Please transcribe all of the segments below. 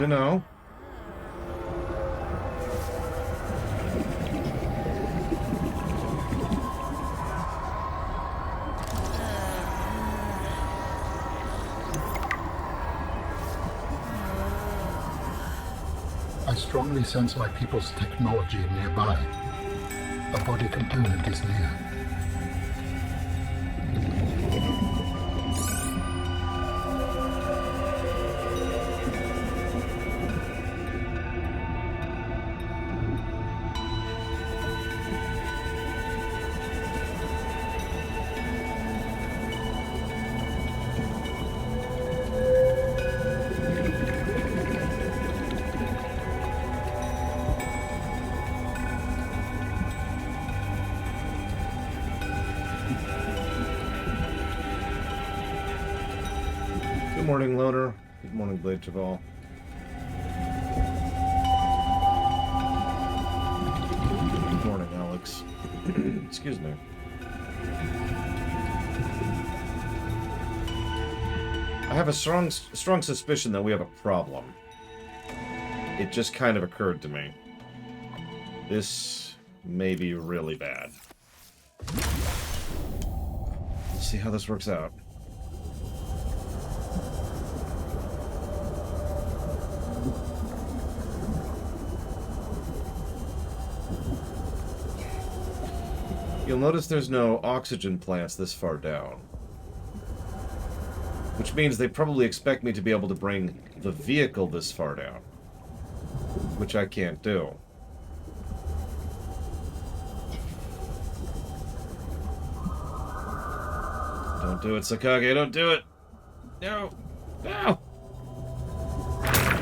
to know. I strongly sense my people's technology nearby. A body component is near. Good morning, Loner. Good morning, Blade Traval. Good morning, Alex. Excuse me. I have a strong suspicion that we have a problem. It just kind of occurred to me. This may be really bad. Let's see how this works out. You'll notice there's no oxygen plants this far down. Which means they probably expect me to be able to bring the vehicle this far down. Which I can't do. Don't do it, Sakage, don't do it! No! No!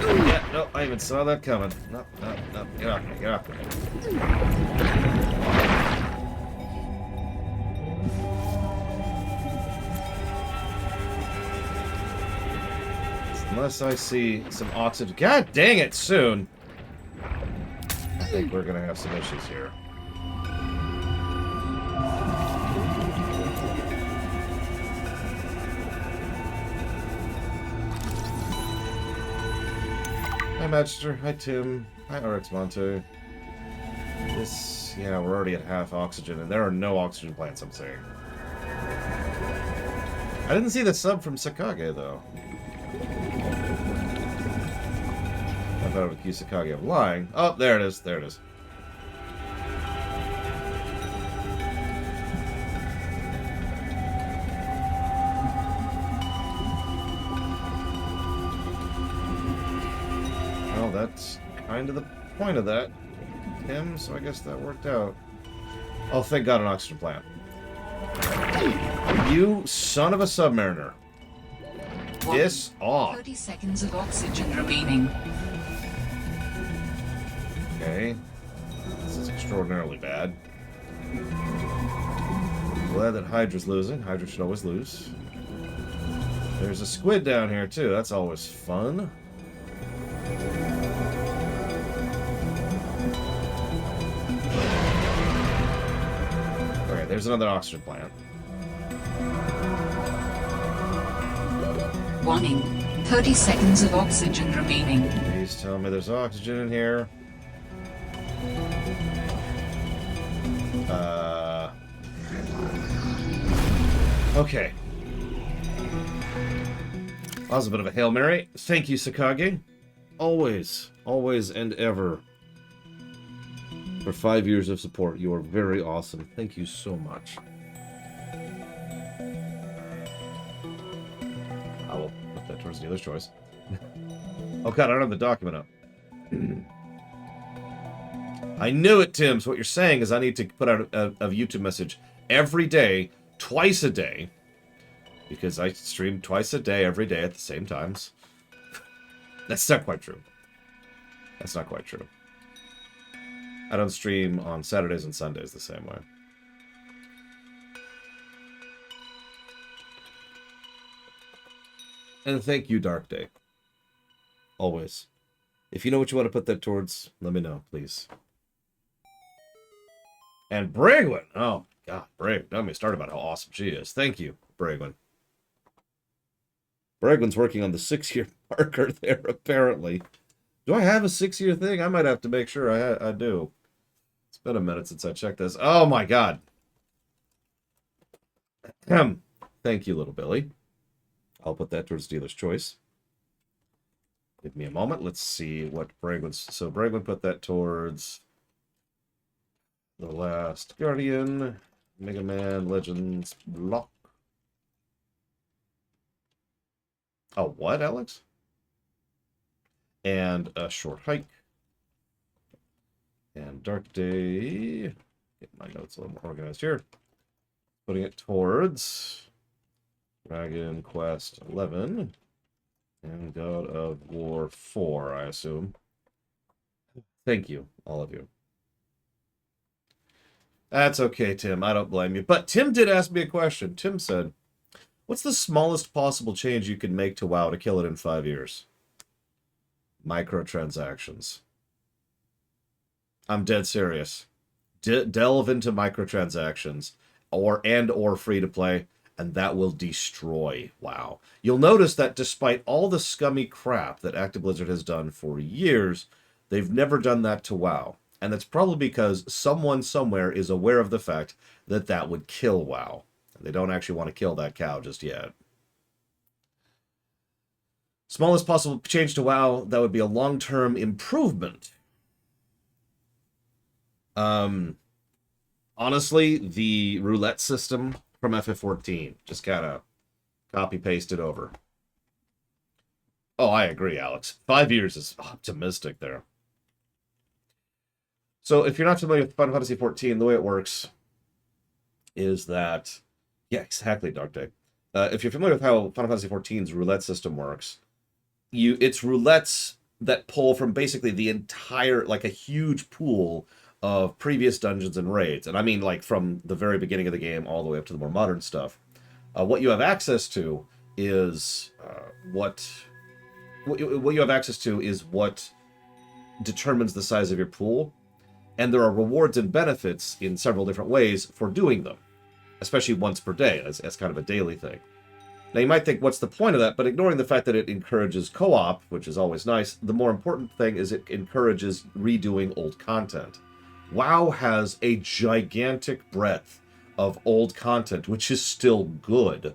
Yeah, no, I even saw that coming. No, no, no, get off me, get off me. Unless I see some oxygen. God dang it, soon! I think we're gonna have some issues here. Hi, Magister. Hi, Tim. Hi, RX Monte. This... yeah, we're already at half oxygen, and there are no oxygen plants, I'm saying. I didn't see the sub from Sakage, though. I thought I would accuse Sakage of lying. Oh, there it is. There it is. Well, that's kind of the point of that, Tim, so I guess that worked out. Oh, thank God, an oxygen plant. You son of a submariner. Piss off. 30 seconds of oxygen remaining. Okay. This is extraordinarily bad. Glad that Hydra's losing. Hydra should always lose. There's a squid down here, too. That's always fun. Okay, there's another oxygen plant. Warning. 30 seconds of oxygen remaining. Please tell me there's oxygen in here. Okay. That was a bit of a Hail Mary. Thank you, Sakage. Always, always and ever. For 5 years of support. You are very awesome. Thank you so much. I will put that towards dealer's choice. Oh god, I don't have the document up. I knew it, Tim. So what you're saying is I need to put out a YouTube message every day, twice a day, because I stream twice a day, every day at the same times. That's not quite true. That's not quite true. I don't stream on Saturdays and Sundays the same way. And thank you, Dark Day. Always. If you know what you want to put that towards, let me know, please. And Bragwin! Oh, God, Brag. Don't me start about how awesome she is. Thank you, Bragwin. Bragwin's working on the 6-year marker there, apparently. Do I have a 6-year thing? I might have to make sure I do. It's been a minute since I checked this. Oh my god. Thank you, little Billy. I'll put that towards dealer's choice. Give me a moment. Let's see what Bragwin's... So Bragwin put that towards The Last Guardian, Mega Man Legends block. Oh, what, Alex? And A Short Hike. And Dark Day. Get my notes a little more organized here. Putting it towards Dragon Quest 11 and God of War 4, I assume. Thank you, all of you. That's okay, Tim. I don't blame you. But Tim did ask me a question. Tim said, what's the smallest possible change you can make to WoW to kill it in 5 years? Microtransactions. I'm dead serious. Delve into microtransactions or free to play, and that will destroy WoW. You'll notice that despite all the scummy crap that Active Blizzard has done for years, they've never done that to WoW. And that's probably because someone somewhere is aware of the fact that that would kill WoW. They don't actually want to kill that cow just yet. Smallest possible change to WoW, that would be a long-term improvement. Honestly, the roulette system from FF14, just kind of copy-paste it over. Oh, I agree, Alex. 5 years is optimistic there. So if you're not familiar with Final Fantasy XIV, the way it works is that... Yeah, exactly, Dark Day. If you're familiar with how Final Fantasy XIV's roulette system works, it's roulettes that pull from basically the entire, like a huge pool of previous dungeons and raids. And I mean like from the very beginning of the game all the way up to the more modern stuff. What you have access to is what you have access to is what determines the size of your pool. And there are rewards and benefits in several different ways for doing them, especially once per day as kind of a daily thing. Now you might think, what's the point of that? But ignoring the fact that it encourages co-op, which is always nice, the more important thing is it encourages redoing old content. WoW has a gigantic breadth of old content, which is still good.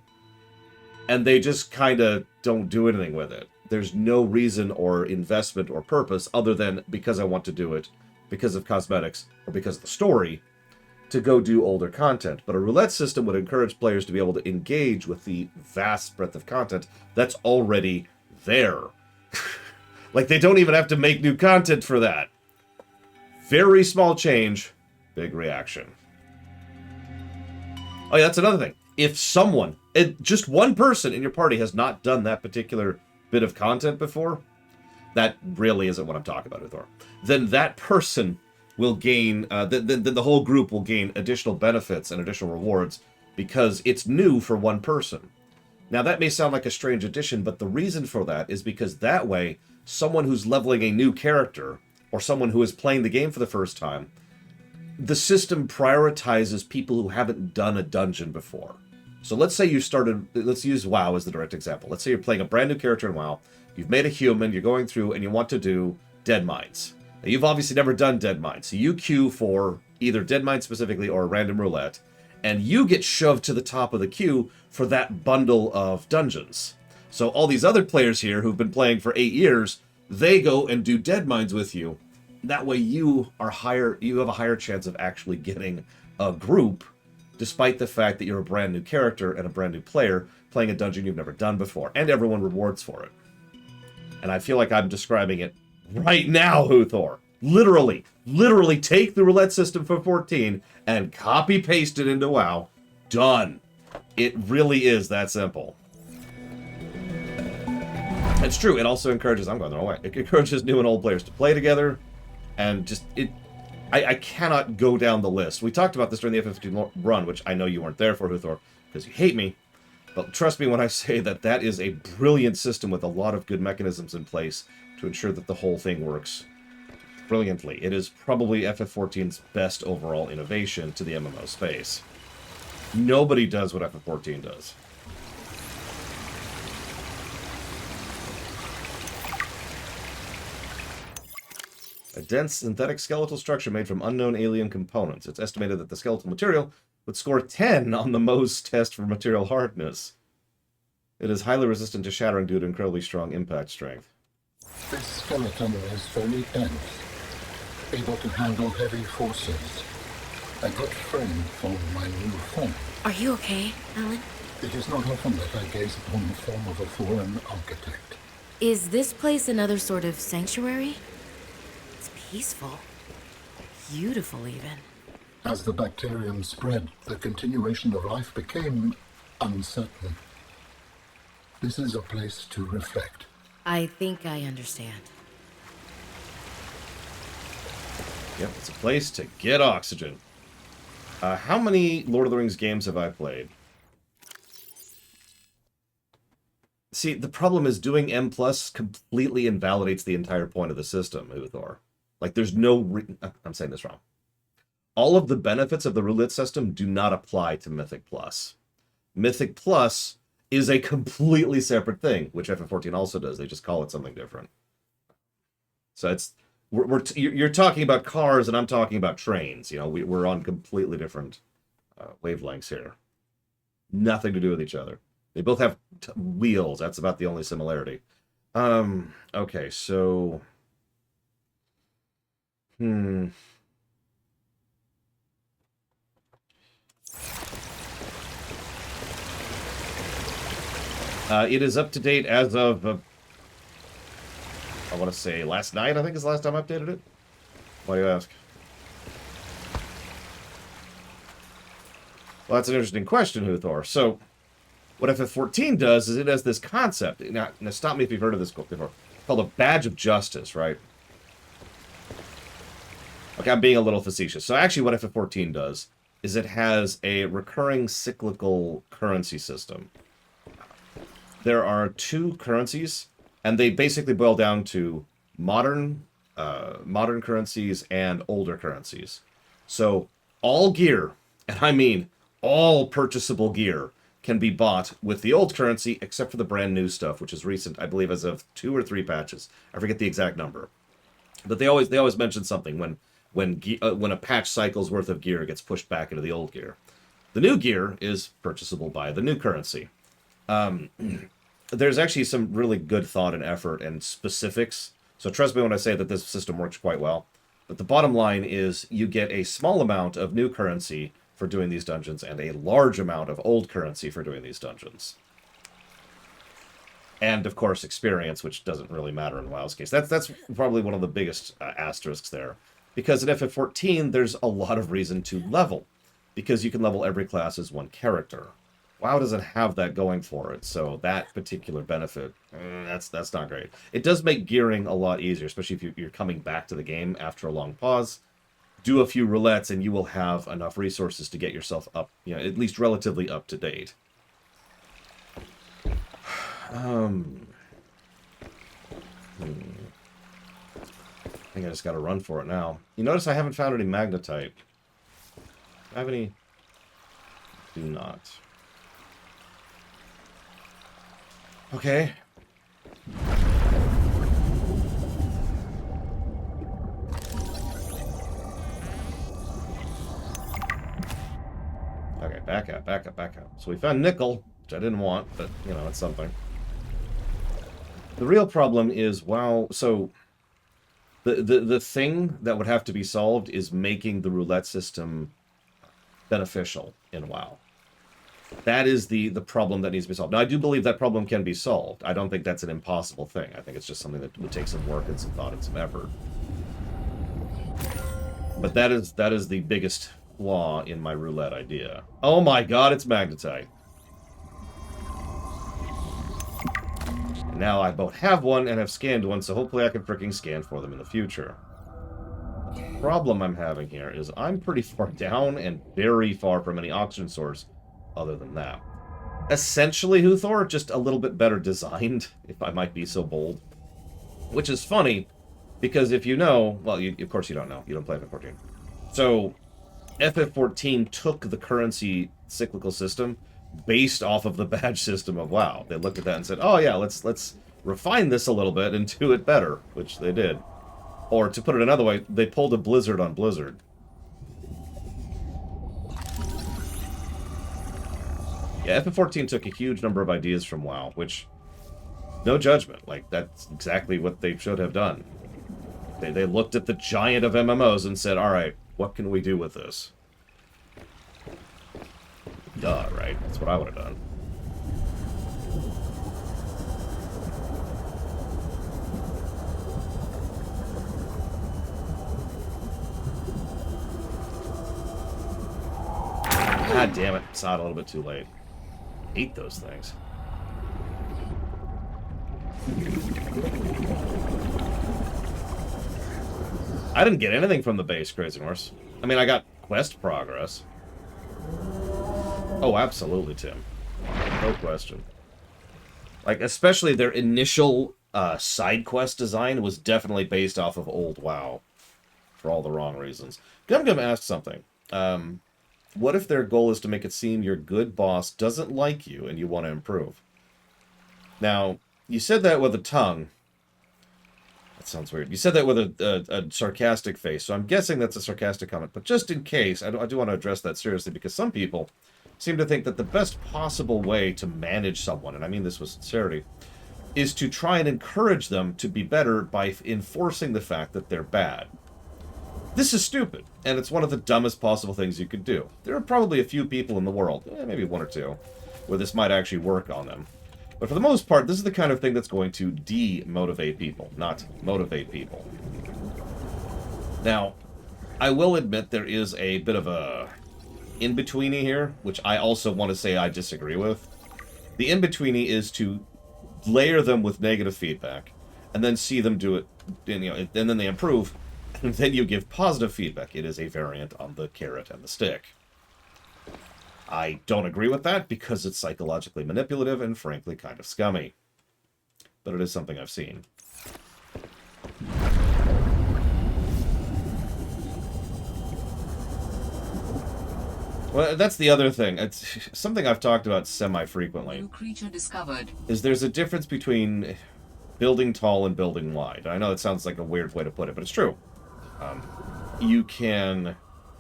And they just kind of don't do anything with it. There's no reason or investment or purpose other than because I want to do it, because of cosmetics, or because of the story, to go do older content. But a roulette system would encourage players to be able to engage with the vast breadth of content that's already there. Like, they don't even have to make new content for that. Very small change, big reaction. Oh yeah, that's another thing. If someone, just one person in your party has not done that particular bit of content before, that really isn't what I'm talking about, Uthor. Then that person will gain, then the whole group will gain additional benefits and additional rewards because it's new for one person. Now that may sound like a strange addition, but the reason for that is because that way, someone who's leveling a new character, or someone who is playing the game for the first time, the system prioritizes people who haven't done a dungeon before. So let's say you started, let's use WoW as the direct example. Let's say you're playing a brand new character in WoW, you've made a human, you're going through, and you want to do Dead Mines. Now, you've obviously never done Dead Mines, so you queue for either Dead Mines specifically or a random roulette, and you get shoved to the top of the queue for that bundle of dungeons. So all these other players here who've been playing for 8 years, they go and do Dead Mines with you. That way you have a higher chance of actually getting a group, despite the fact that you're a brand new character and a brand new player playing a dungeon you've never done before, and everyone rewards for it. And I feel like I'm describing it right now, Huthor. Literally take the roulette system for 14 and copy-paste it into WoW. Done. It really is that simple. It's true, it also encourages, I'm going the wrong way, it encourages new and old players to play together, and just, I cannot go down the list. We talked about this during the FF15 run, which I know you weren't there for, Huthor, because you hate me, but trust me when I say that that is a brilliant system with a lot of good mechanisms in place to ensure that the whole thing works brilliantly. It is probably FF14's best overall innovation to the MMO space. Nobody does what FF14 does. A dense synthetic skeletal structure made from unknown alien components. It's estimated that the skeletal material would score 10 on the Mohs test for material hardness. It is highly resistant to shattering due to incredibly strong impact strength. This skeleton is very dense, able to handle heavy forces. A good frame for my new form. Are you okay, Alan? It is not often that I gaze upon the form of a foreign architect. Is this place another sort of sanctuary? It's peaceful. Beautiful, even. As the bacterium spread, the continuation of life became uncertain. This is a place to reflect. I think I understand. Yep, it's a place to get oxygen. How many Lord of the Rings games have I played? See, the problem is doing M+ completely invalidates the entire point of the system, Uthor. Like, there's no... I'm saying this wrong. All of the benefits of the roulette system do not apply to Mythic+. Mythic Plus is a completely separate thing, which FF14 also does. They just call it something different. So it's... You're talking about cars, and I'm talking about trains. You know, we're on completely different wavelengths here. Nothing to do with each other. They both have wheels. That's about the only similarity. Okay, so... It is up to date as of... I want to say last night, I think is the last time I updated it. Why do you ask? Well, that's an interesting question, Huthor. So, what FF14 does is it has this concept. Now, stop me if you've heard of this book before. Called a Badge of Justice, right? Okay, I'm being a little facetious. So actually what FF14 does is it has a recurring cyclical currency system. There are 2 currencies, and they basically boil down to modern currencies and older currencies. So all gear, and I mean all purchasable gear, can be bought with the old currency, except for the brand new stuff, which is recent, I believe, as of 2 or 3 patches. I forget the exact number, but they always mention something when a patch cycle's worth of gear gets pushed back into the old gear. The new gear is purchasable by the new currency. There's actually some really good thought and effort and specifics. So trust me when I say that this system works quite well. But the bottom line is you get a small amount of new currency for doing these dungeons and a large amount of old currency for doing these dungeons. And, of course, experience, which doesn't really matter in WoW's case. That's probably one of the biggest asterisks there. Because in FF14, there's a lot of reason to level. Because you can level every class as one character. WoW doesn't have that going for it, so that particular benefit, that's not great. It does make gearing a lot easier, especially if you're coming back to the game after a long pause. Do a few roulettes, and you will have enough resources to get yourself up, at least relatively up to date. I think I just got to run for it now. You notice I haven't found any magnetite. Do I have any? Do not. Okay. Okay, back up. So we found nickel, which I didn't want, but, it's something. The real problem is, wow, so the thing that would have to be solved is making the roulette system beneficial in WoW. That is the problem that needs to be solved. Now, I do believe that problem can be solved. I don't think that's an impossible thing. I think it's just something that would take some work and some thought and some effort. But that is the biggest flaw in my roulette idea. Oh my god, it's magnetite. And now I both have one and have scanned one, so hopefully I can freaking scan for them in the future. The problem I'm having here is I'm pretty far down and very far from any oxygen source other than that. Essentially, Huthor, just a little bit better designed, if I might be so bold. Which is funny, because if you know... Well, of course you don't know. You don't play FF14. So, FF14 took the currency cyclical system based off of the badge system of WoW. They looked at that and said, oh yeah, let's refine this a little bit and do it better, which they did. Or to put it another way, they pulled a Blizzard on Blizzard. Yeah, FF14 took a huge number of ideas from WoW, which, no judgment. Like, that's exactly what they should have done. They looked at the giant of MMOs and said, alright, what can we do with this? Duh, right? That's what I would have done. God damn it. Saw it a little bit too late. Hate those things. I didn't get anything from the base, Crazy Horse. I mean, I got quest progress. Oh, absolutely, Tim. No question. Like, especially their initial side quest design was definitely based off of old WoW. For all the wrong reasons. Gum Gum asked something. What if their goal is to make it seem your good boss doesn't like you and you want to improve? Now, you said that with a tongue. That sounds weird. You said that with a sarcastic face, so I'm guessing that's a sarcastic comment. But just in case, I do want to address that seriously, because some people seem to think that the best possible way to manage someone, and I mean this with sincerity, is to try and encourage them to be better by enforcing the fact that they're bad. This is stupid, and it's one of the dumbest possible things you could do. There are probably a few people in the world, maybe one or two, where this might actually work on them. But for the most part, this is the kind of thing that's going to demotivate people, not motivate people. Now, I will admit there is a bit of a in-betweeny here, which I also want to say I disagree with. The in-betweeny is to layer them with negative feedback, and then see them do it, and then they improve, and then you give positive feedback. It is a variant on the carrot and the stick. I don't agree with that because it's psychologically manipulative and frankly kind of scummy. But it is something I've seen. Well, that's the other thing. It's something I've talked about semi-frequently. New creature discovered. Is there's a difference between building tall and building wide. I know it sounds like a weird way to put it, but it's true. You can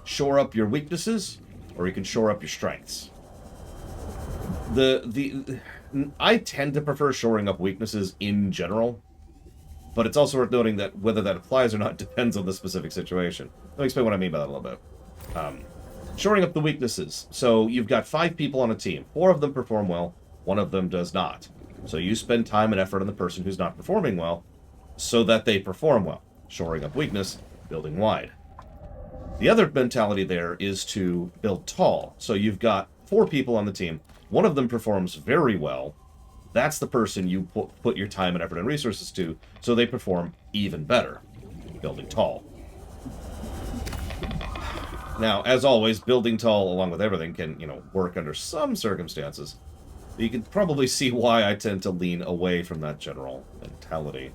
shore up your weaknesses, or you can shore up your strengths. I tend to prefer shoring up weaknesses in general, but it's also worth noting that whether that applies or not depends on the specific situation. Let me explain what I mean by that a little bit. Shoring up the weaknesses. So you've got 5 people on a team. 4 of them perform well, 1 of them does not. So you spend time and effort on the person who's not performing well so that they perform well. Shoring up weakness, building wide. The other mentality there is to build tall. So you've got 4 people on the team. 1 of them performs very well. That's the person you put your time and effort and resources to, so they perform even better. Building tall. Now, as always, building tall, along with everything, can, work under some circumstances. But you can probably see why I tend to lean away from that general mentality.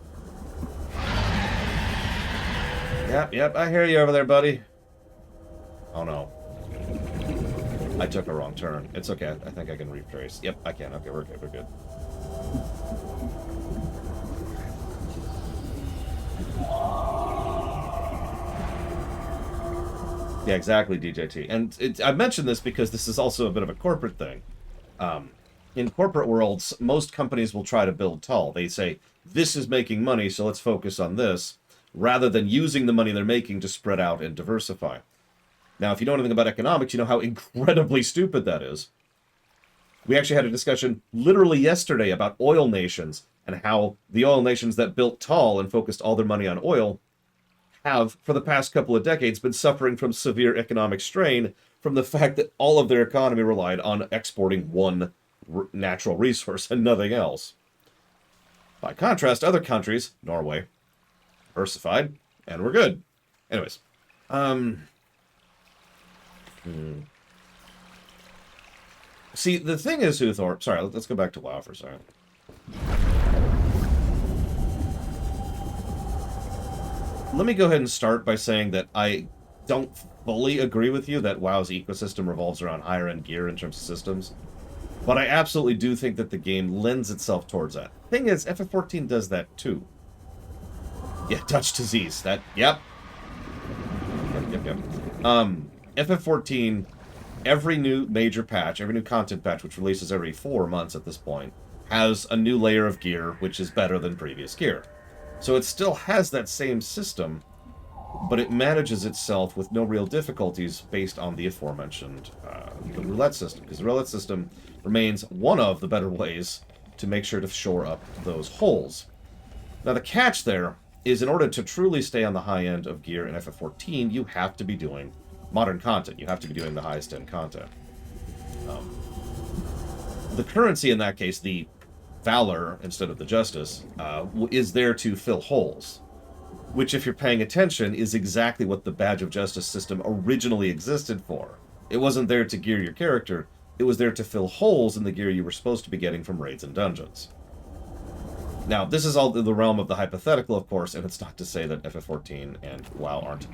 Yep, I hear you over there, buddy. Oh, no. I took a wrong turn. It's okay. I think I can retrace. Yep, I can. Okay, we're good. Yeah, exactly, DJT. And I mentioned this because this is also a bit of a corporate thing. In corporate worlds, most companies will try to build tall. They say, this is making money, so let's focus on this, rather than using the money they're making to spread out and diversify. Now, if you know anything about economics, you know how incredibly stupid that is. We actually had a discussion literally yesterday about oil nations and how the oil nations that built tall and focused all their money on oil have, for the past couple of decades, been suffering from severe economic strain from the fact that all of their economy relied on exporting one natural resource and nothing else. By contrast, other countries, Norway, diversified, and we're good. Anyways, See, the thing is, Uthor... Sorry, let's go back to WoW for a second. Let me go ahead and start by saying that I don't fully agree with you that WoW's ecosystem revolves around higher-end gear in terms of systems. But I absolutely do think that the game lends itself towards that. Thing is, FF14 does that too. Yeah, Dutch disease. That, yep. Yep. FF14, every new major patch, every new content patch, which releases every 4 months at this point, has a new layer of gear, which is better than previous gear. So it still has that same system, but it manages itself with no real difficulties based on the aforementioned the roulette system, because the roulette system remains one of the better ways to make sure to shore up those holes. Now the catch there is, in order to truly stay on the high end of gear in FF14, you have to be doing modern content. You have to be doing the highest end content. The currency in that case, the Valor instead of the Justice, is there to fill holes. Which, if you're paying attention, is exactly what the Badge of Justice system originally existed for. It wasn't there to gear your character, it was there to fill holes in the gear you were supposed to be getting from raids and dungeons. Now, this is all in the realm of the hypothetical, of course, and it's not to say that FF14 and WoW aren't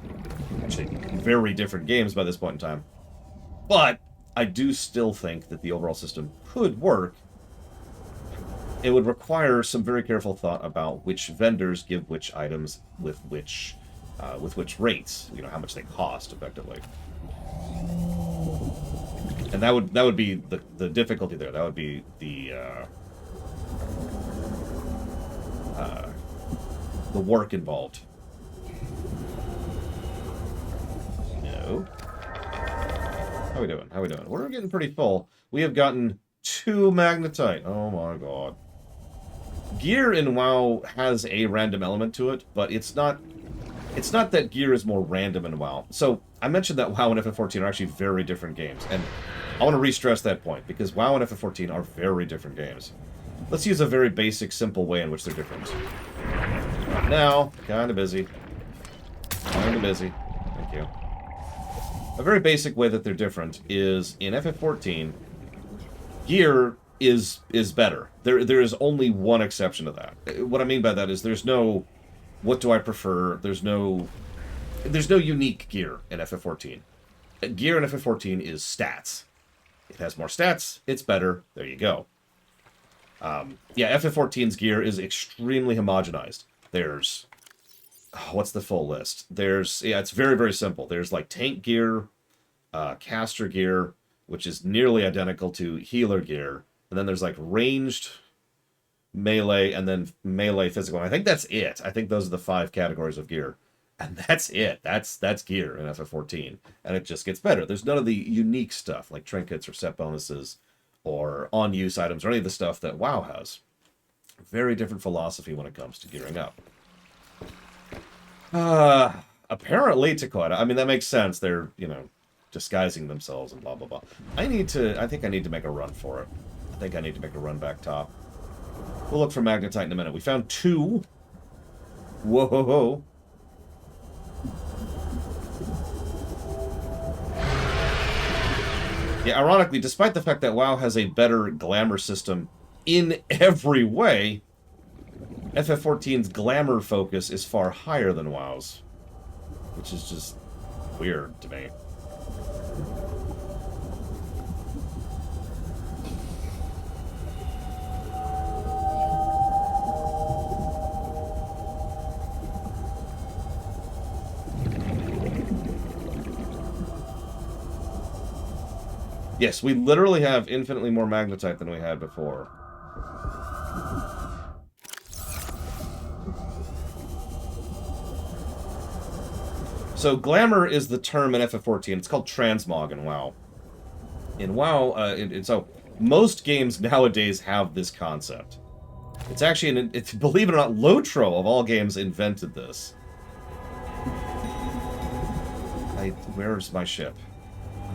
actually very different games by this point in time. But I do still think that the overall system could work. It would require some very careful thought about which vendors give which items with which rates. You know, how much they cost, effectively. And that would be the difficulty there. That would be the work involved. No. How we doing? How we doing? We're getting pretty full. We have gotten 2 magnetite. Oh my god. Gear in WoW has a random element to it, but it's not that gear is more random in WoW. So, I mentioned that WoW and FF14 are actually very different games, and I want to re-stress that point, because WoW and FF14 are very different games. Let's use a very basic, simple way in which they're different. Right now, kinda busy. Kinda busy. Thank you. A very basic way that they're different is, in FF14, gear is better. There is only one exception to that. What I mean by that is there's no what do I prefer, there's no unique gear in FF14. Gear in FF14 is stats. It has more stats, it's better, there you go. Yeah, FF14's gear is extremely homogenized. There's what's the full list? It's very, very simple. There's like tank gear, caster gear, which is nearly identical to healer gear. And then there's like ranged melee and then melee physical. And I think that's it. I think those are the 5 categories of gear. And that's it. That's gear in FF14. And it just gets better. There's none of the unique stuff like trinkets or set bonuses or on-use items or any of the stuff that WoW has. Very different philosophy when it comes to gearing up. Apparently, Takota. I mean, that makes sense. They're, disguising themselves and blah, blah, blah. I think I need to make a run for it. I think I need to make a run back top. We'll look for magnetite in a minute. We found 2. Whoa. Yeah, ironically, despite the fact that WoW has a better glamour system in every way, FF14's glamour focus is far higher than WoW's. Which is just weird to me. Yes, we literally have infinitely more magnetite than we had before. So, glamour is the term in FF14. It's called transmog in WoW. In WoW, so most games nowadays have this concept. It's actually, believe it or not, Lotro of all games invented this. Where's my ship?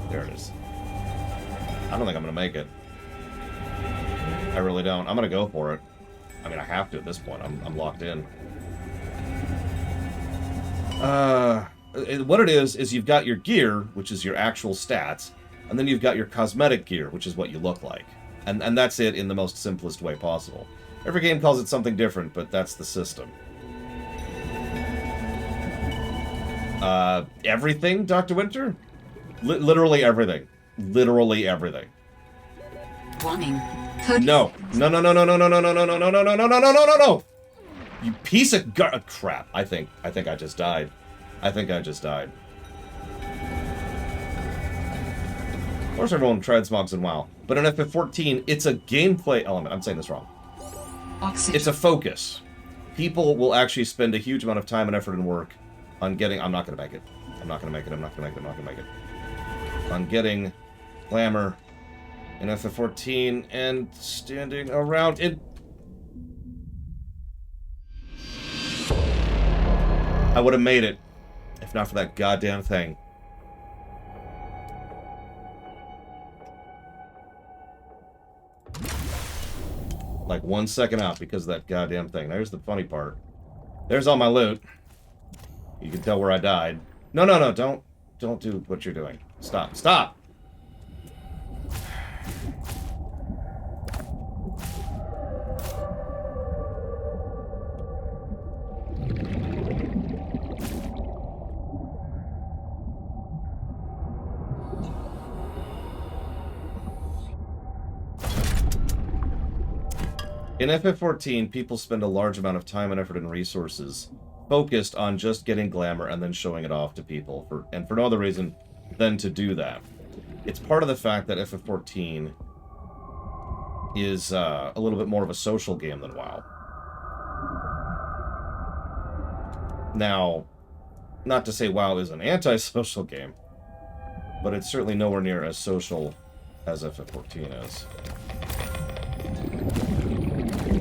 There it is. I don't think I'm going to make it. I really don't. I'm going to go for it. I mean, I have to at this point. I'm locked in. What it is you've got your gear, which is your actual stats, and then you've got your cosmetic gear, which is what you look like. And that's it in the most simplest way possible. Every game calls it something different, but that's the system. Everything, Dr. Winter? Literally everything. Literally everything. Warning. No. No. You piece of crap. I think I just died. I think I just died. Of course everyone transmogs in WoW. But in FF14, it's a gameplay element. I'm saying this wrong. Oxygen. It's a focus. People will actually spend a huge amount of time and effort and work on getting... I'm not going to make it. I'm not going to make it. I'm not going to make it. I'm not going to make it. On getting glamour in FF14 and standing around in... I would have made it if not for that goddamn thing. Like 1 second out because of that goddamn thing. There's the funny part. There's all my loot. You can tell where I died. No, no, no, don't do what you're doing. Stop, stop! In FF14, people spend a large amount of time and effort and resources focused on just getting glamour and then showing it off to people, for no other reason than to do that. It's part of the fact that FF14 is a little bit more of a social game than WoW. Now, not to say WoW is an anti-social game, but it's certainly nowhere near as social as FF14 is.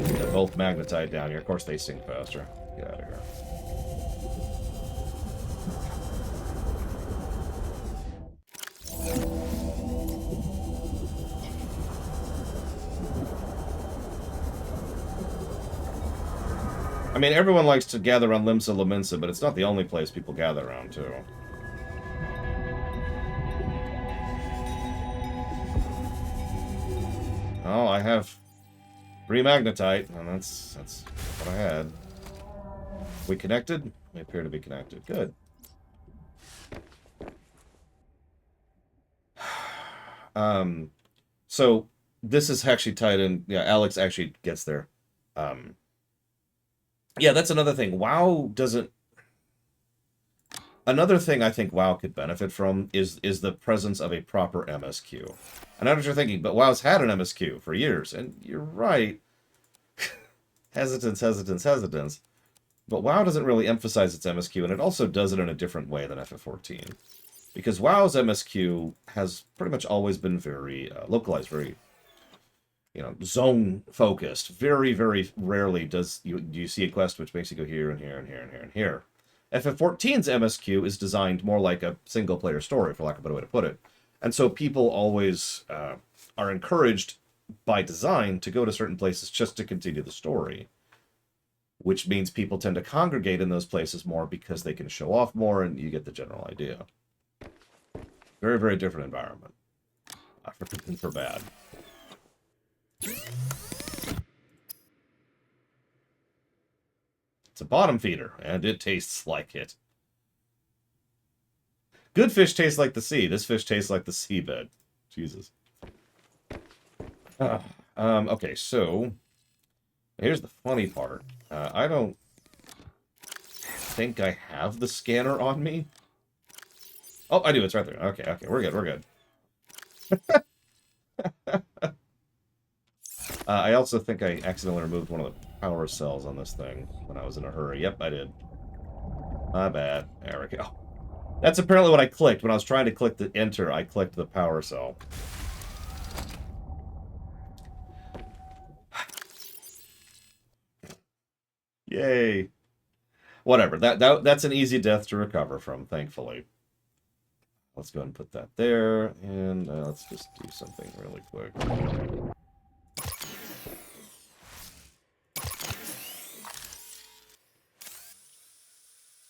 They're both magnetite down here. Of course, they sink faster. Get out of here. I mean, everyone likes to gather on Limsa Lominsa, but it's not the only place people gather around, too. Oh, I have 3 magnetite, and that's what I had. We connected? We appear to be connected. Good. So this is actually tied in. Yeah, Alex actually gets there. Yeah, that's another thing. WoW doesn't... Another thing I think WoW could benefit from is the presence of a proper MSQ. I know what you're thinking, but WoW's had an MSQ for years, and you're right. Hesitance. But WoW doesn't really emphasize its MSQ, and it also does it in a different way than FF14. Because WoW's MSQ has pretty much always been very localized, very, zone-focused. Very, very rarely do you see a quest which makes you go here and here and here and here and here. FF14's MSQ is designed more like a single-player story, for lack of a better way to put it. And so people always are encouraged by design to go to certain places just to continue the story. Which means people tend to congregate in those places more because they can show off more, and you get the general idea. Very, very different environment. For good and for bad. It's a bottom feeder, and it tastes like it. Good fish taste like the sea. This fish tastes like the seabed. Jesus. Okay, so... Here's the funny part. I don't think I have the scanner on me. Oh, I do. It's right there. Okay, okay. We're good. We're good. I also think I accidentally removed one of the power cells on this thing when I was in a hurry. Yep, I did. My bad. There we go. That's apparently what I clicked. When I was trying to click the enter, I clicked the power cell. Yay. Whatever. That's an easy death to recover from, thankfully. Let's go ahead and put that there, and let's just do something really quick.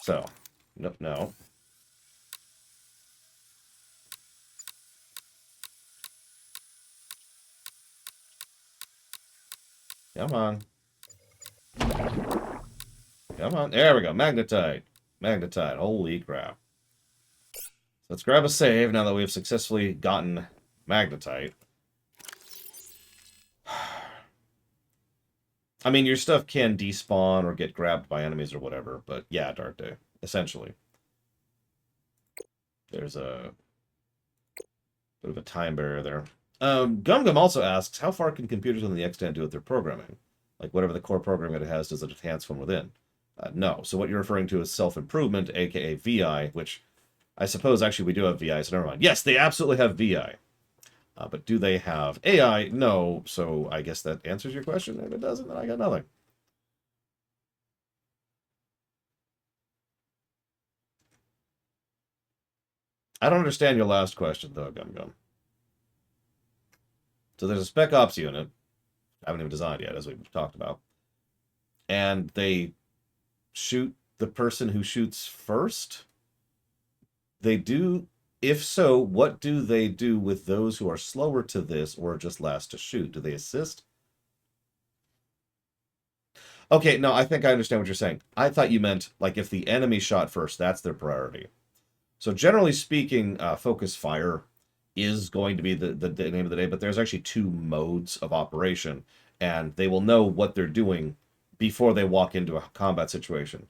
So, no. Come on. Come on. There we go. Magnetite. Magnetite. Holy crap. Let's grab a save now that we have successfully gotten magnetite. I mean, your stuff can despawn or get grabbed by enemies or whatever, but yeah, Dark Day, essentially. There's a bit of a time barrier there. Gum Gum also asks, how far can computers on the extant do with their programming? Like, whatever the core programming it has, does it enhance from within? No. So what you're referring to is self-improvement, aka VI, which I suppose actually we do have VI, so never mind. Yes, they absolutely have VI. But do they have AI? No. So I guess that answers your question. If it doesn't, then I got nothing. I don't understand your last question, though, Gum Gum. So there's a Spec Ops unit. I haven't even designed yet, as we've talked about. And they shoot the person who shoots first? They do. If so, what do they do with those who are slower to this or just last to shoot? Do they assist? Okay, no, I think I understand what you're saying. I thought you meant, like, if the enemy shot first, that's their priority. So generally speaking, focus fire is going to be the name of the day, but there's actually two modes of operation, and they will know what they're doing before they walk into a combat situation.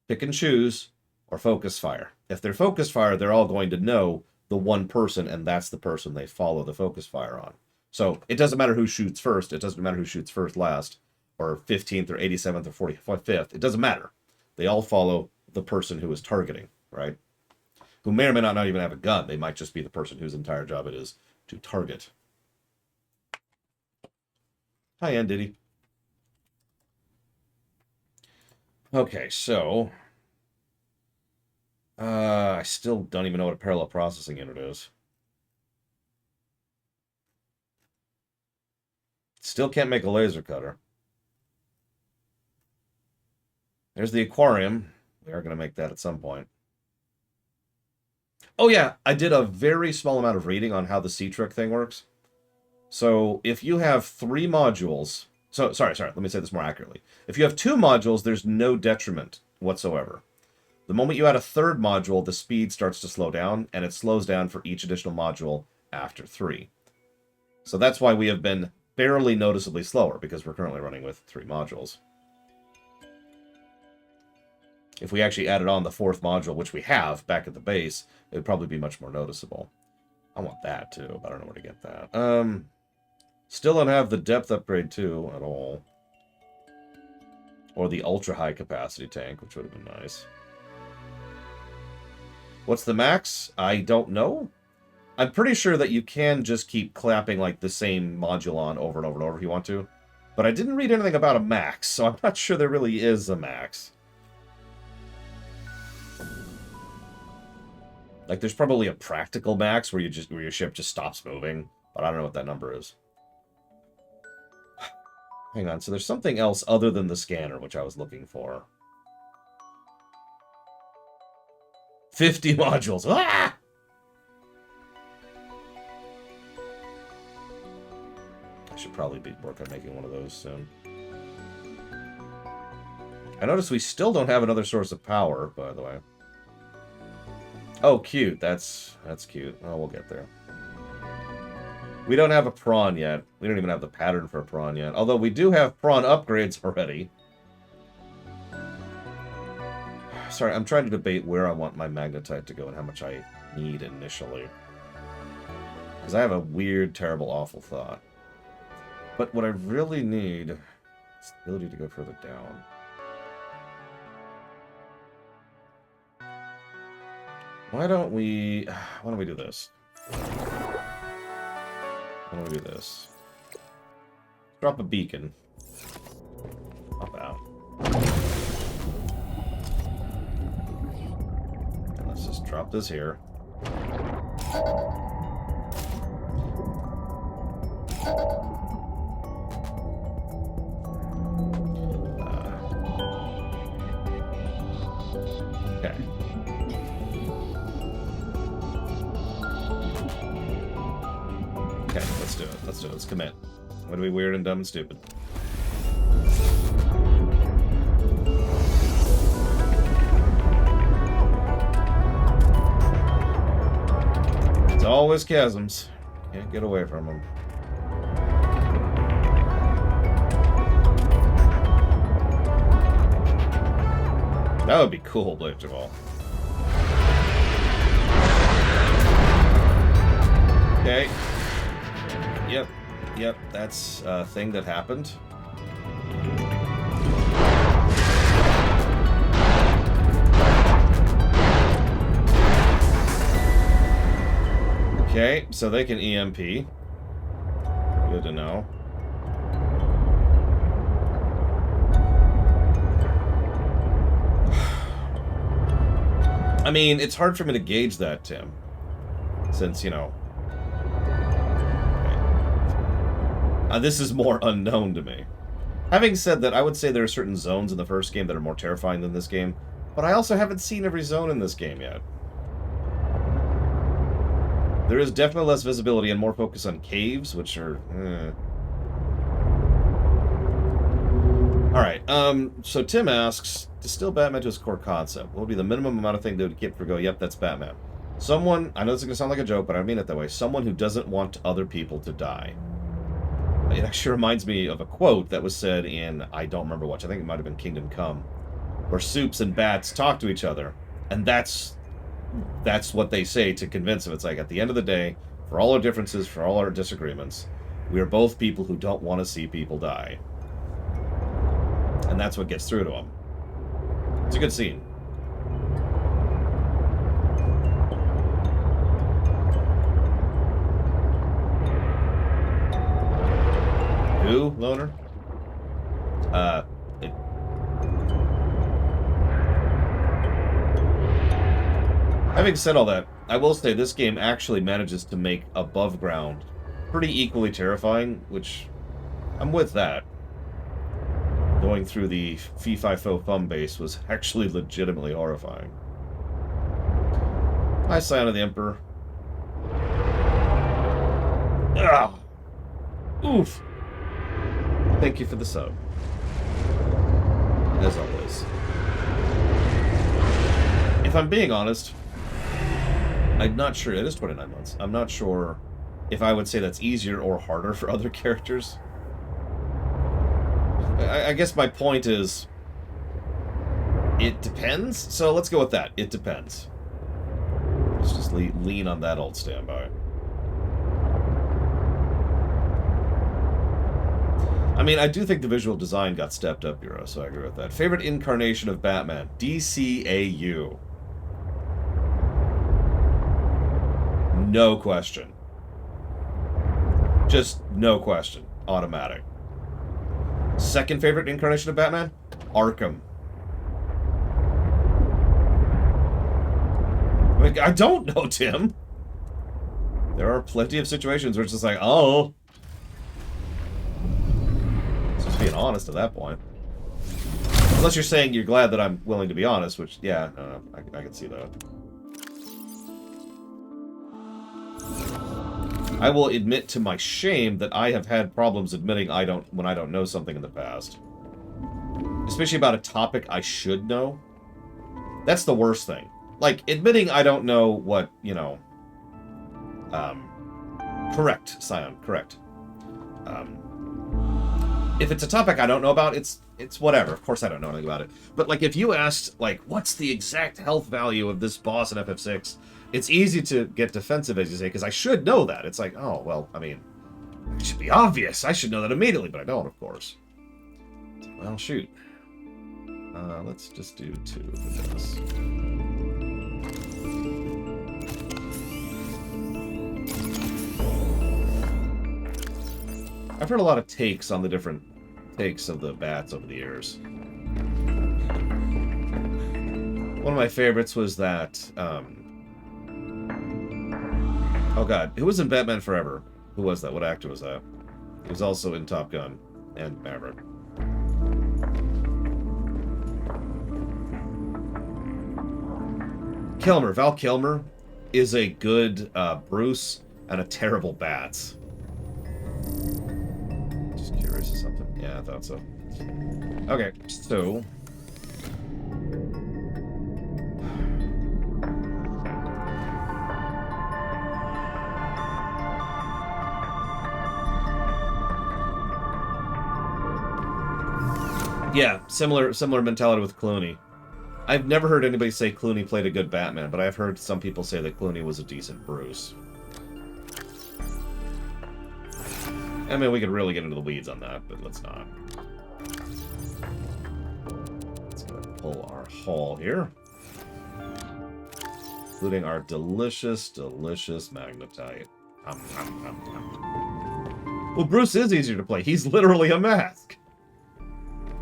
Pick and choose, or focus fire. If they're focus fire, they're all going to know the one person, and that's the person they follow the focus fire on. So it doesn't matter who shoots first. It doesn't matter who shoots first last, or 15th, or 87th, or 45th. It doesn't matter. They all follow the person who is targeting, right? Who may or may not even have a gun. They might just be the person whose entire job it is to target. Hi, Ann Diddy. Okay, so... I still don't even know what a parallel processing unit is. Still can't make a laser cutter. There's the aquarium. We are going to make that at some point. Oh yeah, I did a very small amount of reading on how the C-Trick thing works. So if you have 3 modules... Sorry, let me say this more accurately. If you have 2 modules, there's no detriment whatsoever. The moment you add a 3rd module, the speed starts to slow down, and it slows down for each additional module after 3. So that's why we have been barely noticeably slower, because we're currently running with 3 modules. If we actually added on the 4th module, which we have back at the base, it would probably be much more noticeable. I want that too, but I don't know where to get that. Still don't have the depth upgrade too at all. Or the ultra high capacity tank, which would have been nice. What's the max? I don't know. I'm pretty sure that you can just keep clapping like the same module on over and over and over if you want to. But I didn't read anything about a max, so I'm not sure there really is a max. Like, there's probably a practical max where your ship just stops moving, but I don't know what that number is. Hang on, so there's something else other than the scanner, which I was looking for. 50 modules. Ah! I should probably work on making one of those soon. I noticed we still don't have another source of power, by the way. Oh, cute. That's cute. Oh, we'll get there. We don't have a prawn yet. We don't even have the pattern for a prawn yet. Although we do have prawn upgrades already. Sorry, I'm trying to debate where I want my magnetite to go and how much I need initially. Because I have a weird, terrible, awful thought. But what I really need is the ability to go further down. Why don't we do this? Why don't we do this? Drop a beacon. Pop out. And let's just drop this here. Okay. Okay, let's do it. Let's do it. Let's commit. I'm gonna be weird and dumb and stupid. It's always chasms. Can't get away from them. That would be cool, first of all. Okay. Yep, that's a thing that happened. Okay, so they can EMP. Good to know. I mean, it's hard for me to gauge that, Tim. Since, you know... this is more unknown to me. Having said that, I would say there are certain zones in the first game that are more terrifying than this game, but I also haven't seen every zone in this game yet. There is definitely less visibility and more focus on caves, which are... Alright, so Tim asks, distill Batman to his core concept. What would be the minimum amount of thing they would get for go, yep, that's Batman. Someone, I know this is going to sound like a joke, but I mean it that way, someone who doesn't want other people to die. It actually reminds me of a quote that was said in, I don't remember which, I think it might have been Kingdom Come, where Supes and Bats talk to each other, and that's what they say to convince him. It's like, at the end of the day, for all our differences, for all our disagreements, we are both people who don't want to see people die. And that's what gets through to him. It's a good scene. Who, Loner? Having said all that, I will say this game actually manages to make above ground pretty equally terrifying, which I'm with that. Going through the Fee-Fi-Fo-Fum base was actually legitimately horrifying. Hi, Scion of the Emperor. Ah! Oof! Thank you for the sub. As always. If I'm being honest, I'm not sure. It is 29 months. I'm not sure if I would say that's easier or harder for other characters. I guess my point is, it depends. So let's go with that. It depends. Let's just lean on that old standby. I mean, I do think the visual design got stepped up, Bureau, so I agree with that. Favorite incarnation of Batman? DCAU. No question. Just no question. Automatic. Second favorite incarnation of Batman? Arkham. I mean, I don't know, Tim. There are plenty of situations where it's just like, oh. It's just being honest at that point. Unless you're saying you're glad that I'm willing to be honest, which, yeah, I can see that. I will admit to my shame that I have had problems admitting when I don't know something in the past. Especially about a topic I should know. That's the worst thing. Like, admitting I don't know what, you know... correct, Scion, correct. If it's a topic I don't know about, it's whatever. Of course I don't know anything about it. But, like, if you asked, like, what's the exact health value of this boss in FF6... It's easy to get defensive, as you say, because I should know that. It's like, oh, well, I mean, it should be obvious. I should know that immediately, but I don't, of course. Well, shoot. Let's just do 2 for this. I've heard a lot of takes on the different takes of the bats over the years. One of my favorites was that, oh god, who was in Batman Forever? Who was that? What actor was that? He was also in Top Gun and Maverick. Kilmer. Val Kilmer is a good Bruce and a terrible Bats. Just curious of something. Yeah, I thought so. Okay, so... Yeah, similar mentality with Clooney. I've never heard anybody say Clooney played a good Batman, but I've heard some people say that Clooney was a decent Bruce. I mean, we could really get into the weeds on that, but let's not. Let's go ahead and pull our haul here. Including our delicious, delicious magnetite. Well, Bruce is easier to play. He's literally a mask.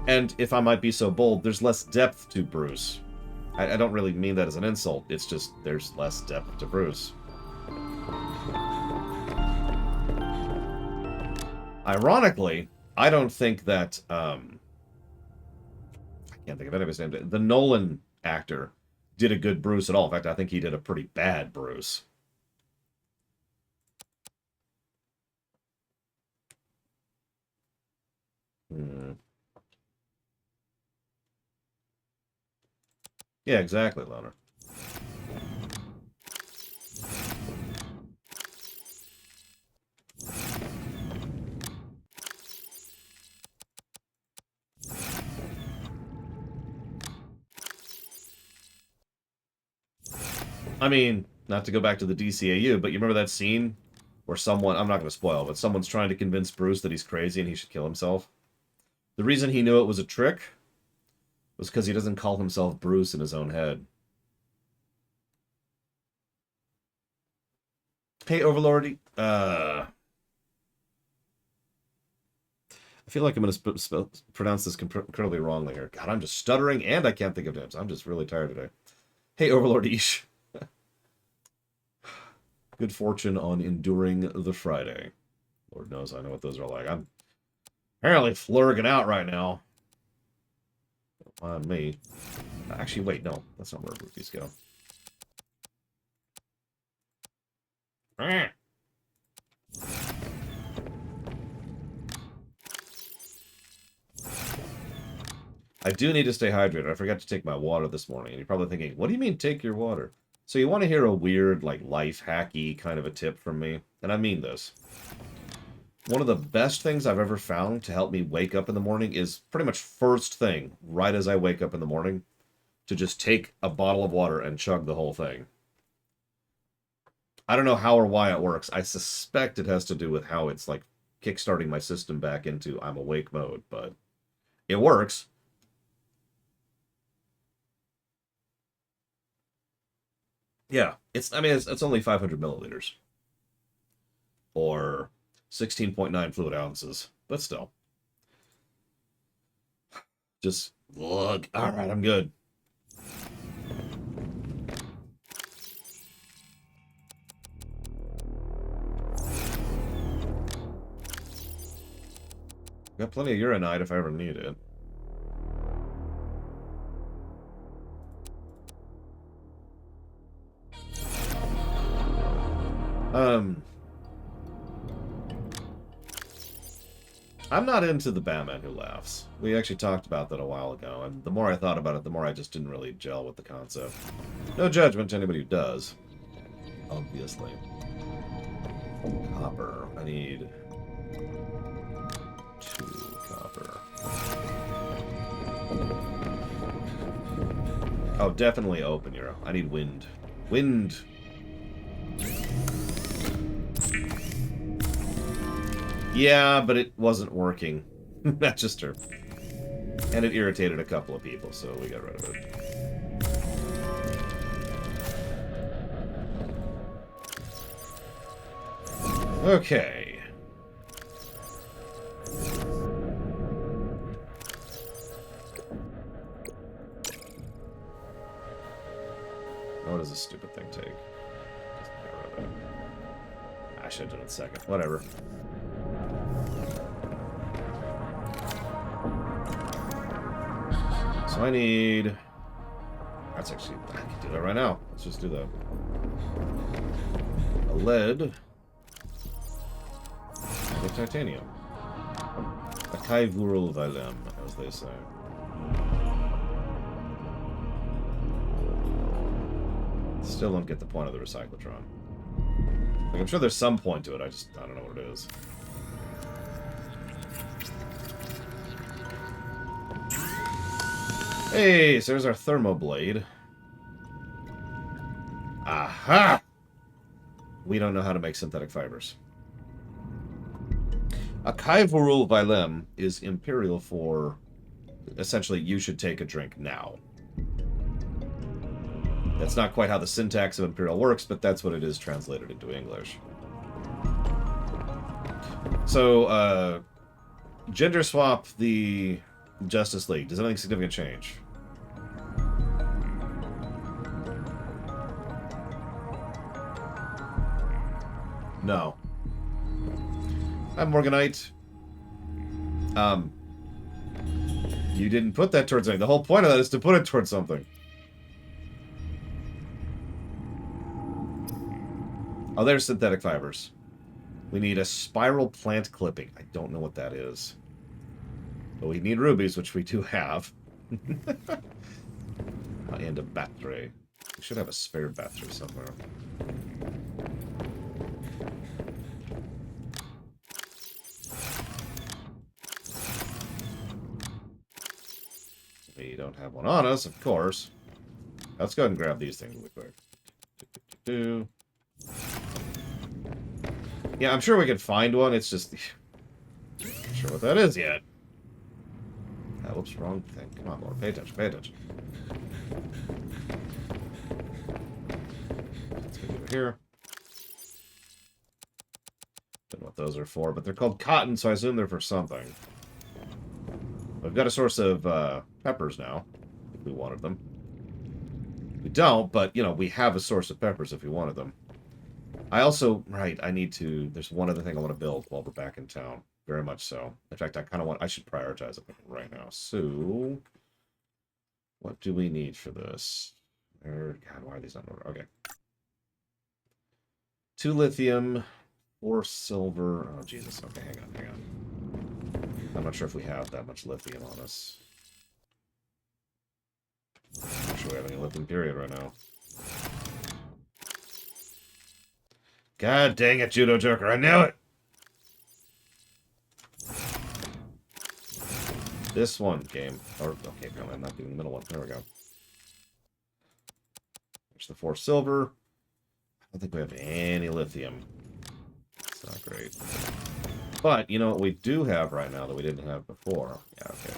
And if I might be so bold, there's less depth to Bruce. I don't really mean that as an insult. It's just there's less depth to Bruce. Ironically, I don't think that... I can't think of anybody's name. The Nolan actor did a good Bruce at all. In fact, I think he did a pretty bad Bruce. Yeah, exactly, Loner. I mean, not to go back to the DCAU, but you remember that scene where someone, I'm not going to spoil, but someone's trying to convince Bruce that he's crazy and he should kill himself? The reason he knew it was a trick was because he doesn't call himself Bruce in his own head. Hey, Overlord. I feel like I'm going to pronounce this incredibly wrongly here. God, I'm just stuttering and I can't think of names. I'm just really tired today. Hey, Overlord Ish. Good fortune on enduring the Friday. Lord knows I know what those are like. I'm apparently flurging out right now. Don't mind me. Actually, wait, no. That's not where rupees go. I do need to stay hydrated. I forgot to take my water this morning. And you're probably thinking, what do you mean take your water? So you want to hear a weird, like, life hacky kind of a tip from me? And I mean this. One of the best things I've ever found to help me wake up in the morning is pretty much first thing, right as I wake up in the morning, to just take a bottle of water and chug the whole thing. I don't know how or why it works. I suspect it has to do with how it's, like, kickstarting my system back into I'm awake mode, but it works. Yeah, it's only 500 milliliters. Or 16.9 fluid ounces. But still. Just, look. Alright, I'm good. Got plenty of uranite if I ever need it. I'm not into the Batman Who Laughs. We actually talked about that a while ago, and the more I thought about it, the more I just didn't really gel with the concept. No judgment to anybody who does. Obviously. Copper. I need 2 copper. Oh, definitely open Euro. I need wind. Wind! Yeah, but it wasn't working. That just hurt. And it irritated a couple of people, so we got rid of it. Okay. What does this stupid thing take? Just get rid of it. I should have done it in a second. Whatever. So I need... That's actually... I can do that right now. Let's just do that. A lead. And a titanium. A Kaivurul Valem, as they say. Still don't get the point of the recyclotron. Like, I'm sure there's some point to it, I don't know what it is. Hey, so there's our thermoblade. Aha! We don't know how to make synthetic fibers. A Kaivorul Vilem is Imperial for... Essentially, you should take a drink now. That's not quite how the syntax of Imperial works, but that's what it is translated into English. So, gender swap the Justice League. Does anything significant change? No. I'm Morganite. You didn't put that towards anything. The whole point of that is to put it towards something. Oh, there's synthetic fibers. We need a spiral plant clipping. I don't know what that is. But we need rubies, which we do have. And a battery. We should have a spare battery somewhere. We don't have one on us, of course. Let's go ahead and grab these things really quick. Yeah, I'm sure we can find one. It's just... not sure what that is yet. Whoops, wrong thing. Come on, Lord. Pay attention, pay attention. Let's go over here. Don't know what those are for, but they're called cotton, so I assume they're for something. We've got a source of peppers now, if we wanted them. We don't, but, you know, we have a source of peppers if we wanted them. I also, right, I need to, there's one other thing I want to build while we're back in town. Very much so. In fact, I kind of want, I should prioritize it right now. So, what do we need for this? God, why are these not in order? Okay. 2 lithium, 4 silver. Oh, Jesus. Okay, hang on, hang on. I'm not sure if we have that much lithium on us. I'm not sure we have any lithium period right now. God dang it, Judo Joker. I knew it! This one game. Or, okay, apparently I'm not doing the middle one. There we go. There's the 4 silver. I don't think we have any lithium. It's not great. But, you know what we do have right now that we didn't have before? Yeah, okay.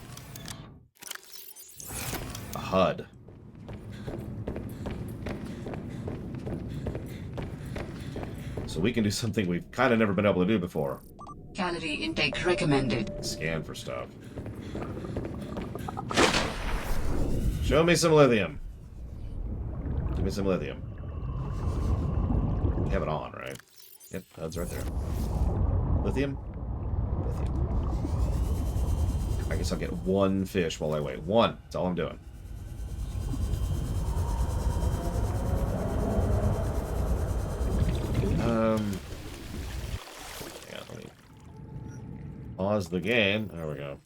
A HUD. So we can do something we've kind of never been able to do before. Calorie intake recommended. Scan for stuff. Show me some lithium. Give me some lithium. We have it on, right? Yep, HUD's right there. Lithium? Lithium. I guess I'll get 1 fish while I wait. 1. That's all I'm doing. Yeah, let me pause the game. There we go.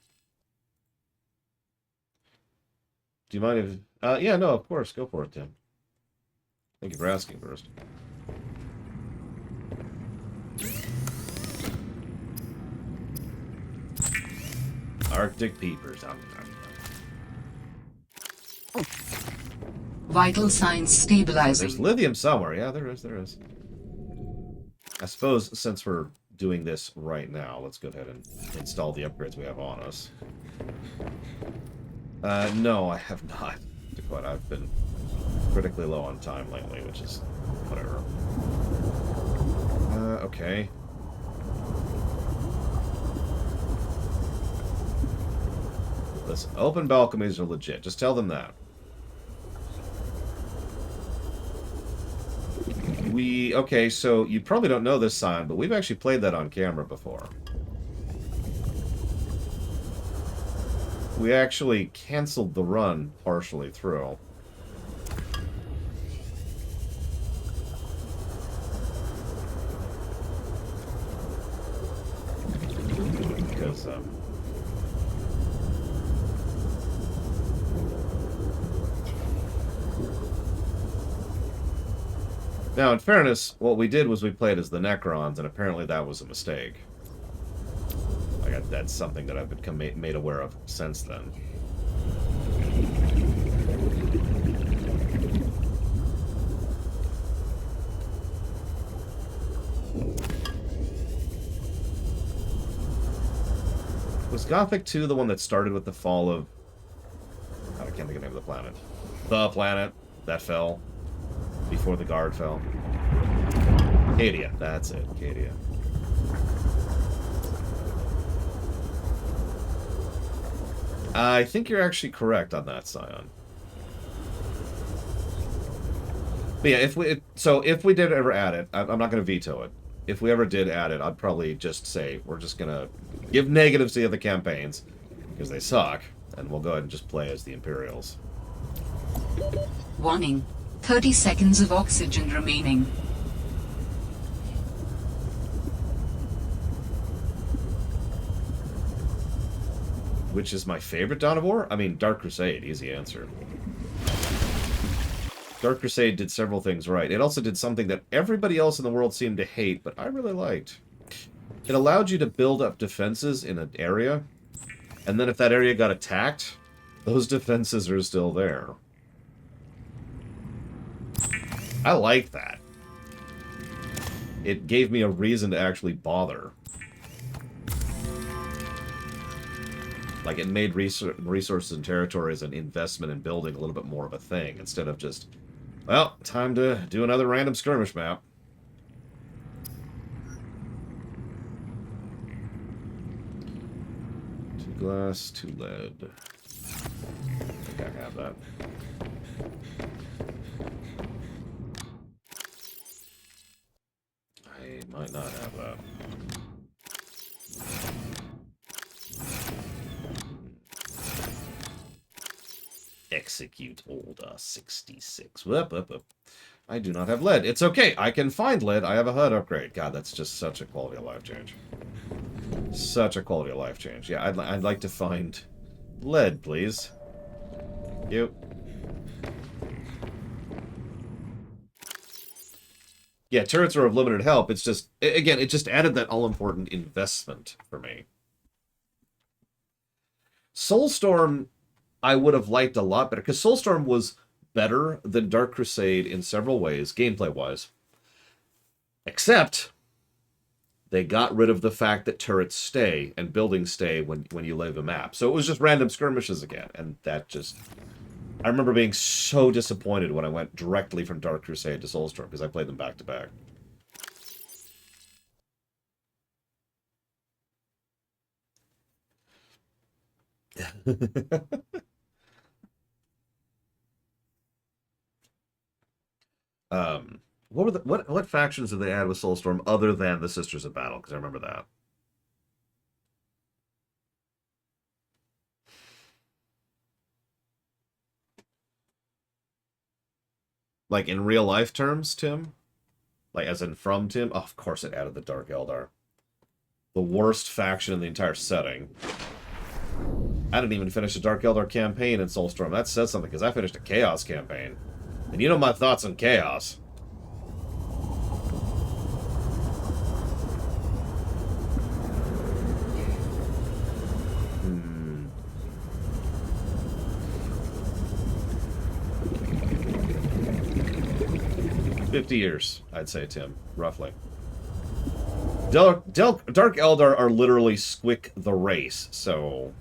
Do you mind if... yeah, no, of course. Go for it, Tim. Thank you for asking first. Arctic peepers. Vital signs stabilizing. There's lithium somewhere. Yeah, there is, there is. I suppose since we're doing this right now, let's go ahead and install the upgrades we have on us. No, I have not. Quite, I've been critically low on time lately, which is whatever. Okay. Listen, open balconies are legit. Just tell them that. Okay, so you probably don't know this sign, but we've actually played that on camera before. We actually canceled the run partially through. Because, now, in fairness, what we did was we played as the Necrons, and apparently that was a mistake. That's something that I've become made aware of since then. Was Gothic 2 the one that started with the fall of... I can't think of the name of the planet. The planet that fell before the guard fell. Cadia, that's it, Cadia. I think you're actually correct on that, Scion. But yeah, if we did ever add it, I'm not going to veto it. If we ever did add it, I'd probably just say we're just going to give negatives to the other campaigns because they suck, and we'll go ahead and just play as the Imperials. Warning. 30 seconds of oxygen remaining. Which is my favorite Dawn of War? I mean, Dark Crusade, easy answer. Dark Crusade did several things right. It also did something that everybody else in the world seemed to hate, but I really liked. It allowed you to build up defenses in an area, and then if that area got attacked, those defenses are still there. I liked that. It gave me a reason to actually bother. Like, it made resources and territories and investment in building a little bit more of a thing, instead of just, well, time to do another random skirmish map. Two glass, two lead. I think I have that. I might not have that. Execute order 66. Whoop, whoop, whoop. I do not have lead. It's okay. I can find lead. I have a HUD upgrade. God, that's just such a quality of life change. Such a quality of life change. Yeah, I'd like to find lead, please. Thank you. Yeah, turrets are of limited help. It's just, again, it just added that all-important investment for me. Soulstorm, I would have liked a lot better, because Soulstorm was better than Dark Crusade in several ways, gameplay-wise. Except, they got rid of the fact that turrets stay and buildings stay when you leave a map. So it was just random skirmishes again, and that just... I remember being so disappointed when I went directly from Dark Crusade to Soulstorm, because I played them back-to-back. What were the what factions did they add with Soulstorm other than the Sisters of Battle? Because I remember that. Like in real life terms, Tim? Like as in from Tim? Oh, of course it added the Dark Eldar. The worst faction in the entire setting. I didn't even finish a Dark Eldar campaign in Soulstorm. That says something, because I finished a Chaos campaign. And you know my thoughts on Chaos. Hmm. 50 years, I'd say, Tim, roughly. Dark Eldar are literally Squick the race, so...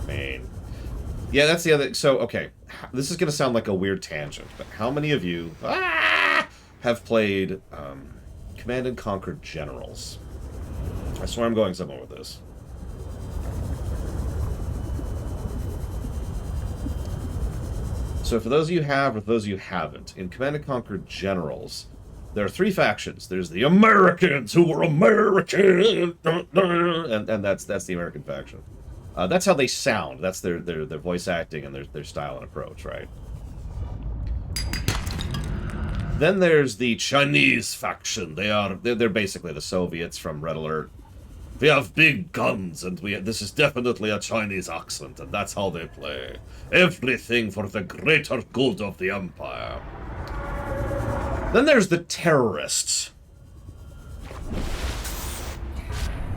Man. Yeah, that's the other... So, okay. This is going to sound like a weird tangent, but how many of you have played Command & Conquer Generals? I swear I'm going somewhere with this. So for those of you who have, or those of you who haven't, in Command & Conquer Generals, there are three factions. There's the Americans who were American, and that's the American faction. That's how they sound. That's their voice acting and their style and approach, right? Then there's the Chinese faction. They're basically the Soviets from Red Alert. We have big guns, and this is definitely a Chinese accent, and that's how they play. Everything for the greater good of the Empire. Then there's the terrorists.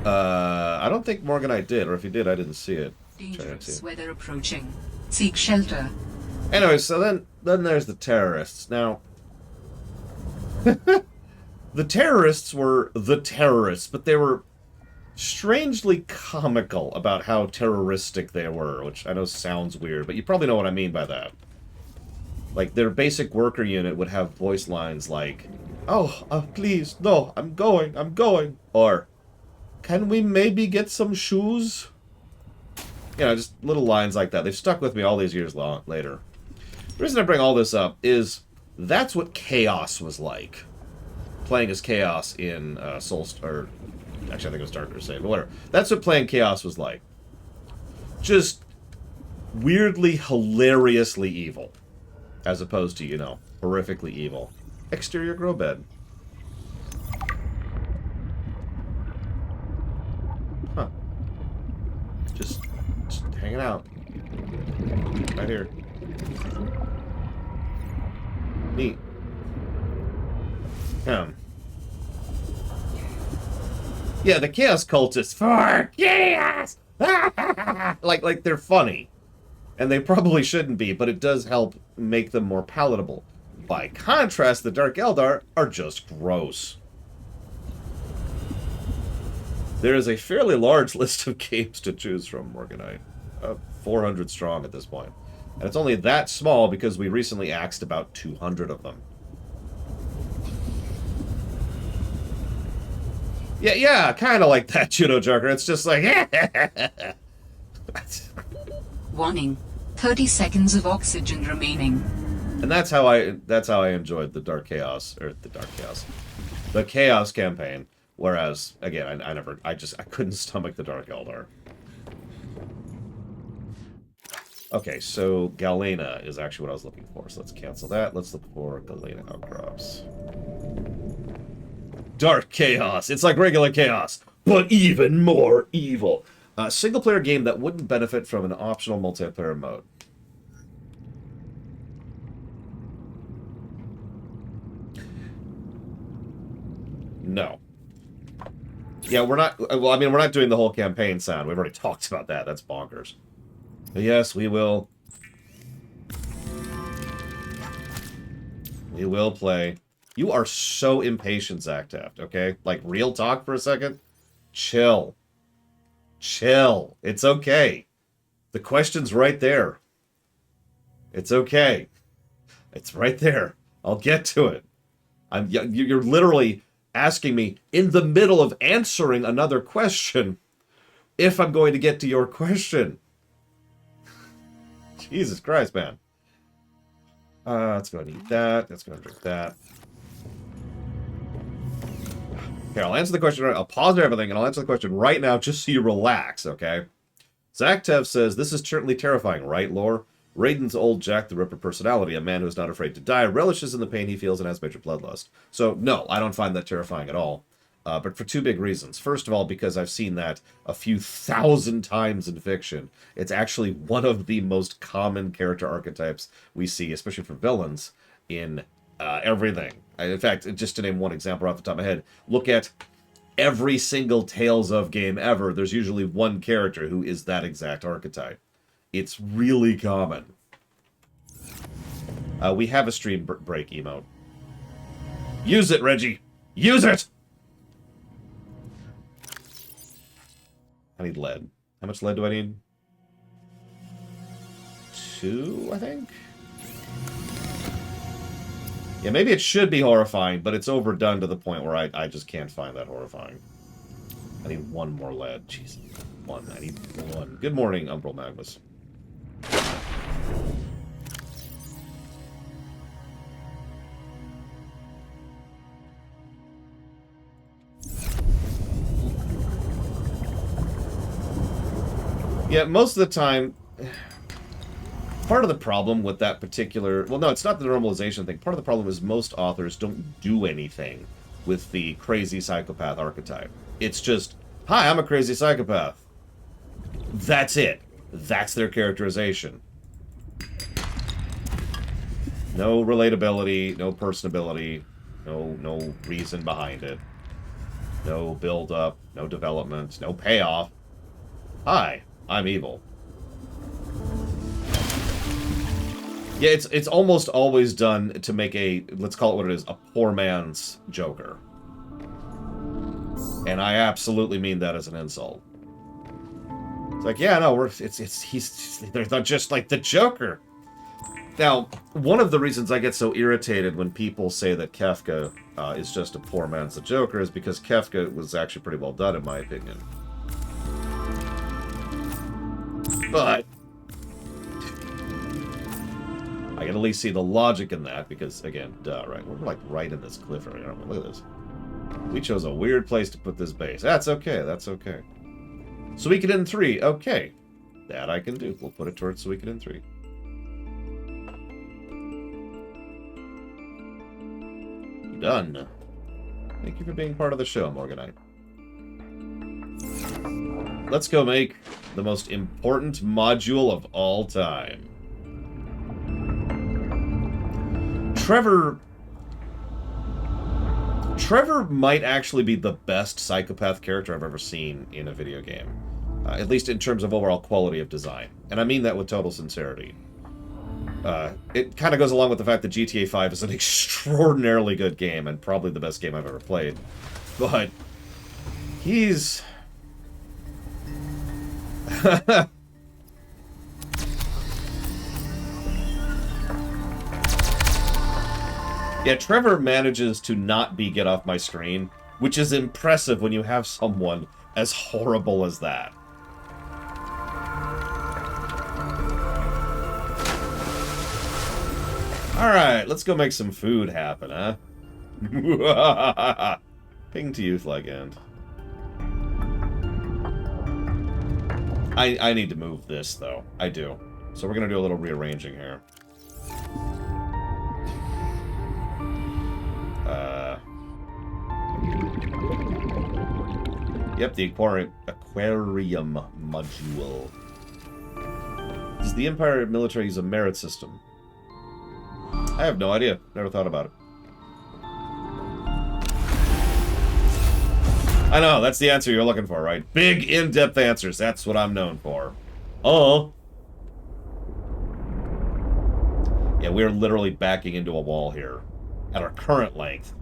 I don't think Morganite did, or if he did, I didn't see it. Dangerous weather approaching. Seek shelter. Anyway, so then there's the terrorists. Now, The terrorists were the terrorists, but they were strangely comical about how terroristic they were, which I know sounds weird, but you probably know what I mean by that. Like, their basic worker unit would have voice lines like, "Oh, please, no, I'm going," or, "Can we maybe get some shoes?" You know, just little lines like that. They've stuck with me all these years later. The reason I bring all this up is that's what Chaos was like. Playing as Chaos in Soulstorm, actually, I think it was Dark Crusade, but whatever. That's what playing Chaos was like. Just weirdly, hilariously evil. As opposed to, you know, horrifically evil. Exterior grow bed. Huh. Just hanging out. Right here. Neat. Yeah, the Chaos Cultists for Chaos! like they're funny. And they probably shouldn't be, but it does help make them more palatable. By contrast, the Dark Eldar are just gross. There is a fairly large list of games to choose from, Morganite. 400 strong at this point. And it's only that small because we recently axed about 200 of them. Yeah, kind of like that, Judo Joker. It's just like... Warning. 30 seconds of oxygen remaining. And that's how I enjoyed the Dark Chaos, the Chaos campaign. Whereas, again, I couldn't stomach the Dark Eldar. Okay, so Galena is actually what I was looking for. So let's cancel that. Let's look for Galena outcrops. Dark Chaos. It's like regular Chaos, but even more evil. A single-player game that wouldn't benefit from an optional multiplayer mode. No. Yeah, we're not... Well, I mean, we're not doing the whole campaign sound. We've already talked about that. That's bonkers. But yes, we will. We will play. You are so impatient, Zach Taft, okay? Like, real talk for a second? Chill. Chill. It's okay. The question's right there. It's okay. It's right there. I'll get to it. You're literally asking me in the middle of answering another question if I'm going to get to your question. Jesus Christ, man. Let's go and eat that. Let's go and drink that. Okay, I'll answer the question right. I'll pause everything and I'll answer the question right now just so you relax, okay? Zach Tev says, this is certainly terrifying, right, Lore? Raiden's old Jack the Ripper personality, a man who is not afraid to die, relishes in the pain he feels and has major bloodlust. So, no, I don't find that terrifying at all. But for two big reasons. First of all, because I've seen that a few thousand times in fiction. It's actually one of the most common character archetypes we see, especially for villains, in everything. In fact, just to name one example off the top of my head, look at every single Tales of game ever. There's usually one character who is that exact archetype. It's really common. We have a stream break emote. Use it, Reggie! Use it! I need lead. How much lead do I need? 2, I think? Yeah, maybe it should be horrifying, but it's overdone to the point where I just can't find that horrifying. I need 1 more lead. Jeez. 1. I need 1. Good morning, Umbral Magnus. Yeah, most of the time, part of the problem with that particular... Well, no, it's not the normalization thing. Part of the problem is most authors don't do anything with the crazy psychopath archetype. It's just, hi, I'm a crazy psychopath. That's it. That's their characterization. No relatability, no personability, no reason behind it. No build-up, no development, no payoff. Hi, I'm evil. Yeah, it's almost always done to make a, let's call it what it is, a poor man's Joker. And I absolutely mean that as an insult. It's like, yeah, no, they're not just like the Joker. Now, one of the reasons I get so irritated when people say that Kefka is just a poor man's the Joker is because Kefka was actually pretty well done, in my opinion. But I can at least see the logic in that, because, again, duh, right? We're, like, right in this cliff area. Look at this. We chose a weird place to put this base. That's okay, that's okay. Suikoden 3, okay. That I can do. We'll put it towards Suikoden 3. Done. Thank you for being part of the show, Morganite. Let's go make the most important module of all time. Trevor might actually be the best psychopath character I've ever seen in a video game. At least in terms of overall quality of design. And I mean that with total sincerity. It kind of goes along with the fact that GTA 5 is an extraordinarily good game, and probably the best game I've ever played. But he's... Yeah, Trevor manages to not be get off my screen, which is impressive when you have someone as horrible as that. Alright, let's go make some food happen, huh? Ping to Youth Legend. I need to move this, though. I do. So we're going to do a little rearranging here. Yep, the aquarium module. Does the Empire military use a merit system? I have no idea. Never thought about it. I know, that's the answer you're looking for, right? Big, in-depth answers. That's what I'm known for. Oh. Yeah, we're literally backing into a wall here. At our current length.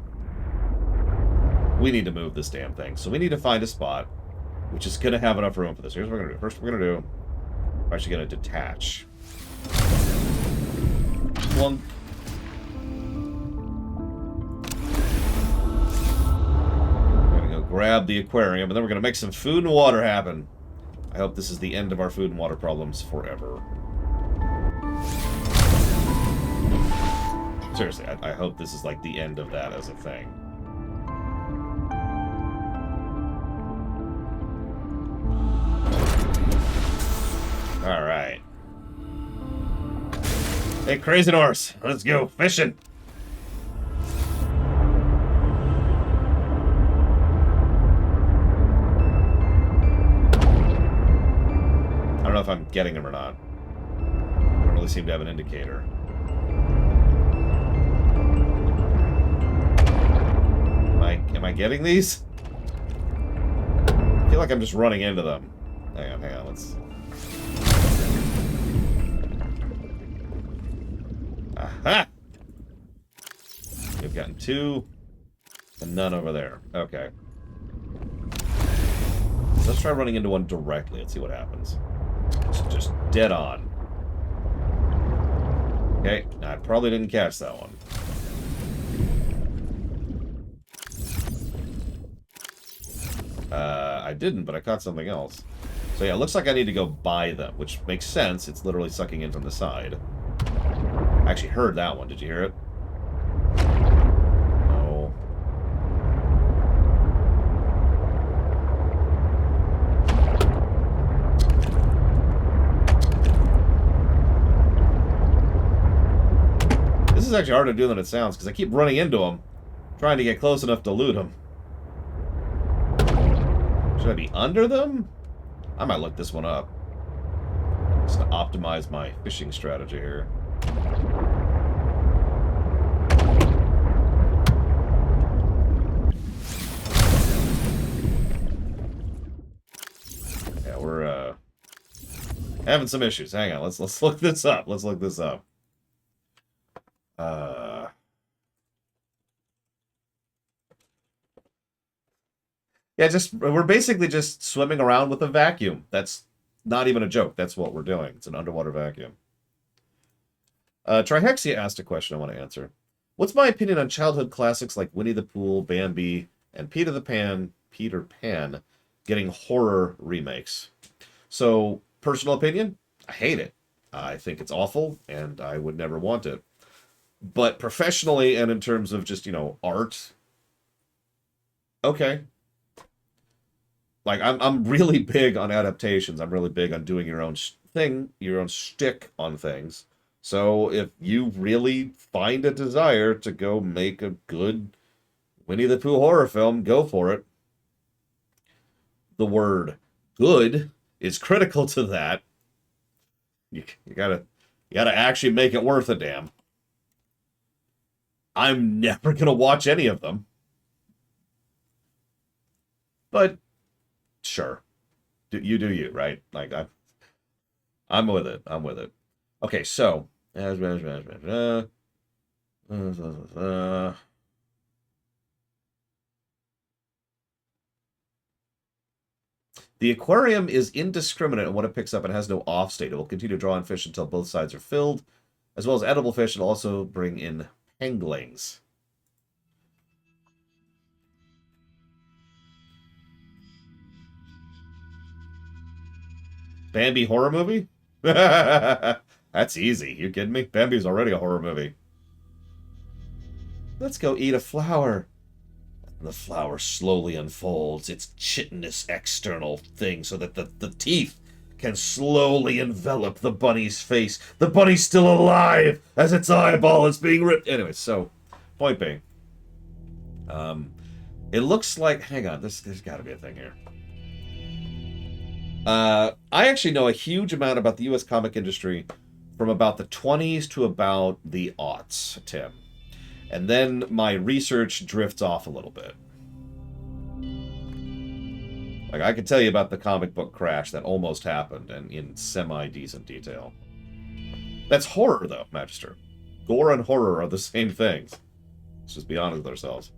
We need to move this damn thing. So we need to find a spot which is going to have enough room for this. Here's what we're going to do. First, we're going to do... We're actually going to detach. One... Grab the aquarium, and then we're going to make some food and water happen. I hope this is the end of our food and water problems forever. Seriously, I hope this is like the end of that as a thing. Alright. Hey, Crazy Norse, let's go fishing! I don't know if I'm getting them or not. I don't really seem to have an indicator. Am I getting these? I feel like I'm just running into them. Hang on, let's... Aha! We've gotten 2, and none over there. Okay. So let's try running into one directly. Let's see what happens. Just dead on. Okay, I probably didn't catch that one. I didn't, but I caught something else. So yeah, it looks like I need to go by them, which makes sense. It's literally sucking in from the side. I actually heard that one. Did you hear it? No. This is actually harder to do than it sounds, because I keep running into them, trying to get close enough to loot them. Should I be under them? I might look this one up. Just to optimize my fishing strategy here. Yeah, we're having some issues. Hang on, let's look this up. Let's look this up. Yeah, just we're basically just swimming around with a vacuum. That's not even a joke. That's what we're doing. It's an underwater vacuum. Trihexia asked a question I want to answer. What's my opinion on childhood classics like Winnie the Pooh, Bambi, and Peter Pan getting horror remakes? So, personal opinion, I hate it. I think it's awful, and I would never want it. But professionally and in terms of just, art, okay. Like, I'm really big on adaptations. I'm really big on doing your own thing, your own shtick on things. So if you really find a desire to go make a good Winnie the Pooh horror film, go for it. The word good is critical to that. You gotta actually make it worth a damn. I'm never gonna watch any of them. But sure. You do you, right? Like I'm with it. I'm with it. Okay, so the aquarium is indiscriminate in what it picks up and has no off state. It will continue to draw in fish until both sides are filled, as well as edible fish. It'll also bring in penglings. Bambi horror movie? That's easy. You kidding me? Bambi's already a horror movie. Let's go eat a flower. The flower slowly unfolds its chitinous external thing so that the teeth can slowly envelop the bunny's face. The bunny's still alive as its eyeball is being ripped. Anyway, so, point being. It looks like... Hang on, there's got to be a thing here. I actually know a huge amount about the U.S. comic industry from about the 20s to about the aughts, Tim. And then my research drifts off a little bit. Like, I could tell you about the comic book crash that almost happened, and in semi-decent detail. That's horror, though, Magister. Gore and horror are the same things. Let's just be honest with ourselves.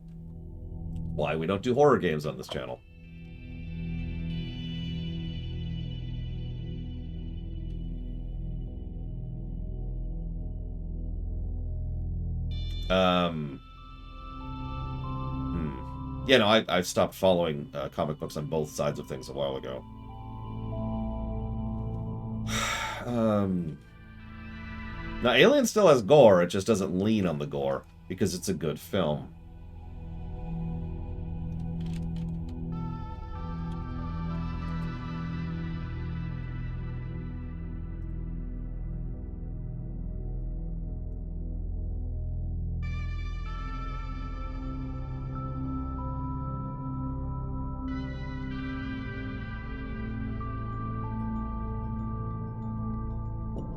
Why we don't do horror games on this channel. Yeah, no, I stopped following comic books on both sides of things a while ago. Now, Alien still has gore, it just doesn't lean on the gore, because it's a good film.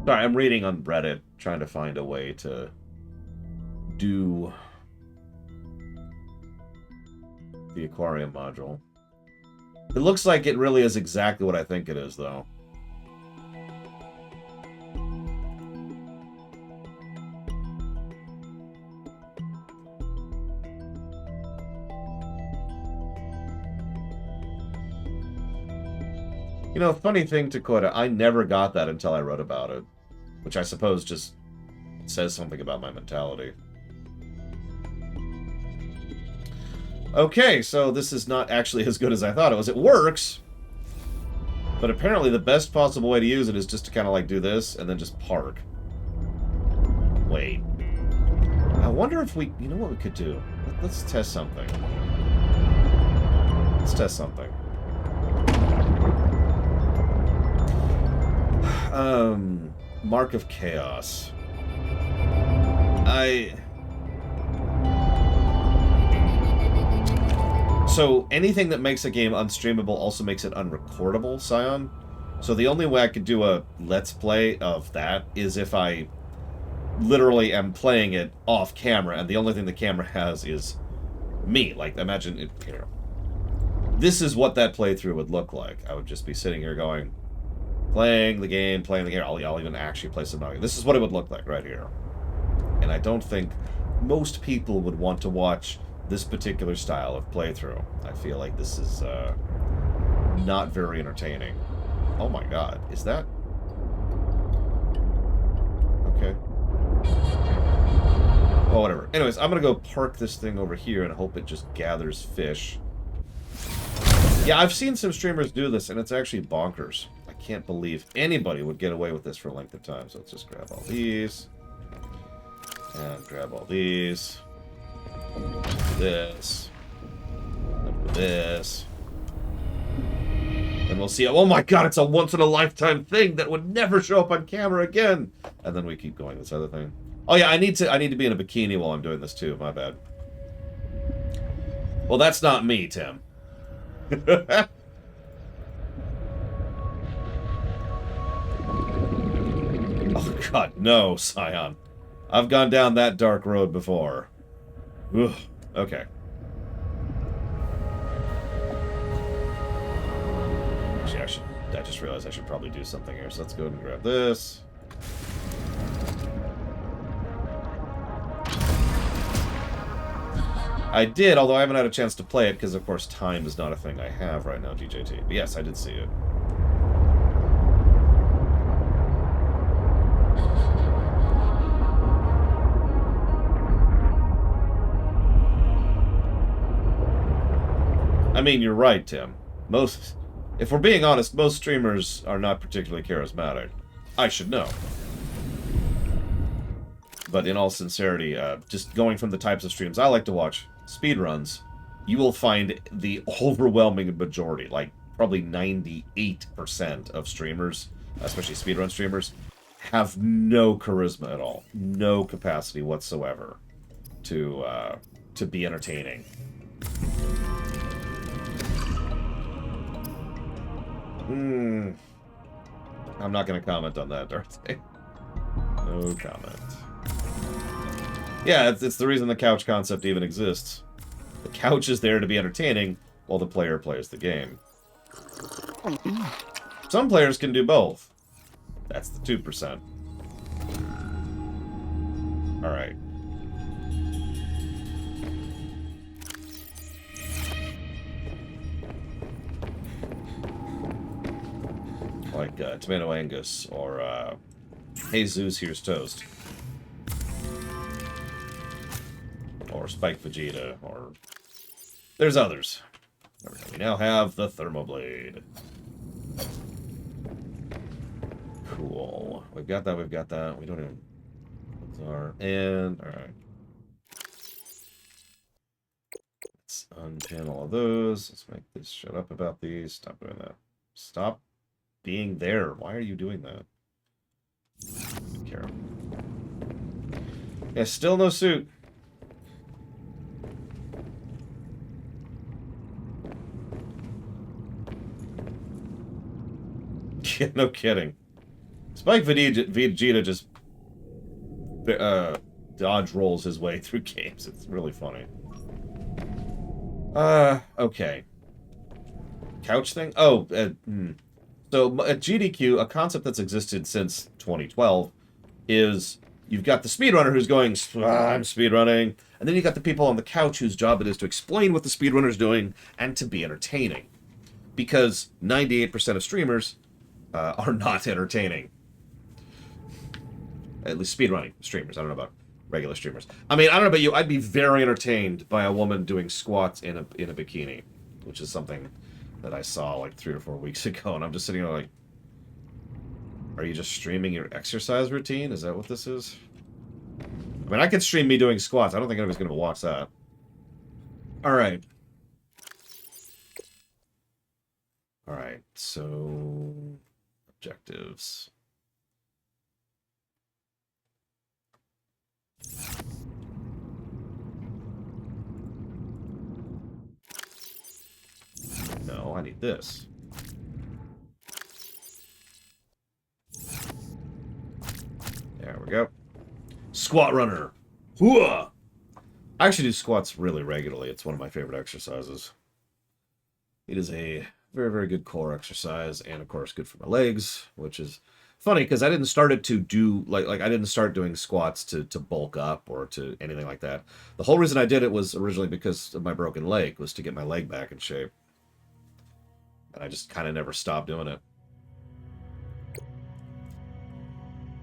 Sorry, I'm reading on Reddit, trying to find a way to do the aquarium module. It looks like it really is exactly what I think it is, though. You know, funny thing, Dakota, I never got that until I wrote about it. Which I suppose just says something about my mentality. Okay, so this is not actually as good as I thought it was. It works, but apparently the best possible way to use it is just to kind of like do this and then just park. Wait. I wonder if we... You know what we could do? Let's test something. Let's test something. Mark of Chaos. So, anything that makes a game unstreamable also makes it unrecordable, Scion. So the only way I could do a Let's Play of that is if I literally am playing it off camera, and the only thing the camera has is me. Like, imagine it here. This is what that playthrough would look like. I would just be sitting here going... Playing the game. I'll even actually play Subnautica. This is what it would look like right here. And I don't think most people would want to watch this particular style of playthrough. I feel like this is not very entertaining. Oh my god, is that... Okay. Oh, whatever. Anyways, I'm gonna go park this thing over here and hope it just gathers fish. Yeah, I've seen some streamers do this, and it's actually bonkers. I can't believe anybody would get away with this for a length of time. So let's just grab all these. And grab all these. This. And this. And we'll see. Oh my god, it's a once-in-a-lifetime thing that would never show up on camera again. And then we keep going this other thing. Oh yeah, I need to be in a bikini while I'm doing this too. My bad. Well, that's not me, Tim. Oh god, no, Scion. I've gone down that dark road before. Ugh. Okay. Actually, I just realized I should probably do something here. So let's go ahead and grab this. I did, although I haven't had a chance to play it because, of course, time is not a thing I have right now, DJT. But yes, I did see it. I mean, you're right, Tim. If we're being honest, most streamers are not particularly charismatic. I should know. But in all sincerity, just going from the types of streams I like to watch, speedruns, you will find the overwhelming majority, like probably 98% of streamers, especially speedrun streamers, have no charisma at all. No capacity whatsoever to be entertaining. I'm not going to comment on that, Darcy. No comment. Yeah, it's the reason the couch concept even exists. The couch is there to be entertaining, while the player plays the game. Some players can do both. That's the 2%. Alright. Like Tomato Angus, or Jesus Here's Toast. Or Spike Vegeta, or... There's others. We now have the Thermoblade. Cool. We've got that, we've got that. We don't even... And... Alright. Let's unpanel all those. Let's make this shut up about these. Stop doing that. Stop being there. Why are you doing that? Carol. Yeah, still no suit. Yeah, no kidding. Spike Vegeta just dodge rolls his way through games. It's really funny. Okay. Couch thing? Oh, So at GDQ, a concept that's existed since 2012 is you've got the speedrunner who's going, I'm speedrunning, and then you've got the people on the couch whose job it is to explain what the speedrunner's doing and to be entertaining. Because 98% of streamers are not entertaining. At least speedrunning streamers. I don't know about regular streamers. I mean, I don't know about you. I'd be very entertained by a woman doing squats in a bikini, which is something that I saw like 3 or 4 weeks ago, and I'm just sitting there like, are you just streaming your exercise routine? Is that what this is? I mean, I could stream me doing squats. I don't think anybody's going to watch that. Alright. Alright, so... Objectives. No, I need this. There we go. Squat runner. Hooah! I actually do squats really regularly. It's one of my favorite exercises. It is a very, very good core exercise, and of course good for my legs, which is Funny, because I didn't start it to do, like I didn't start doing squats to bulk up or to anything like that. The whole reason I did it was originally because of my broken leg, was to get my leg back in shape. And I just kind of never stopped doing it.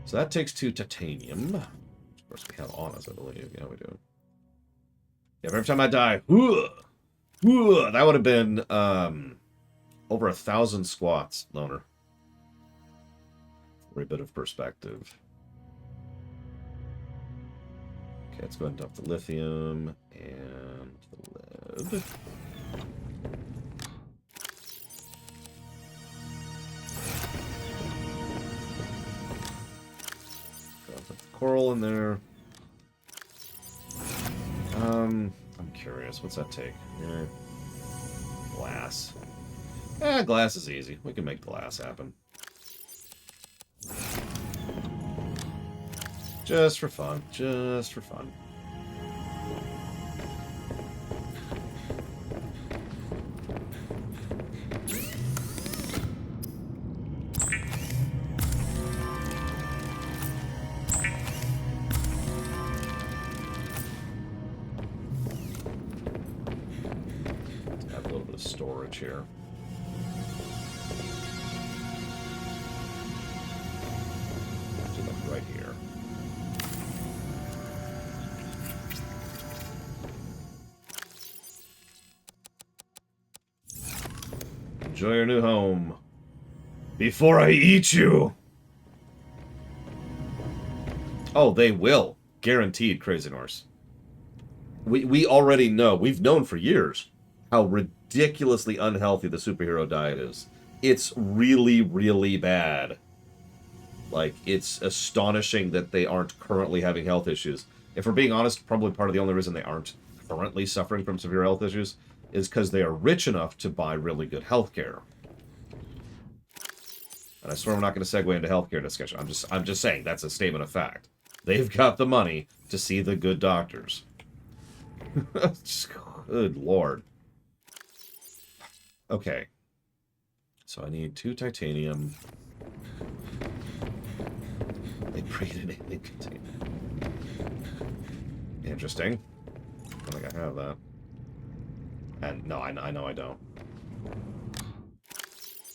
So that takes 2 titanium. Which of course we have on us, I believe. Yeah, we do. Yeah, every time I die, that would have been over 1,000 squats, Loner. For a bit of perspective. Okay, let's go ahead and dump the lithium and the lead. Put the coral in there. I'm curious. What's that take? Yeah. Glass. Glass is easy. We can make glass happen. Just for fun. Just for fun. Let's have a little bit of storage here. Right here. Enjoy your new home. Before I eat you! Oh, they will. Guaranteed, Crazy Norse. We already know. We've known for years how ridiculously unhealthy the superhero diet is. It's really, really bad. Like, it's astonishing that they aren't currently having health issues. If we're being honest, probably part of the only reason they aren't currently suffering from severe health issues is because they are rich enough to buy really good health care. And I swear I'm not going to segue into healthcare discussion. I'm just saying that's a statement of fact. They've got the money to see the good doctors. Good lord. Okay. So I need 2 titanium. They breed an alien container. Interesting. I don't think I have that. And no, I know I don't.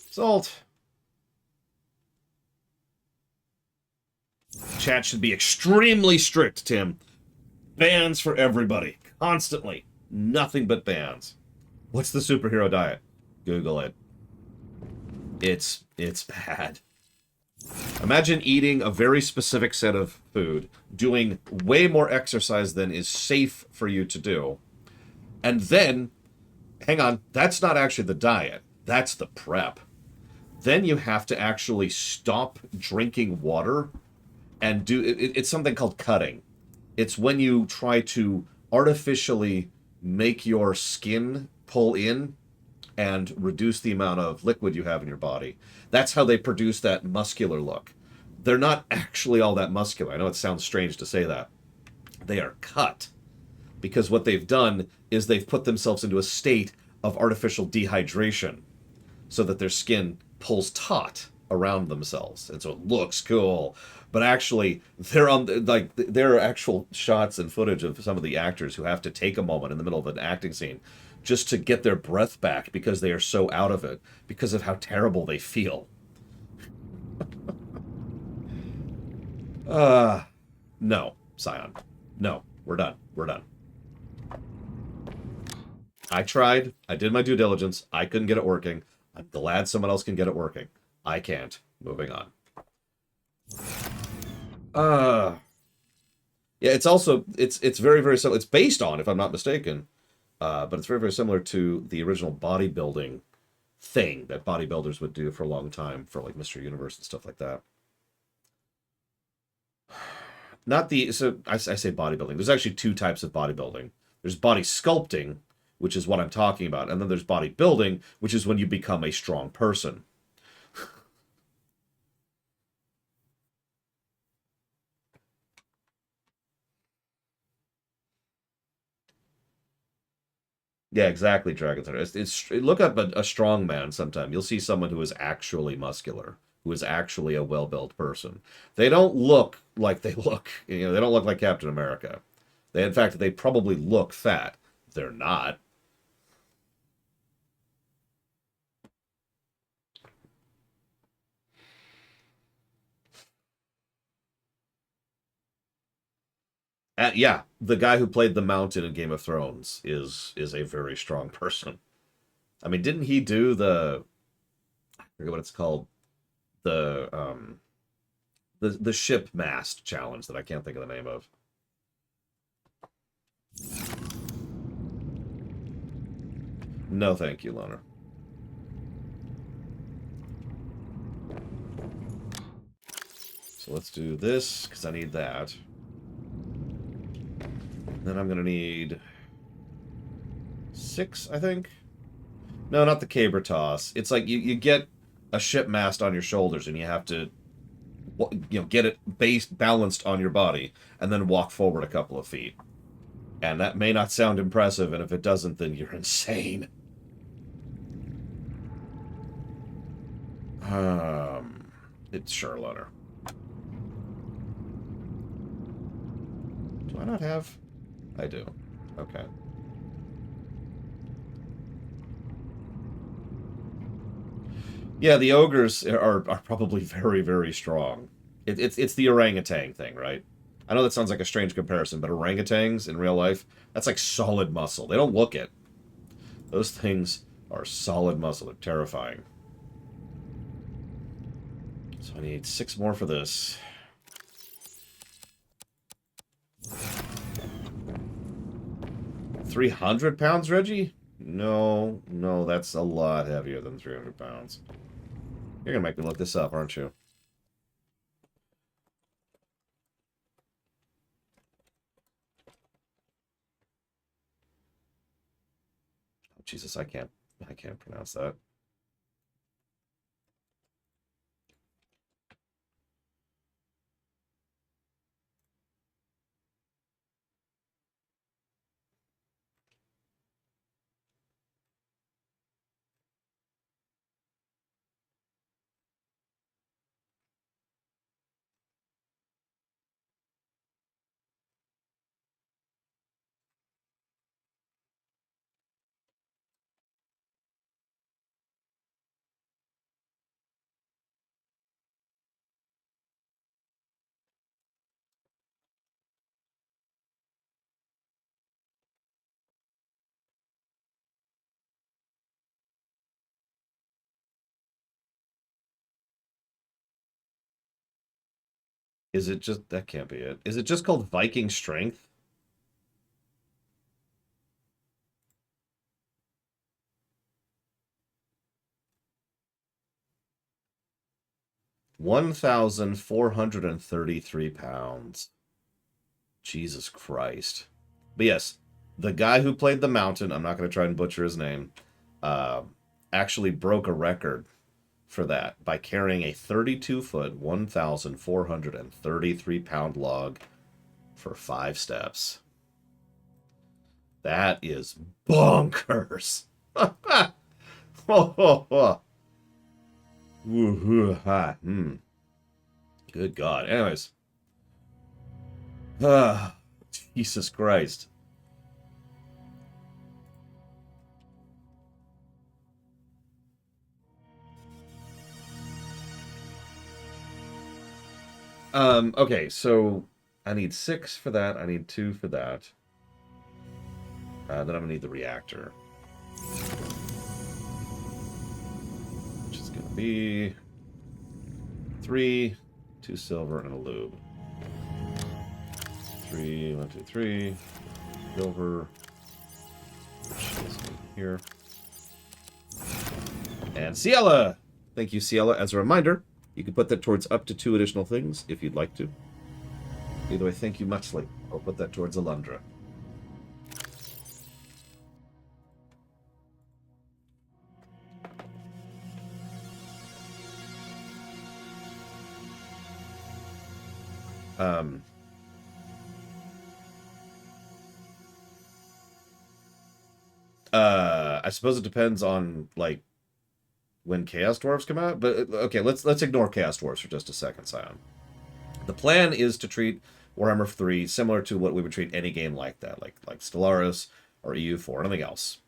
Salt. Chat should be extremely strict, Tim. Bans for everybody. Constantly. Nothing but bans. What's the superhero diet? Google it. It's bad. Imagine eating a very specific set of food, doing way more exercise than is safe for you to do, and then, hang on, that's not actually the diet. That's the prep. Then you have to actually stop drinking water and do... It's something called cutting. It's when you try to artificially make your skin pull in and reduce the amount of liquid you have in your body. That's how they produce that muscular look. They're not actually all that muscular. I know it sounds strange to say that. They are cut. Because what they've done is they've put themselves into a state of artificial dehydration so that their skin pulls taut around themselves. And so it looks cool. But actually, there are actual shots and footage of some of the actors who have to take a moment in the middle of an acting scene just to get their breath back because they are so out of it, because of how terrible they feel. No, Scion. No, we're done. We're done. I tried. I did my due diligence. I couldn't get it working. I'm glad someone else can get it working. I can't. Moving on. Yeah, it's also, it's very, very similar. It's based on, if I'm not mistaken, but it's very, very similar to the original bodybuilding thing that bodybuilders would do for a long time for like Mr. Universe and stuff like that. Not the, so I say bodybuilding. There's actually 2 types of bodybuilding. There's body sculpting, which is what I'm talking about. And then there's bodybuilding, which is when you become a strong person. Yeah, exactly, Dragon's Heart. Look up a strong man sometime. You'll see someone who is actually muscular. who is actually a well-built person. They don't look like they look. You know, they don't look like Captain America. They, in fact, they probably look fat. They're not. Yeah, the guy who played the Mountain in Game of Thrones is a very strong person. I mean, didn't he do I forget what it's called, the the ship mast challenge that I can't think of the name of. No, thank you, Loner. So let's do this, because I need that. Then I'm going to need 6, I think. No, not the caber toss. It's like you get a ship mast on your shoulders, and you have to, you know, get it balanced on your body, and then walk forward a couple of feet. And that may not sound impressive, and if it doesn't, then you're insane. It's sure, Loner. Do I not have? I do. Okay. Yeah, the ogres are probably very, very strong. It's the orangutan thing, right? I know that sounds like a strange comparison, but orangutans in real life, that's like solid muscle. They don't look it. Those things are solid muscle. They're terrifying. So I need 6 more for this. 300 pounds, Reggie? No, no, that's a lot heavier than 300 pounds. You're gonna make me look this up, aren't you? Oh, Jesus, I can't pronounce that. Is it just... That can't be it. Is it just called Viking Strength? £1,433. Jesus Christ. But yes, the guy who played the Mountain, I'm not going to try and butcher his name, uh, actually broke a record for that by carrying a 32-foot, 1,433-pound log for 5 steps. That is bonkers. Good God. Anyways. Jesus Christ. Okay, so I need 6 for that. I need 2 for that. Then I'm gonna need the reactor. Which is gonna be 3, 2 silver, and a lube. 3, 1, 2, 3. Silver. Which is here. And Ciela! Thank you, Ciela. As a reminder, you can put that towards up to 2 additional things if you'd like to. Either way, thank you muchly. I'll put that towards Alundra. I suppose it depends on, like, when Chaos Dwarves come out. But okay, let's ignore Chaos Dwarves for just a second, Scion. The plan is to treat Warhammer 3 similar to what we would treat any game like that, like Stellaris or EU4, or anything else.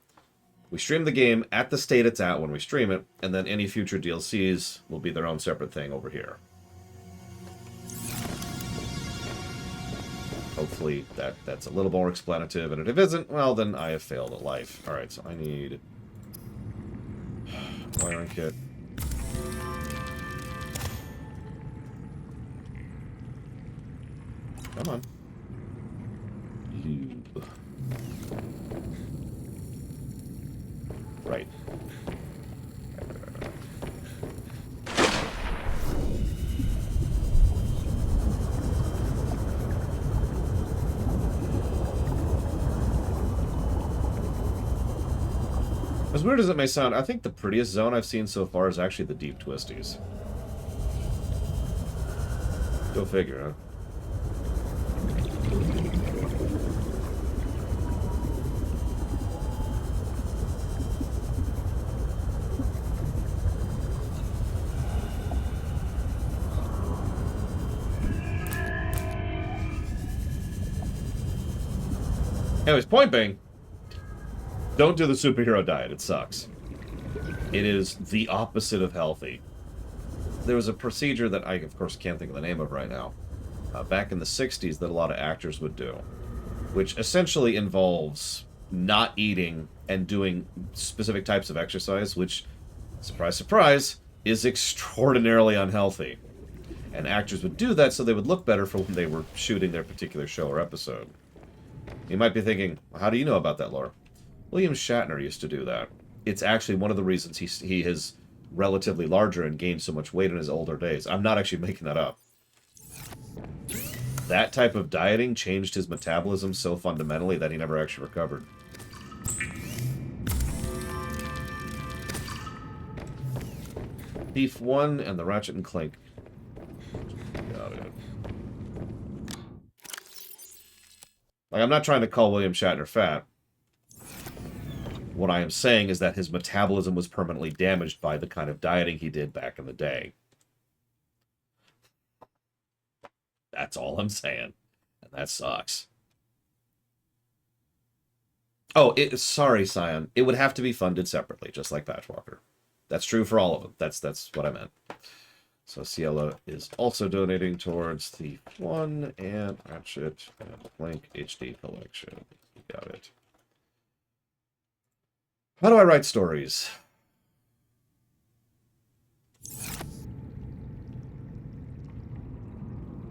We stream the game at the state it's at when we stream it, and then any future DLCs will be their own separate thing over here. Hopefully that's a little more explanative, and if it isn't, well, then I have failed at life. Alright, so I need wiring kit. Come on. Right. As weird as it may sound, I think the prettiest zone I've seen so far is actually the Deep Twisties. Go figure, huh? Anyways, point being, don't do the superhero diet. It sucks. It is the opposite of healthy. There was a procedure that I, of course, can't think of the name of right now, back in the 60s that a lot of actors would do, which essentially involves not eating and doing specific types of exercise, which, surprise, surprise, is extraordinarily unhealthy. And actors would do that so they would look better for when they were shooting their particular show or episode. You might be thinking, how do you know about that, Laura? William Shatner used to do that. It's actually one of the reasons he is relatively larger and gained so much weight in his older days. I'm not actually making that up. That type of dieting changed his metabolism so fundamentally that he never actually recovered. Thief 1 and the Ratchet and Clank. Got it. Like, I'm not trying to call William Shatner fat. What I am saying is that his metabolism was permanently damaged by the kind of dieting he did back in the day. That's all I'm saying. And that sucks. Oh, sorry, Scion. It would have to be funded separately, just like Patchwalker. That's true for all of them. That's what I meant. So Ciela is also donating towards the 1 and Ratchet and Clank HD collection. Got it. How do I write stories?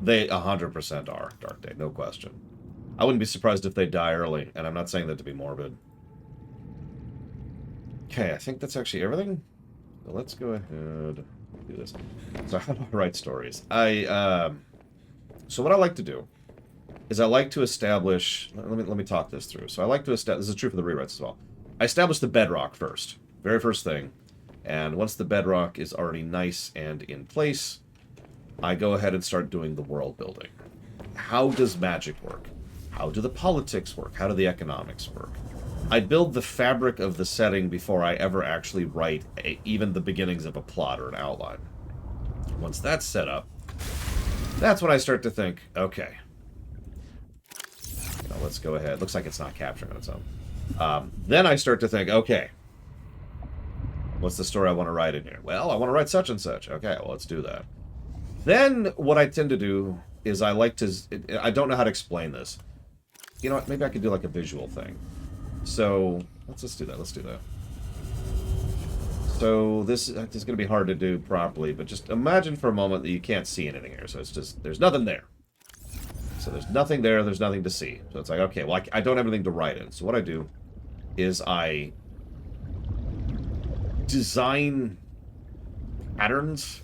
They 100% are Dark Day, no question. I wouldn't be surprised if they die early, and I'm not saying that to be morbid. Okay, I think that's actually everything. So let's go ahead and do this. So how do I write stories? So what I like to do is I like to establish... Let me talk this through. So I like to establish... This is true for the rewrites as well. I establish the bedrock first. Very first thing. And once the bedrock is already nice and in place, I go ahead and start doing the world building. How does magic work? How do the politics work? How do the economics work? I build the fabric of the setting before I ever actually write even the beginnings of a plot or an outline. Once that's set up, that's when I start to think, okay, let's go ahead. Looks like it's not capturing on its own. Then I start to think, okay, what's the story I want to write in here? Well, I want to write such and such. Okay, well, let's do that. Then what I tend to do is I like to... I don't know how to explain this. You know what? Maybe I could do like a visual thing. So let's just do that. Let's do that. So this is going to be hard to do properly, but just imagine for a moment that you can't see anything here. So it's just... There's nothing there. So there's nothing there. There's nothing to see. So it's like, okay, well, I don't have anything to write in. So what I do is I design patterns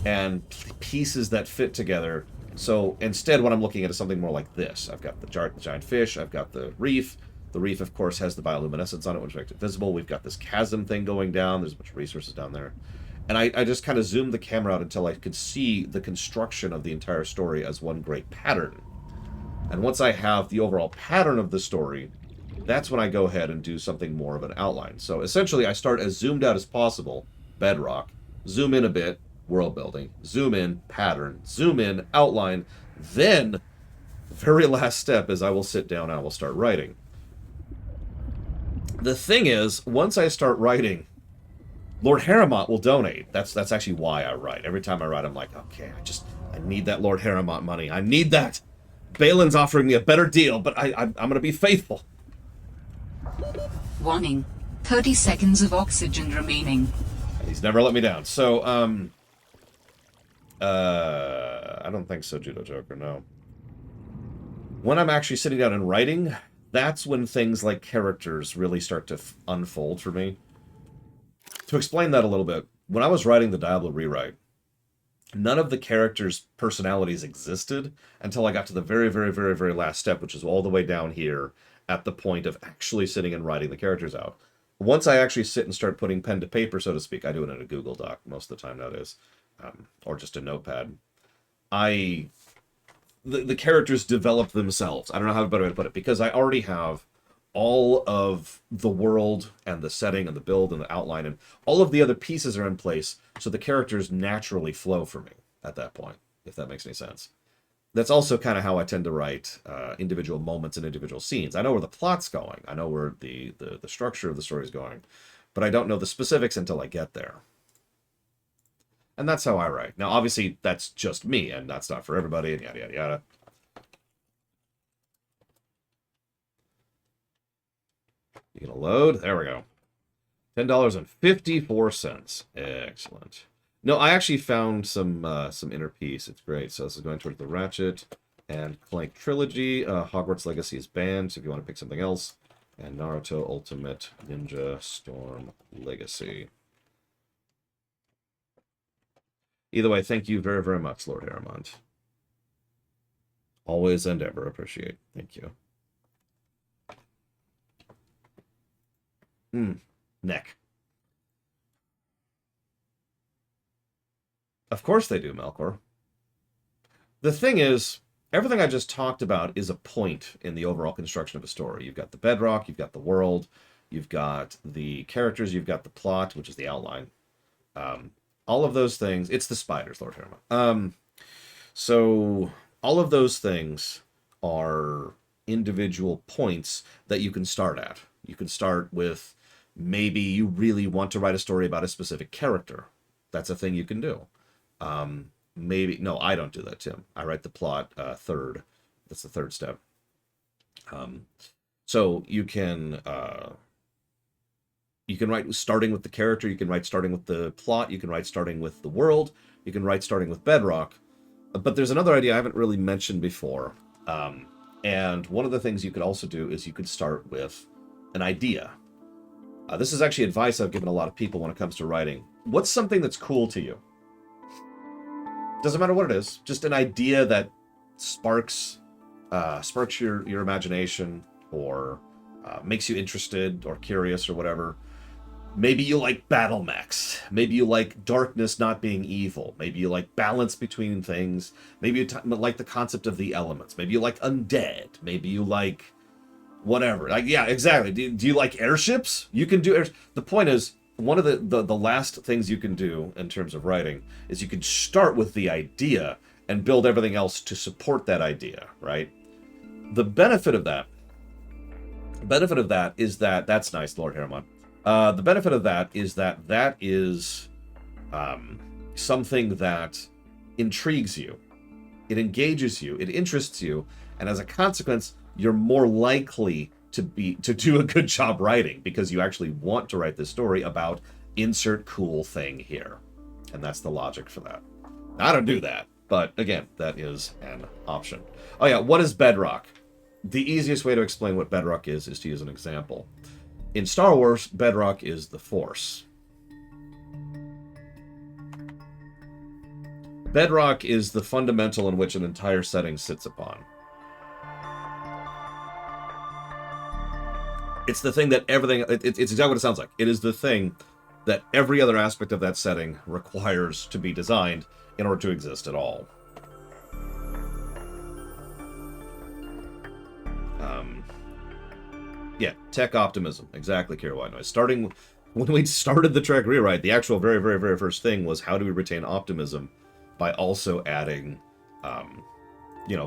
and pieces that fit together. So instead, what I'm looking at is something more like this. I've got the giant fish. I've got the reef. The reef, of course, has the bioluminescence on it, which makes it visible. We've got this chasm thing going down. There's a bunch of resources down there. And I just kind of zoomed the camera out until I could see the construction of the entire story as one great pattern. And once I have the overall pattern of the story, that's when I go ahead and do something more of an outline. So essentially, I start as zoomed out as possible, bedrock, zoom in a bit, world building, zoom in, pattern, zoom in, outline, then the very last step is I will sit down and I will start writing. The thing is, once I start writing, Lord Harrimont will donate. That's actually why I write. Every time I write, I'm like, okay, I need that Lord Harrimont money. I need that. Balin's offering me a better deal, but I'm going to be faithful. Warning. 30 seconds of oxygen remaining. And he's never let me down. So, I don't think so, Judo Joker, no. When I'm actually sitting down and writing, that's when things like characters really start to unfold for me. To explain that a little bit, when I was writing the Diablo rewrite, none of the characters' personalities existed until I got to the very, very, very, very last step, which is all the way down here at the point of actually sitting and writing the characters out. Once I actually sit and start putting pen to paper, so to speak, I do it in a Google Doc most of the time nowadays, or just a notepad. The characters develop themselves. I don't know how better way to put it, because I already have all of the world and the setting and the build and the outline and all of the other pieces are in place, so the characters naturally flow for me at that point, if that makes any sense. That's also kind of how I tend to write individual moments and individual scenes. I know where the plot's going. I know where the structure of the story is going, but I don't know the specifics until I get there. And that's how I write. Now, obviously, that's just me, and that's not for everybody, and yada, yada, yada. You gonna load? There we go. $10.54. Excellent. No, I actually found some inner peace. It's great. So this is going towards the Ratchet and Clank Trilogy. Hogwarts Legacy is banned, so if you want to pick something else. And Naruto Ultimate Ninja Storm Legacy. Either way, thank you very, very much, Lord Harrimont. Always and ever appreciate. Thank you. Neck. Of course they do, Melkor. The thing is, everything I just talked about is a point in the overall construction of a story. You've got the bedrock, you've got the world, you've got the characters, you've got the plot, which is the outline. All of those things, it's the spiders, Lord Harrimont. So all of those things are individual points that you can start at. You can start with, maybe you really want to write a story about a specific character. That's a thing you can do. Maybe, no, I don't do that, Tim. I write the plot third. That's the third step. So you can write starting with the character, you can write starting with the plot, you can write starting with the world, you can write starting with bedrock. But there's another idea I haven't really mentioned before. And one of the things you could also do is you could start with an idea. This is actually advice I've given a lot of people when it comes to writing. What's something that's cool to you? Doesn't matter what it is. Just an idea that sparks your imagination, or makes you interested or curious or whatever. Maybe you like battle mechs. Maybe you like darkness not being evil. Maybe you like balance between things. Maybe you like the concept of the elements. Maybe you like undead. Maybe you like whatever. Like, yeah, exactly. Do you like airships? You can do the point is, one of the last things you can do in terms of writing is you can start with the idea and build everything else to support that idea, right? The benefit of that is that that's nice, Lord Harrimont. The benefit of that is that is something that intrigues you. It engages you, it interests you, and as a consequence, you're more likely to do a good job writing, because you actually want to write this story about insert cool thing here. And that's the logic for that. I don't do that, but again, that is an option. Oh yeah, what is bedrock? The easiest way to explain what bedrock is to use an example. In Star Wars, bedrock is the Force. Bedrock is the fundamental in which an entire setting sits upon. It's the thing that everything... It's exactly what it sounds like. It is the thing that every other aspect of that setting requires to be designed in order to exist at all. Yeah, tech optimism. Exactly, Kira White Noise. When we started the Trek rewrite, the actual very, very, very first thing was how do we retain optimism by also adding,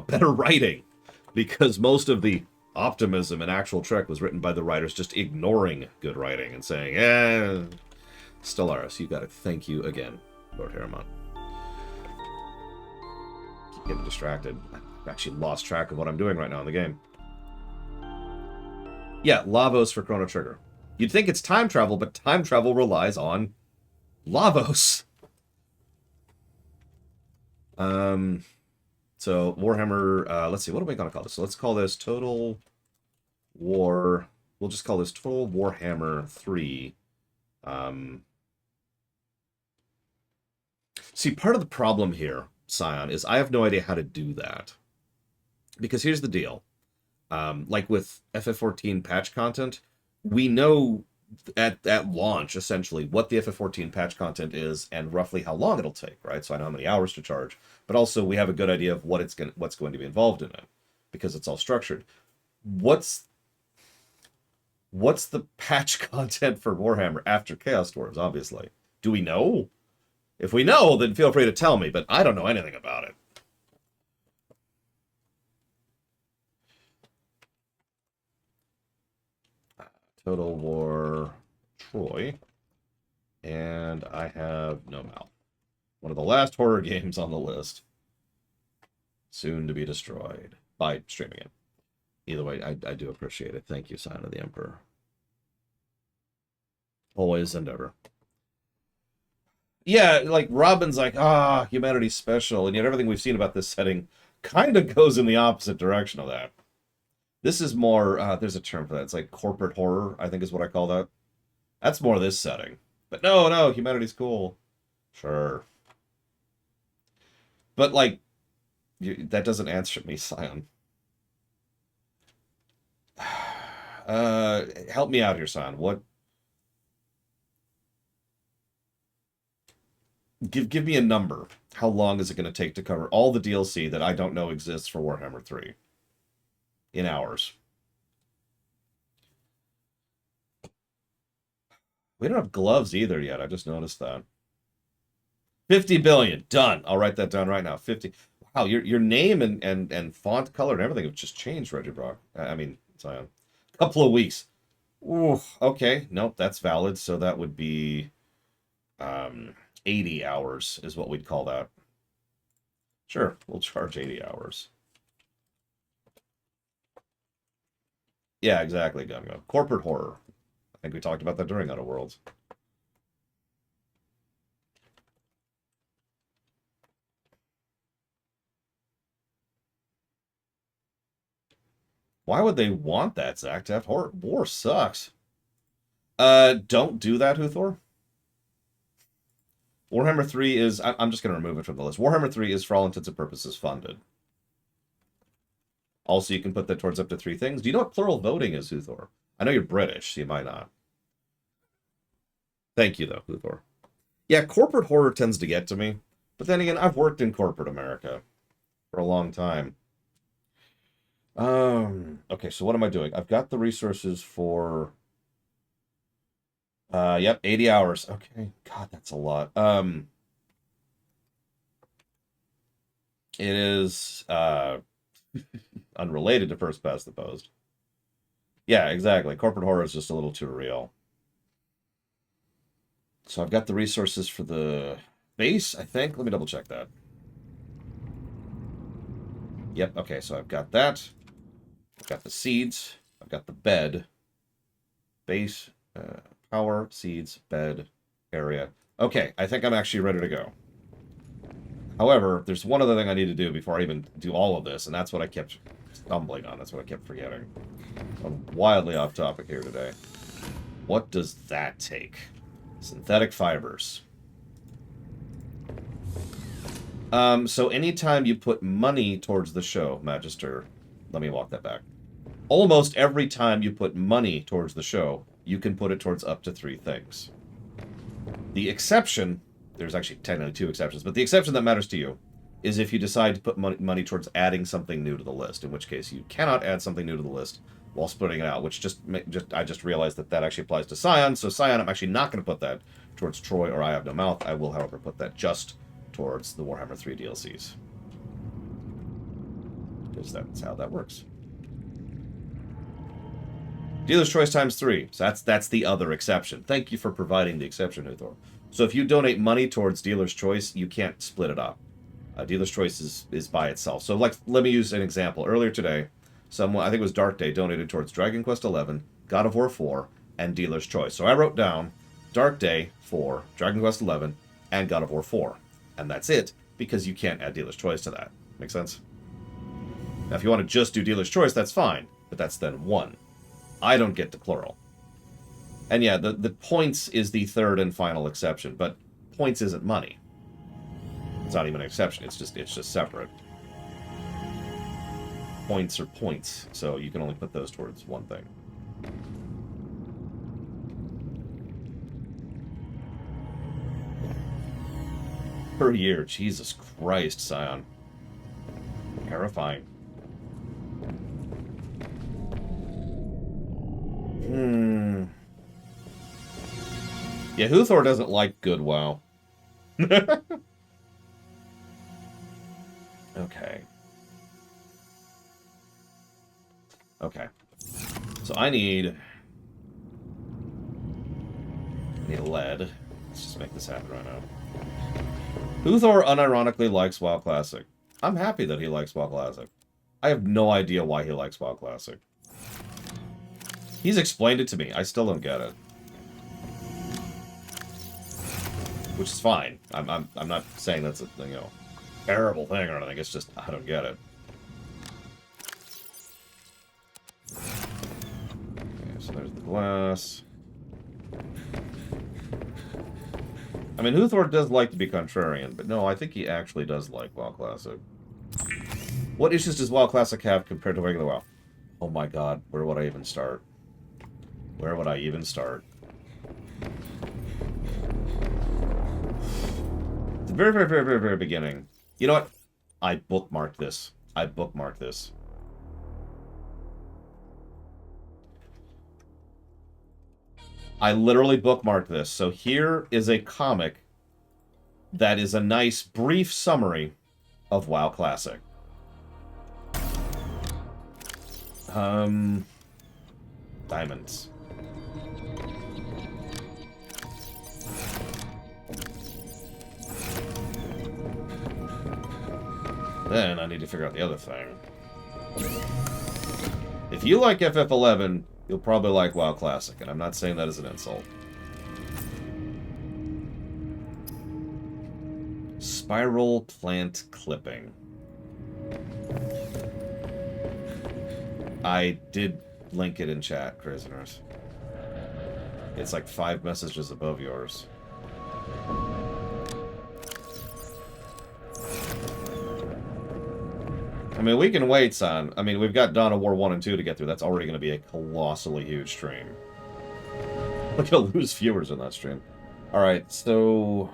better writing. Because most of the optimism in actual Trek was written by the writers just ignoring good writing and saying, Stellaris, you got it. Thank you again, Lord Harriman. Keep getting distracted. I've actually lost track of what I'm doing right now in the game. Yeah, Lavos for Chrono Trigger. You'd think it's time travel, but time travel relies on Lavos. So Warhammer, let's see, what are we going to call this? So let's call this Total War, we'll just call this Total Warhammer 3. See, part of the problem here, Scion, is I have no idea how to do that. Because here's the deal. Like with FF14 patch content, we know at launch, essentially, what the FF14 patch content is and roughly how long it'll take, right? So I know how many hours to charge. But also, we have a good idea of what's going to be involved in it, because it's all structured. What's the patch content for Warhammer after Chaos Dwarves, obviously? Do we know? If we know, then feel free to tell me, but I don't know anything about it. Total War Troy. And I have No Mouth. One of the last horror games on the list. Soon to be destroyed by streaming it. Either way, I do appreciate it. Thank you, Sign of the Emperor. Always and ever. Yeah, like Robin's like, humanity's special, and yet everything we've seen about this setting kind of goes in the opposite direction of that. This is more, there's a term for that. It's like corporate horror, I think is what I call that. That's more this setting. But no, humanity's cool. Sure. But, like, that doesn't answer me, Scion. Help me out here, Scion. What? Give me a number. How long is it going to take to cover all the DLC that I don't know exists for Warhammer 3? In hours. We don't have gloves either yet. I just noticed that. 50 billion. Done. I'll write that down right now. 50. Wow, your name and font color and everything have just changed, Reggie Brock. I mean, Zion. A couple of weeks. Ooh, okay. Nope, that's valid. So that would be 80 hours is what we'd call that. Sure, we'll charge 80 hours. Yeah, exactly, Gungo. Corporate horror. I think we talked about that during Outer Worlds. Why would they want that, Zach? To have horror? War sucks. Don't do that, Huthor. Warhammer 3 is... I'm just going to remove it from the list. Warhammer 3 is, for all intents and purposes, funded. Also, you can put that towards up to 3 things. Do you know what plural voting is, Huthor? I know you're British, so you might not. Thank you, though, Huthor. Yeah, corporate horror tends to get to me. But then again, I've worked in corporate America for a long time. Okay, so what am I doing? I've got the resources for... Yep, 80 hours. Okay, God, that's a lot. It is, unrelated to First Past the Post. Yeah, exactly. Corporate horror is just a little too real. So I've got the resources for the base, I think. Let me double check that. Yep, okay, so I've got that. I've got the seeds. I've got the bed. Base, power, seeds, bed, area. Okay, I think I'm actually ready to go. However, there's one other thing I need to do before I even do all of this, and that's what I kept stumbling on. That's what I kept forgetting. I'm wildly off topic here today. What does that take? Synthetic fibers. So anytime you put money towards the show, Magister, let me walk that back. Almost every time you put money towards the show, you can put it towards up to 3 things. The exception, there's actually technically 2 exceptions, but the exception that matters to you is if you decide to put money towards adding something new to the list, in which case you cannot add something new to the list while splitting it out, which I just realized that actually applies to Scion. So Scion, I'm actually not going to put that towards Troy or I Have No Mouth. I will, however, put that just towards the Warhammer 3 DLCs. Because that's how that works. Dealer's Choice times 3. So that's the other exception. Thank you for providing the exception, Uthor. So if you donate money towards Dealer's Choice, you can't split it up. Dealer's Choice is by itself. So, like, let me use an example. Earlier today, someone, I think it was Dark Day, donated towards Dragon Quest XI, God of War 4, and Dealer's Choice. So I wrote down Dark Day for Dragon Quest XI and God of War 4. And that's it, because you can't add Dealer's Choice to that. Make sense? Now, if you want to just do Dealer's Choice, that's fine. But that's then 1. I don't get to plural. And yeah, the points is the third and final exception, but points isn't money. It's not even an exception, it's just separate. Points are points, so you can only put those towards one thing. Per year, Jesus Christ, Scion. Terrifying. Yeah, Huthor doesn't like good WoW. Okay. Okay. So I need lead. Let's just make this happen right now. Huthor unironically likes WoW Classic. I'm happy that he likes WoW Classic. I have no idea why he likes WoW Classic. He's explained it to me. I still don't get it. Which is fine. I'm not saying that's a terrible thing or anything. It's just I don't get it. Okay, so there's the glass. I mean, Huthor does like to be contrarian, but no, I think he actually does like WoW Classic. What issues does WoW Classic have compared to regular WoW? Oh my god, where would I even start? Where would I even start? The very, very, very, very, very beginning. You know what? I bookmarked this. I bookmarked this. I literally bookmarked this. So here is a comic that is a nice, brief summary of WoW Classic. Diamonds. Then I need to figure out the other thing. If you like FF11, you'll probably like WoW Classic, and I'm not saying that as an insult. Spiral plant clipping. I did link it in chat, prisoners. It's like 5 messages above yours. I mean, we can wait, son. I mean, we've got Dawn of War 1 and 2 to get through. That's already going to be a colossally huge stream. We're going to lose viewers in that stream. Alright, so...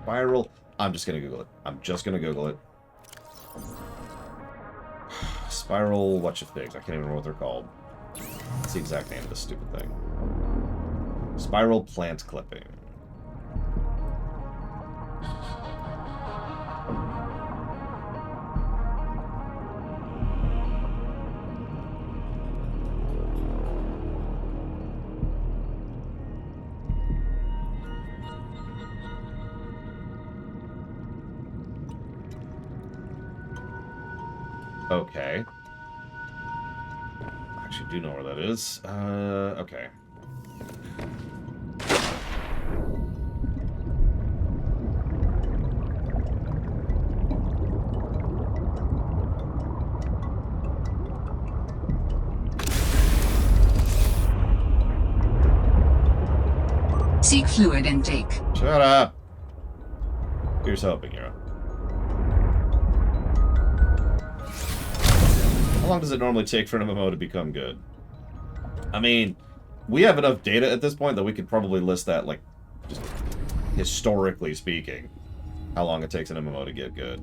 Spiral... I'm just going to Google it. I'm just going to Google it. Spiral whatchafigs. I can't even remember what they're called. That's the exact name of this stupid thing. Spiral plant clipping. Okay. I actually do know where that is. Okay. Seek fluid intake. Shut up. Here's hoping, Hero. How long does it normally take for an MMO to become good? I mean, we have enough data at this point that we could probably list that, like, just historically speaking, how long it takes an MMO to get good.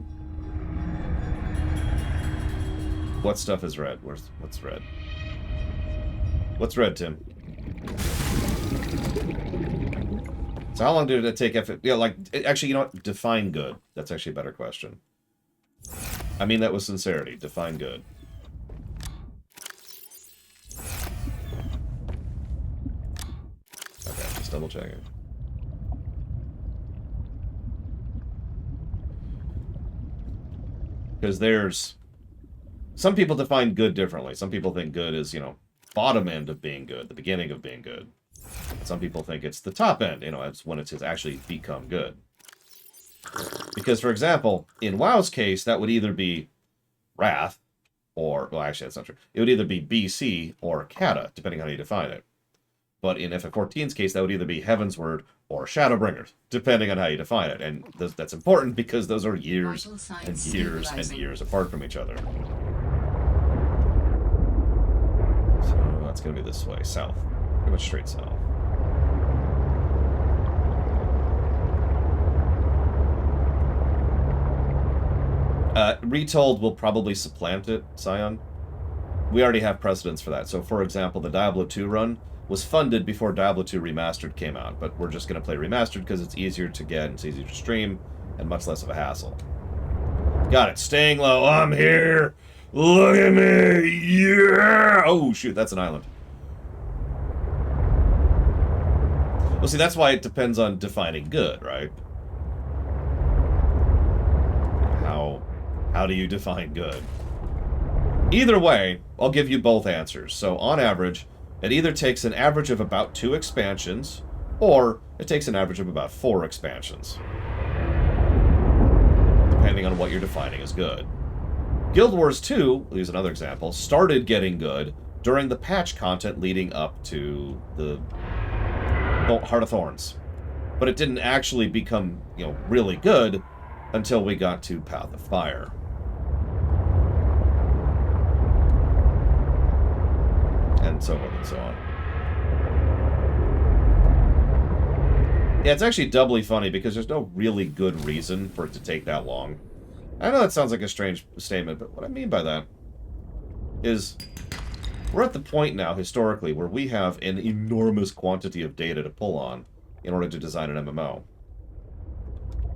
What stuff is red? What's red? What's red, Tim? So how long did it take actually, you know what? Define good. That's actually a better question. I mean that with sincerity. Define good. Okay, just double checking. Because there's... Some people define good differently. Some people think good is, you know, bottom end of being good, the beginning of being good. Some people think it's the top end, you know, it's when it's actually become good. Because, for example, in WoW's case, that would either be Wrath, or... Well, actually, that's not true. It would either be BC or Kata, depending on how you define it. But in FF14's case, that would either be Heavensward or Shadowbringers, depending on how you define it. And that's important because those are years and years and years apart from each other. So that's going to be this way, south. Pretty much straight south. Retold will probably supplant it, Scion. We already have precedents for that. So, for example, the Diablo 2 run was funded before Diablo 2 Remastered came out, but we're just going to play Remastered because it's easier to get, and it's easier to stream, and much less of a hassle. Got it. Staying low. I'm here. Look at me. Yeah. Oh, shoot. That's an island. Well, see, that's why it depends on defining good, right? How do you define good? Either way, I'll give you both answers. So, on average, it either takes an average of about 2 expansions, or it takes an average of about 4 expansions. Depending on what you're defining as good. Guild Wars 2, I'll use another example, started getting good during the patch content leading up to the Heart of Thorns. But it didn't actually become, you know, really good until we got to Path of Fire. And so forth and so on. Yeah, it's actually doubly funny because there's no really good reason for it to take that long. I know that sounds like a strange statement, but what I mean by that is we're at the point now, historically, where we have an enormous quantity of data to pull on in order to design an MMO.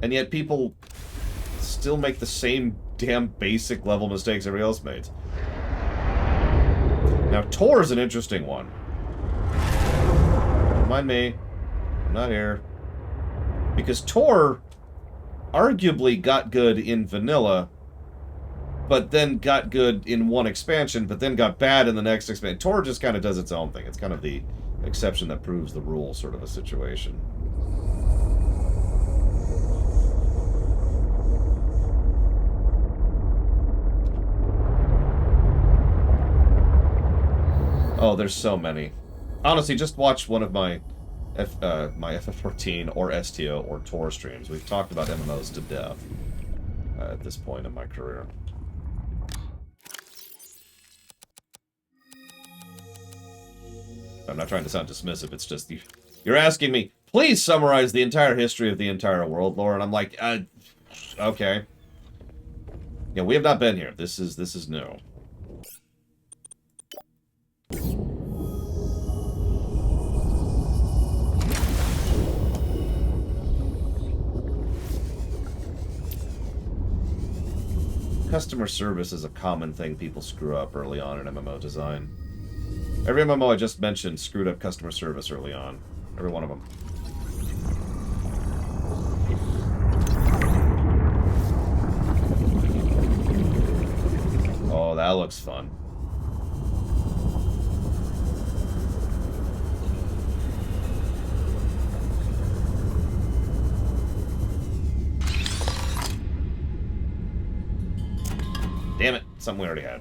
And yet people still make the same damn basic level mistakes everybody else made. Now, Tor is an interesting one. Don't mind me. I'm not here. Because Tor arguably got good in vanilla, but then got good in one expansion, but then got bad in the next expansion. Tor just kind of does its own thing. It's kind of the exception that proves the rule sort of a situation. Oh, there's so many. Honestly, just watch one of my my FF14 or STO or Tor streams. We've talked about MMOs to death at this point in my career. I'm not trying to sound dismissive, it's just you're asking me, please summarize the entire history of the entire world lore, and I'm like, okay. Yeah, we have not been here. This is new. Customer service is a common thing people screw up early on in MMO design. Every MMO I just mentioned screwed up customer service early on. Every one of them. Oh, that looks fun. Damn it, something we already had.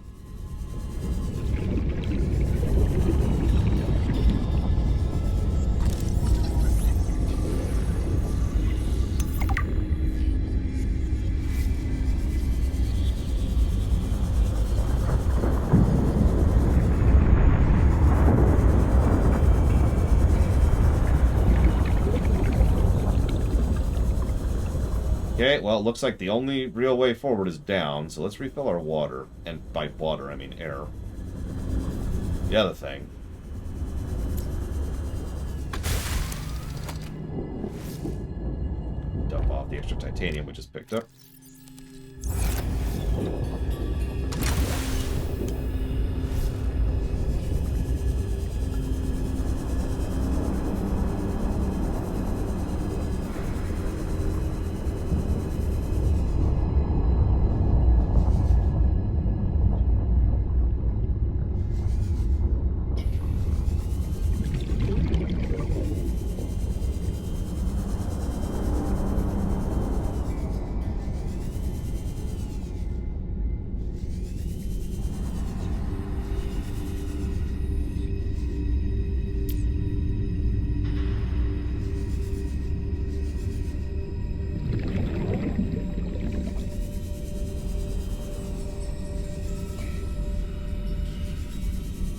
Okay, well, it looks like the only real way forward is down, so let's refill our water. And by water, I mean air. The other thing. the extra titanium we just picked up.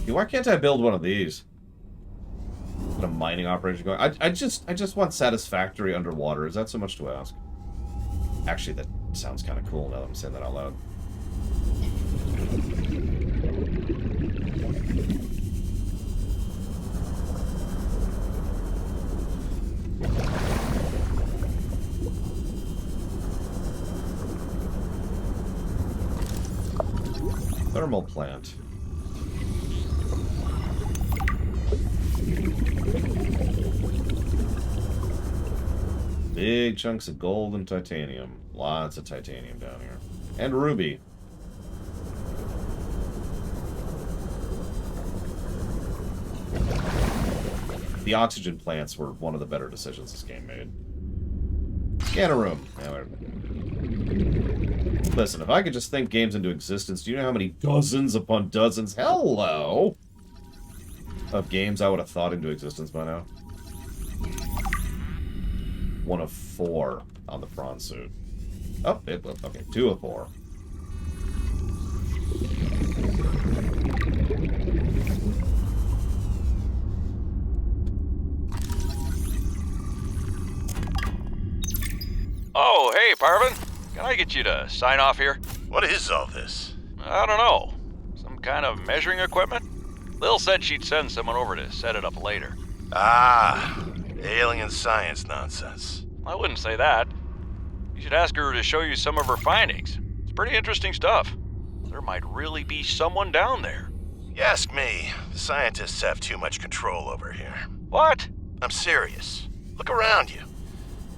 Why can't I build one of these? What a mining operation going. I just want satisfactory underwater. Is that so much to ask? Actually, that sounds kind of cool now that I'm saying that out loud. Thermal plant. Big chunks of gold and titanium. Lots of titanium down here. And ruby. The oxygen plants were one of the better decisions this game made. Scanner room. Listen, if I could just think games into existence, do you know how many dozens upon dozens, hello, of games I would have thought into existence by now? One of 4 on the prawn suit. Oh, okay, 2 of 4. Oh, hey, Parvin. Can I get you to sign off here? What is all this? I don't know. Some kind of measuring equipment? Lil said she'd send someone over to set it up later. Ah, alien science nonsense. I wouldn't say that. You should ask her to show you some of her findings. It's pretty interesting stuff. There might really be someone down there. You ask me, the scientists have too much control over here. What? I'm serious. Look around you.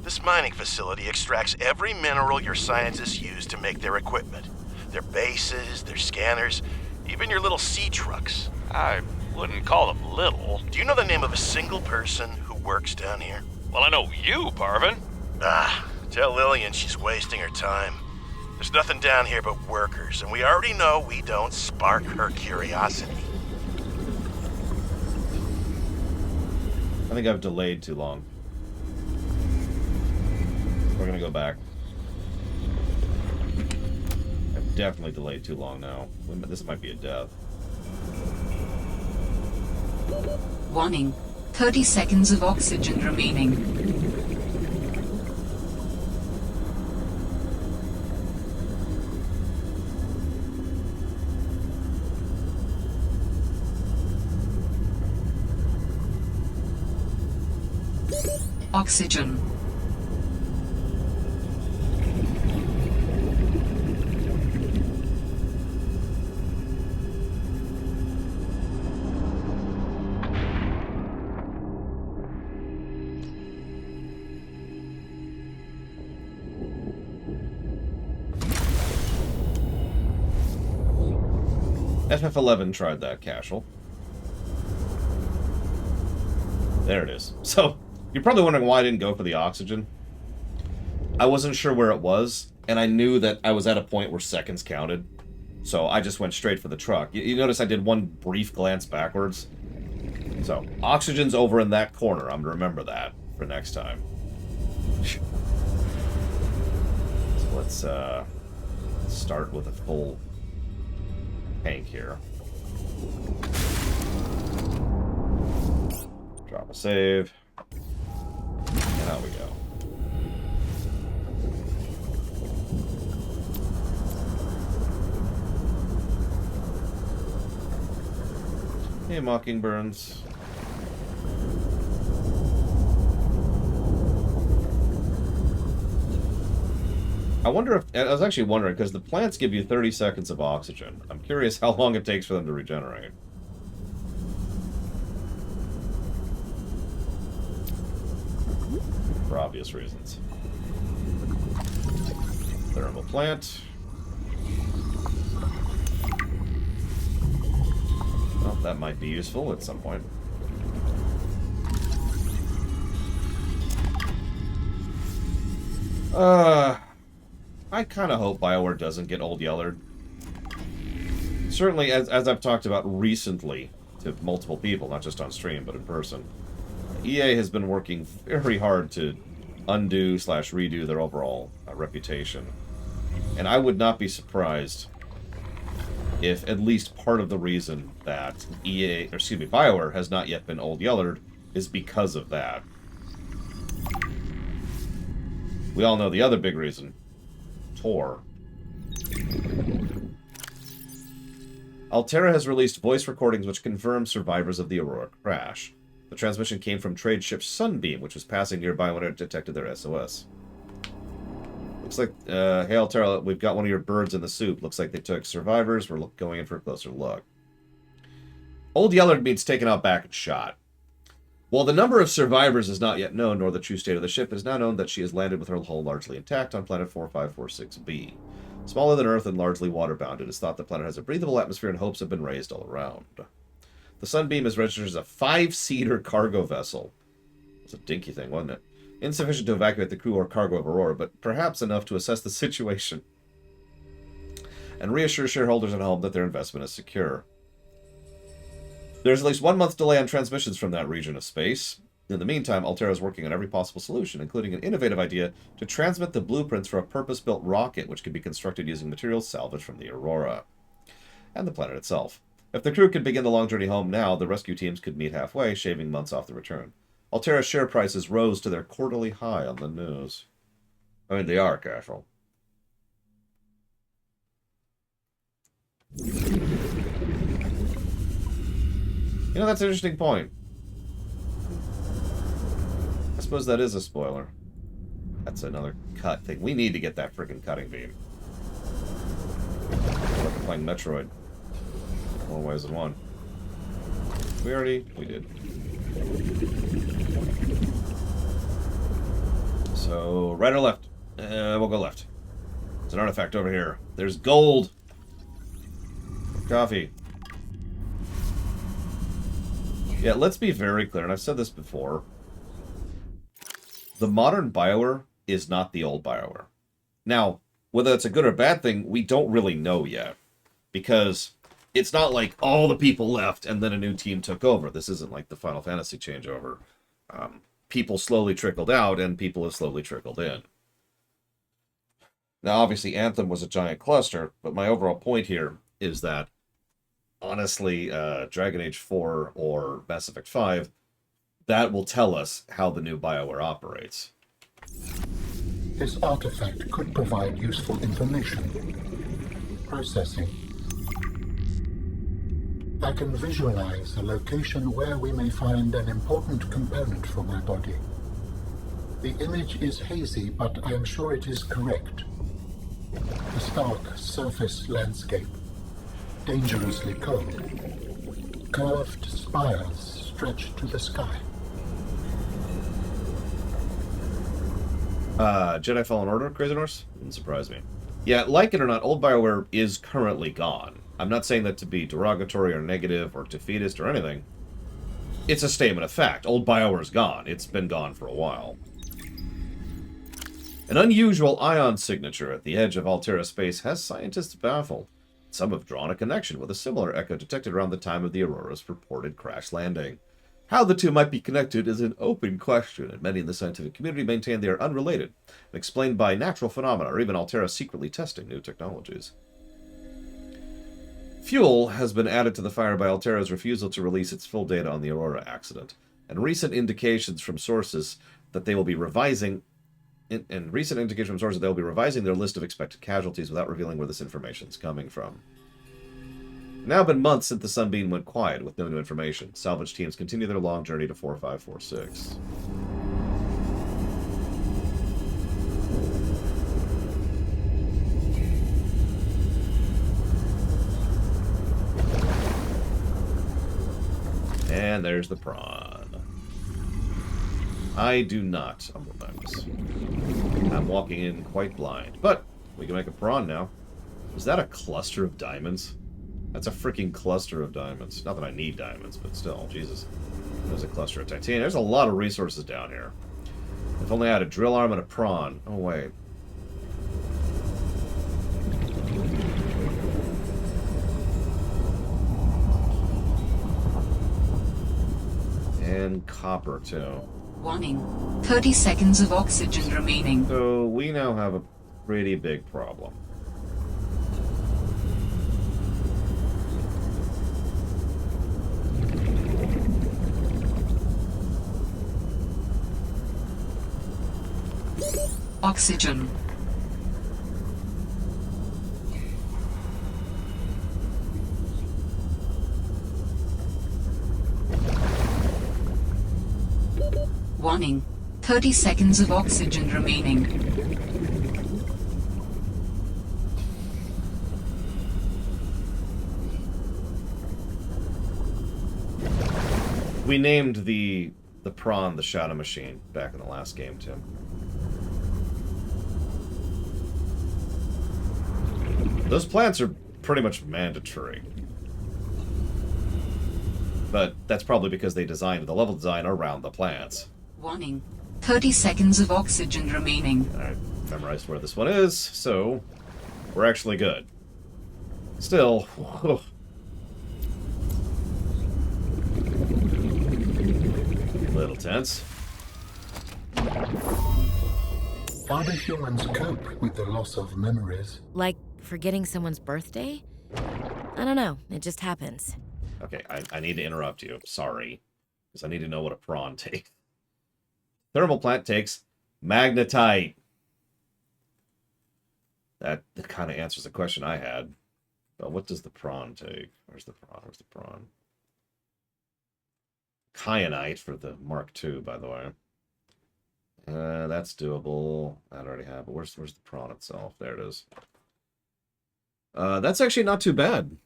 This mining facility extracts every mineral your scientists use to make their equipment. Their bases, their scanners, even your little sea trucks. I wouldn't call them little. Do you know the name of a single person who works down here? Well, I know you, Parvin. Ah, tell Lillian she's wasting her time. There's nothing down here but workers, and we already know we don't spark her curiosity. I think I've delayed too long. We're gonna go back. I've definitely delayed too long now. This might be a death. Warning. 30 seconds of oxygen remaining. Oxygen. FF11 tried that, Cashel. There it is. So, you're probably wondering why I didn't go for the oxygen. I wasn't sure where it was, and I knew that I was at a point where seconds counted. So I just went straight for the truck. You notice I did one brief glance backwards. So, oxygen's over in that corner. I'm going to remember that for next time. So let's start with a full tank here. Drop a save. And out we go. Hey, Mockingburns. I wonder if... I was actually wondering, because the plants give you 30 seconds of oxygen. I'm curious how long it takes for them to regenerate. For obvious reasons. Thermal plant. Well, that might be useful at some point. I kind of hope BioWare doesn't get Old Yeller. Certainly, as I've talked about recently to multiple people, not just on stream, but in person, EA has been working very hard to undo/redo their overall reputation. And I would not be surprised if at least part of the reason that BioWare has not yet been Old Yellered is because of that. We all know the other big reason. Tor. Altera has released voice recordings which confirm survivors of the Aurora crash. The transmission came from trade ship Sunbeam, which was passing nearby when it detected their SOS. Looks like, hey Altera, we've got one of your birds in the soup. Looks like they took survivors. We're going in for a closer look. Old Yeller means taken out back and shot. While the number of survivors is not yet known, nor the true state of the ship, it is now known that she has landed with her hull largely intact on planet 4546b. Smaller than Earth and largely waterbound, it is thought the planet has a breathable atmosphere and hopes have been raised all around. The Sunbeam is registered as a 5-seater cargo vessel. It's a dinky thing, wasn't it? Insufficient to evacuate the crew or cargo of Aurora, but perhaps enough to assess the situation and reassure shareholders at home that their investment is secure. There's at least 1 month delay on transmissions from that region of space. In the meantime, Altera is working on every possible solution, including an innovative idea to transmit the blueprints for a purpose-built rocket which could be constructed using materials salvaged from the Aurora and the planet itself. If the crew could begin the long journey home now, the rescue teams could meet halfway, shaving months off the return. Altera's share prices rose to their quarterly high on the news. I mean, they are casual. You know, that's an interesting point. I suppose that is a spoiler. That's another cut thing. We need to get that freaking cutting beam. Like playing Metroid. More ways than one. We did. So, right or left? We'll go left. There's an artifact over here. There's gold. Coffee. Yeah, let's be very clear, and I've said this before. The modern BioWare is not the old BioWare. Now, whether it's a good or bad thing, we don't really know yet. Because it's not like all the people left and then a new team took over. This isn't like the Final Fantasy changeover. People slowly trickled out, and people have slowly trickled in. Now, obviously, Anthem was a giant cluster, but my overall point here is that, honestly, Dragon Age 4 or Mass Effect 5, that will tell us how the new BioWare operates. This artifact could provide useful information. Processing. I can visualize a location where we may find an important component for my body. The image is hazy, but I am sure it is correct. A stark surface landscape, dangerously cold. Curved spires stretch to the sky. Jedi Fallen Order, Crazy Norse? Wouldn't surprise me. Yeah, like it or not, old BioWare is currently gone. I'm not saying that to be derogatory or negative or defeatist or anything. It's a statement of fact. Old BioWare's gone. It's been gone for a while. An unusual ion signature at the edge of Altera space has scientists baffled. Some have drawn a connection with a similar echo detected around the time of the Aurora's purported crash landing. How the two might be connected is an open question, and many in the scientific community maintain they are unrelated and explained by natural phenomena or even Altera secretly testing new technologies. Fuel has been added to the fire by Altera's refusal to release its full data on the Aurora accident, and recent indications from sources that they will be revising their list of expected casualties without revealing where this information is coming from. Now been months since the Sunbeam went quiet with no new information. Salvage teams continue their long journey to 4546. And there's the prawn. I do not, humble thugs. I'm walking in quite blind. But we can make a prawn now. Is that a cluster of diamonds? That's a freaking cluster of diamonds. Not that I need diamonds, but still, Jesus. There's a cluster of titanium. There's a lot of resources down here. If only I had a drill arm and a prawn. Oh, wait. And copper, too. Warning. 30 seconds of oxygen remaining. So we now have a pretty big problem. Oxygen. Warning. 30 seconds of oxygen remaining. We named the prawn the Shadow Machine back in the last game, Tim. Those plants are pretty much mandatory. But that's probably because they designed the level design around the plants. Warning. 30 seconds of oxygen remaining. I memorized where this one is, so we're actually good. Still, little tense. How do humans cope with the loss of memories? Like forgetting someone's birthday? I don't know. It just happens. Okay, I need to interrupt you. Sorry. Because I need to know what a prawn takes. Thermal plant takes magnetite. That kind of answers the question I had. But what does the prawn take? Where's the prawn? Where's the prawn? Kyanite for the Mark II, by the way. That's doable. I already have. But where's the prawn itself? There it is. That's actually not too bad.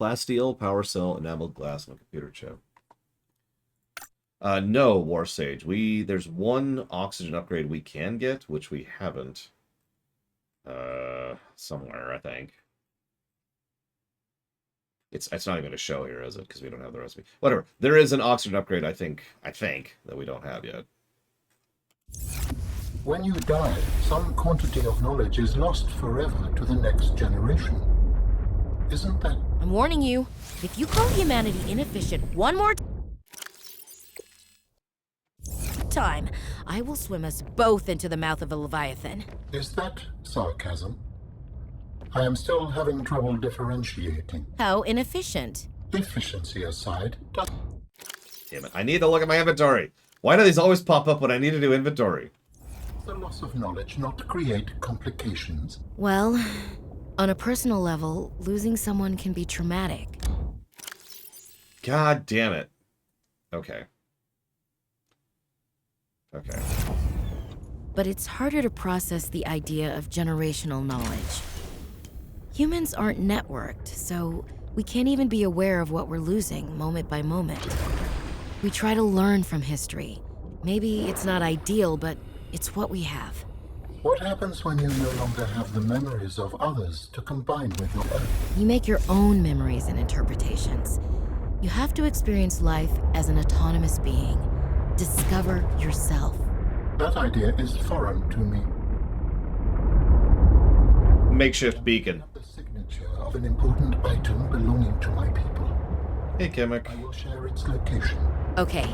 Plasteel, power cell, enameled glass, and a computer chip. No, War Sage. There's one oxygen upgrade we can get, which we haven't. Somewhere, I think. It's not even going to show here, is it? Because we don't have the recipe. Whatever. There is an oxygen upgrade, I think, that we don't have yet. When you die, some quantity of knowledge is lost forever to the next generation. Isn't that... I'm warning you. If you call humanity inefficient one more time, I will swim us both into the mouth of a Leviathan. Is that sarcasm? I am still having trouble differentiating. How inefficient. Efficiency aside, does Damn it. I need to look at my inventory. Why do these always pop up when I need to do inventory? the loss of knowledge not create complications? Well, on a personal level, losing someone can be traumatic. God damn it. Okay. Okay. But it's harder to process the idea of generational knowledge. Humans aren't networked, so we can't even be aware of what we're losing moment by moment. We try to learn from history. Maybe it's not ideal, but it's what we have. What happens when you no longer have the memories of others to combine with your own? You make your own memories and interpretations. You have to experience life as an autonomous being. Discover yourself. That idea is foreign to me. Makeshift beacon. The signature of an important item belonging to my people. Hey, Kamek. I will share its location. Okay.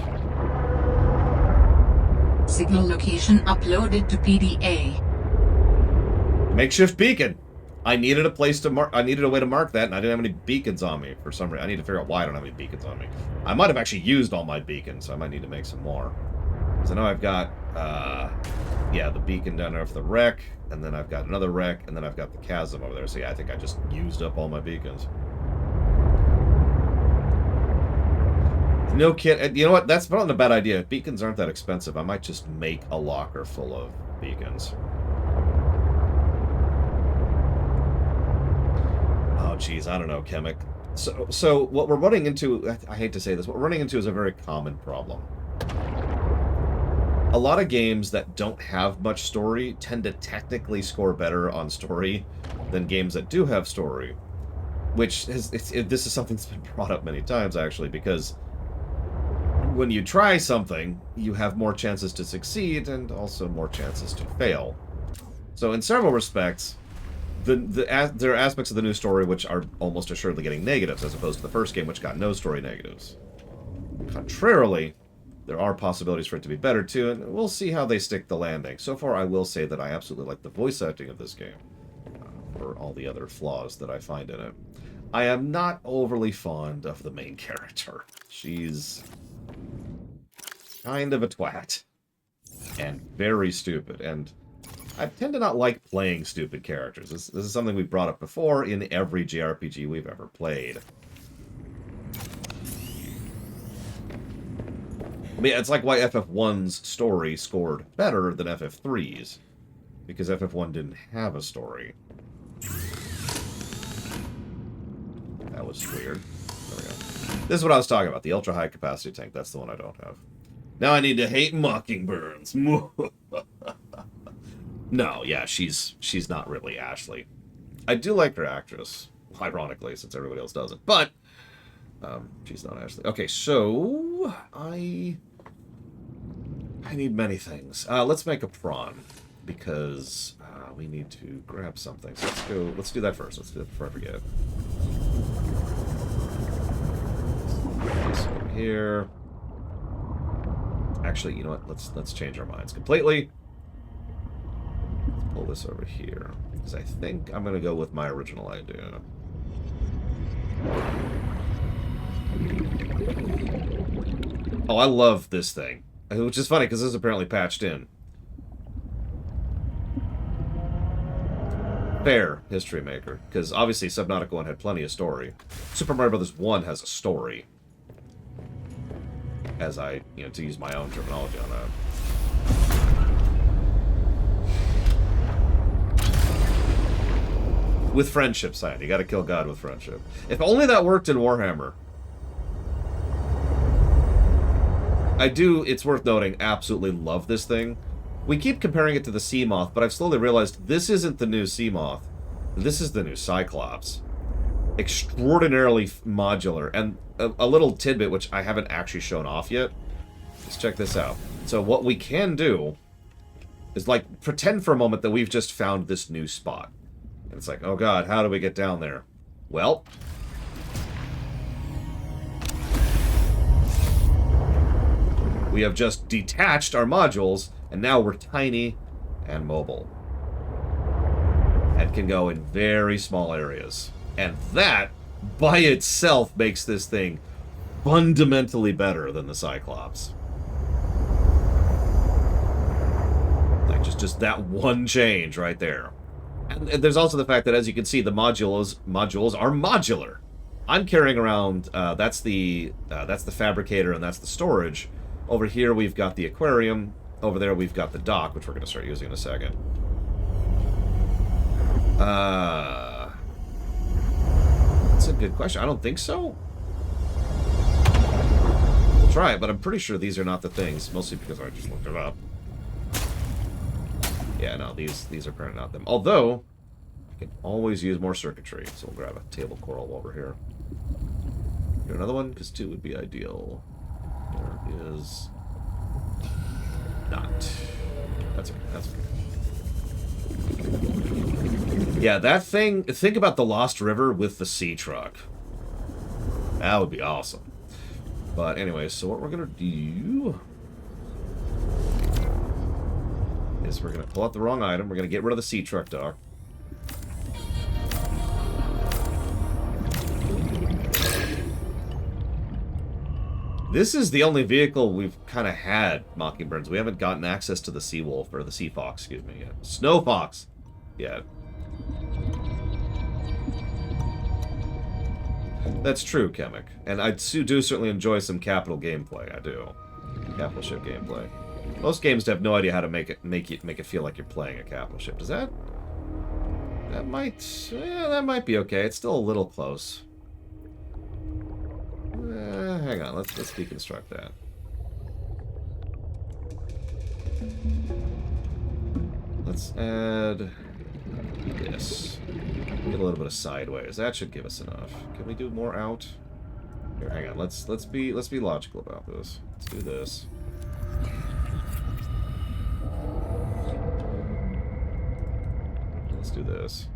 Signal location uploaded to PDA. Makeshift beacon. I needed a place to mark. I needed a way to mark that, and I didn't have any beacons on me for some reason. I need to figure out why I don't have any beacons on me. I might have actually used all my beacons, so I might need to make some more. Because I know I've got, yeah, the beacon down there for the wreck, and then I've got another wreck, and then I've got the chasm over there. So yeah, I think I just used up all my beacons. No kid. You know what? That's not a bad idea. Beacons aren't that expensive. I might just make a locker full of beacons. Oh, geez. I don't know, Kamek. So what we're running into, I hate to say this, what we're running into is a very common problem. A lot of games that don't have much story tend to technically score better on story than games that do have story, which this is something that's been brought up many times, actually, because when you try something, you have more chances to succeed and also more chances to fail. So in several respects, there are aspects of the new story which are almost assuredly getting negatives, as opposed to the first game, which got no story negatives. Contrarily, there are possibilities for it to be better, too, and we'll see how they stick the landing. So far, I will say that I absolutely like the voice acting of this game, for all the other flaws that I find in it. I am not overly fond of the main character. She's kind of a twat, and very stupid, and I tend to not like playing stupid characters. This is something we've brought up before in every JRPG we've ever played. I mean, it's like why FF1's story scored better than FF3's. Because FF1 didn't have a story. That was weird. There we go. This is what I was talking about. The ultra-high capacity tank. That's the one I don't have. Now I need to hate Mockingbirds. No, yeah, she's not really Ashley. I do like her actress, ironically, since everybody else doesn't. But she's not Ashley. Okay, so I need many things. Let's make a prawn because we need to grab something. So let's go. Let's do that first. Let's do that before I forget. This over here. Actually, you know what? Let's change our minds completely. Pull this over here because I think I'm gonna go with my original idea. Oh, I love this thing, which is funny because this is apparently patched in. Fair history maker, because obviously Subnautica 1 had plenty of story. Super Mario Bros. 1 has a story. As I, to use my own terminology on that. With friendship, Cyan. You gotta kill God with friendship. If only that worked in Warhammer. I do, it's worth noting, absolutely love this thing. We keep comparing it to the Seamoth, but I've slowly realized this isn't the new Seamoth. This is the new Cyclops. Extraordinarily modular. And a little tidbit, which I haven't actually shown off yet. Let's check this out. So what we can do is, like, pretend for a moment that we've just found this new spot. And it's like, oh god, how do we get down there? Well, we have just detached our modules, and now we're tiny and mobile. And can go in very small areas. And that, by itself, makes this thing fundamentally better than the Cyclops. Like, just that one change right there. And there's also the fact that, as you can see, the modules are modular. I'm carrying around, that's the fabricator and that's the storage. Over here we've got the aquarium. Over there we've got the dock, which we're going to start using in a second. That's a good question. I don't think so. We'll try it, but I'm pretty sure these are not the things, mostly because I just looked it up. Yeah, no, these are apparently not them. Although, I can always use more circuitry, so we'll grab a table coral while we're here. Here, another one, because 2 would be ideal. There is not. That's okay. That's okay. Yeah, that thing. Think about the Lost River with the sea truck. That would be awesome. But anyway, so what we're gonna do is we're gonna pull out the wrong item. We're gonna get rid of the sea truck dock. This is the only vehicle we've kind of had, Mockingbirds. We haven't gotten access to the Sea Wolf, or the Sea Fox, excuse me, yet. Snow Fox yet. That's true, Chemic. And I do certainly enjoy some capital gameplay. I do. Capital ship gameplay. Most games have no idea how to make it feel like you're playing a capital ship. Does that? That might be okay. It's still a little close. hang on. Let's deconstruct that. Let's add this. Get a little bit of sideways. That should give us enough. Can we do more out? Here, hang on. Let's be logical about this. Let's do this. Let's do this.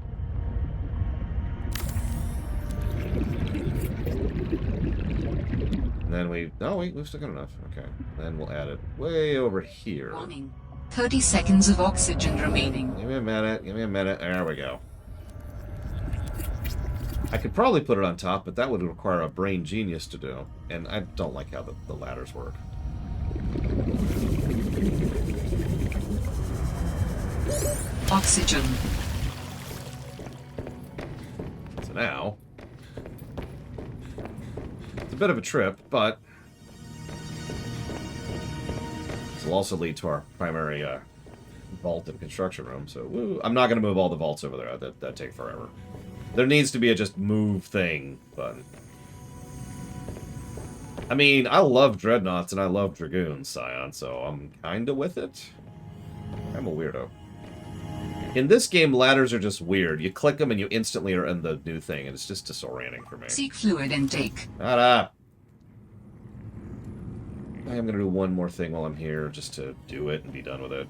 And then we've still got enough. Okay. Then we'll add it way over here. Warning. 30 seconds of oxygen remaining. Give me a minute. Give me a minute. There we go. I could probably put it on top, but that would require a brain genius to do. And I don't like how the ladders work. Oxygen. So now... it's a bit of a trip, but... this will also lead to our primary vault and construction room, so woo. I'm not going to move all the vaults over there. That'd take forever. There needs to be a just move thing button. I mean, I love Dreadnoughts and I love Dragoons, Scion, so I'm kinda with it. I'm a weirdo. In this game, ladders are just weird. You click them and you instantly are in the new thing, and it's just disorienting for me. Seek fluid intake. Shut up! I am gonna do one more thing while I'm here, just to do it and be done with it.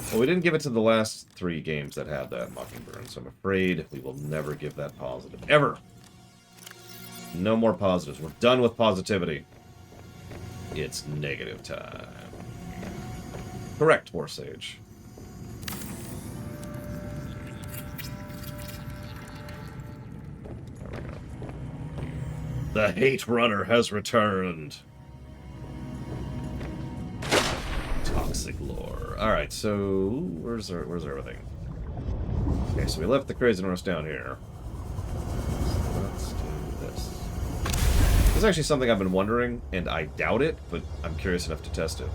Well, we didn't give it to the last 3 games that had that Mockingbird, so I'm afraid we will never give that positive. Ever! No more positives. We're done with positivity. It's negative time. Correct, War Sage. There we go. The Hate Runner has returned. Toxic lore. Alright, so where's everything? Okay, so we left the Crazy Norse down here. So let's do this. This is actually something I've been wondering, and I doubt it, but I'm curious enough to test it.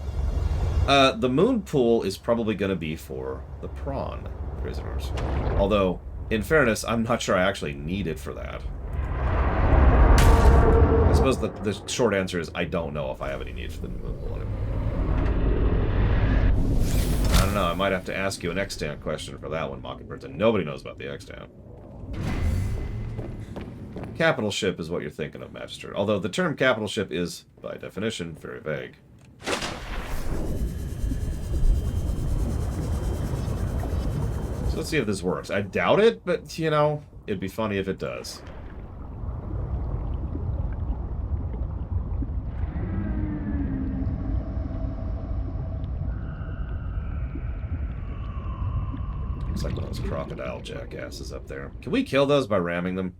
The moon pool is probably going to be for the prawn prisoners. Although, in fairness, I'm not sure I actually need it for that. I suppose the short answer is I don't know if I have any need for the moon pool anymore. I don't know, I might have to ask you an extant question for that one, Mockingbirds, and nobody knows about the extant. Capital ship is what you're thinking of, Magistrate. Although the term capital ship is, by definition, very vague. So let's see if this works. I doubt it, but, you know, it'd be funny if it does. Looks like one of those crocodile jackasses up there. Can we kill those by ramming them?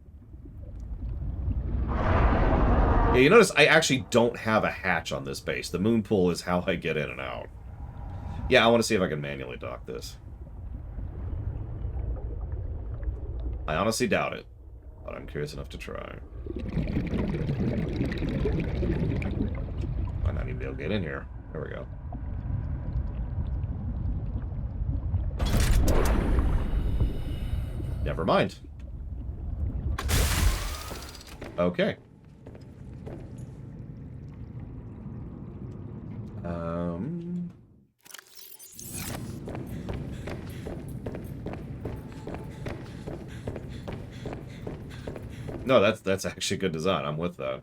Yeah, you notice I actually don't have a hatch on this base. The moon pool is how I get in and out. Yeah, I want to see if I can manually dock this. I honestly doubt it, but I'm curious enough to try. Might not even be able to get in here. There we go. Never mind. Okay. No, that's actually good design. I'm with that.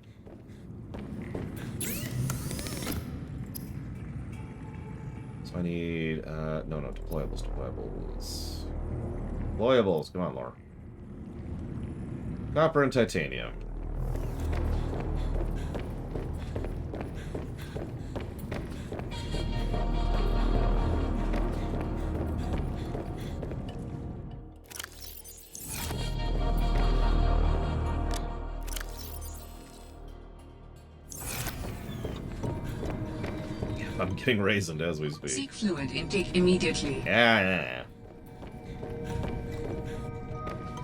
So I need no, deployables. Deployables, come on, Laura. Copper and titanium. I'm getting raisined as we speak. Seek fluid intake immediately. Yeah.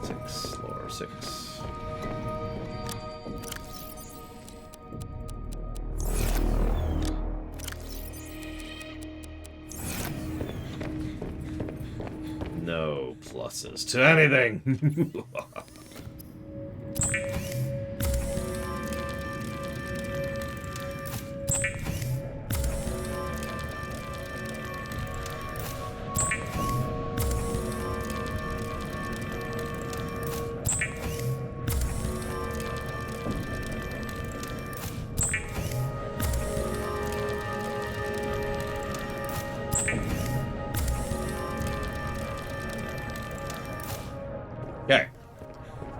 6, Laura, 6. No pluses to anything.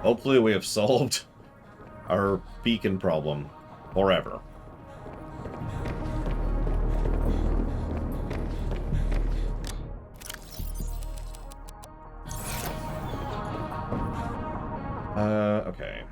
Hopefully we have solved our beacon problem forever. Okay.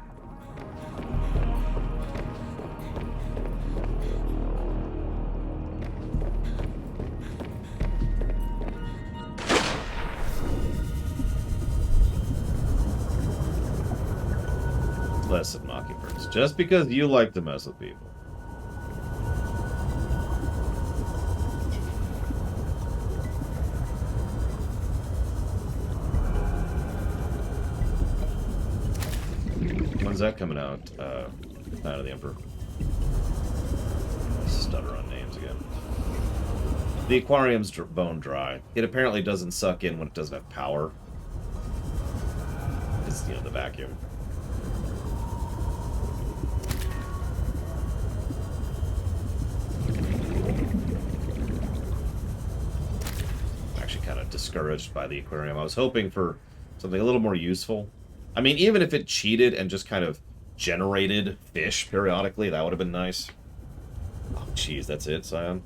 Listen, Mockingbirds, just because you like to mess with people. When's that coming out? Out of the Emperor. Stutter on names again. The aquarium's bone dry. It apparently doesn't suck in when it doesn't have power. It's, you know, the vacuum. I'm actually kind of discouraged by the aquarium. I was hoping for something a little more useful. I mean, even if it cheated and just kind of generated fish periodically, that would have been nice. Oh, jeez, that's it, Scion?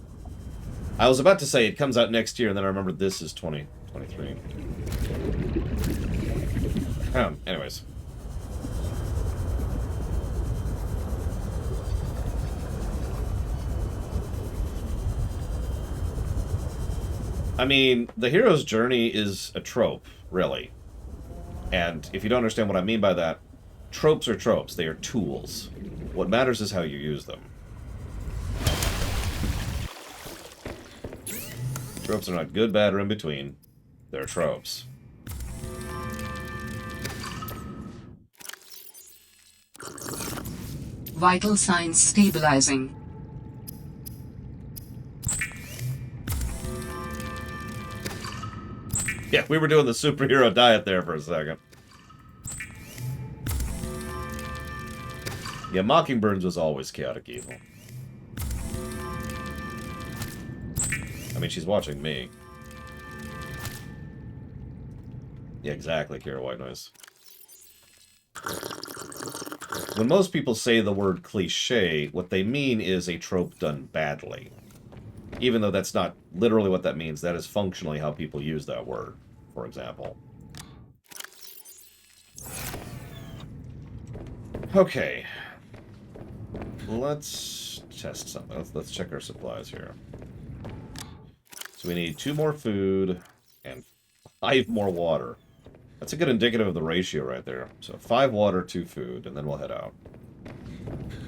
I was about to say it comes out next year, and then I remembered this is 2023. Anyways. I mean, the hero's journey is a trope, really. And if you don't understand what I mean by that, tropes are tropes. They are tools. What matters is how you use them. Tropes are not good, bad, or in between. They're tropes. Vital signs stabilizing. Yeah, we were doing the superhero diet there for a second. Yeah, Mockingbirds was always chaotic evil. I mean, she's watching me. Yeah, exactly, Kira White Noise. When most people say the word cliché, what they mean is a trope done badly. Even though that's not literally what that means, that is functionally how people use that word, for example. Okay. Let's test something. Let's check our supplies here. So we need 2 more food and 5 more water. That's a good indicative of the ratio right there. So 5 water, 2 food, and then we'll head out.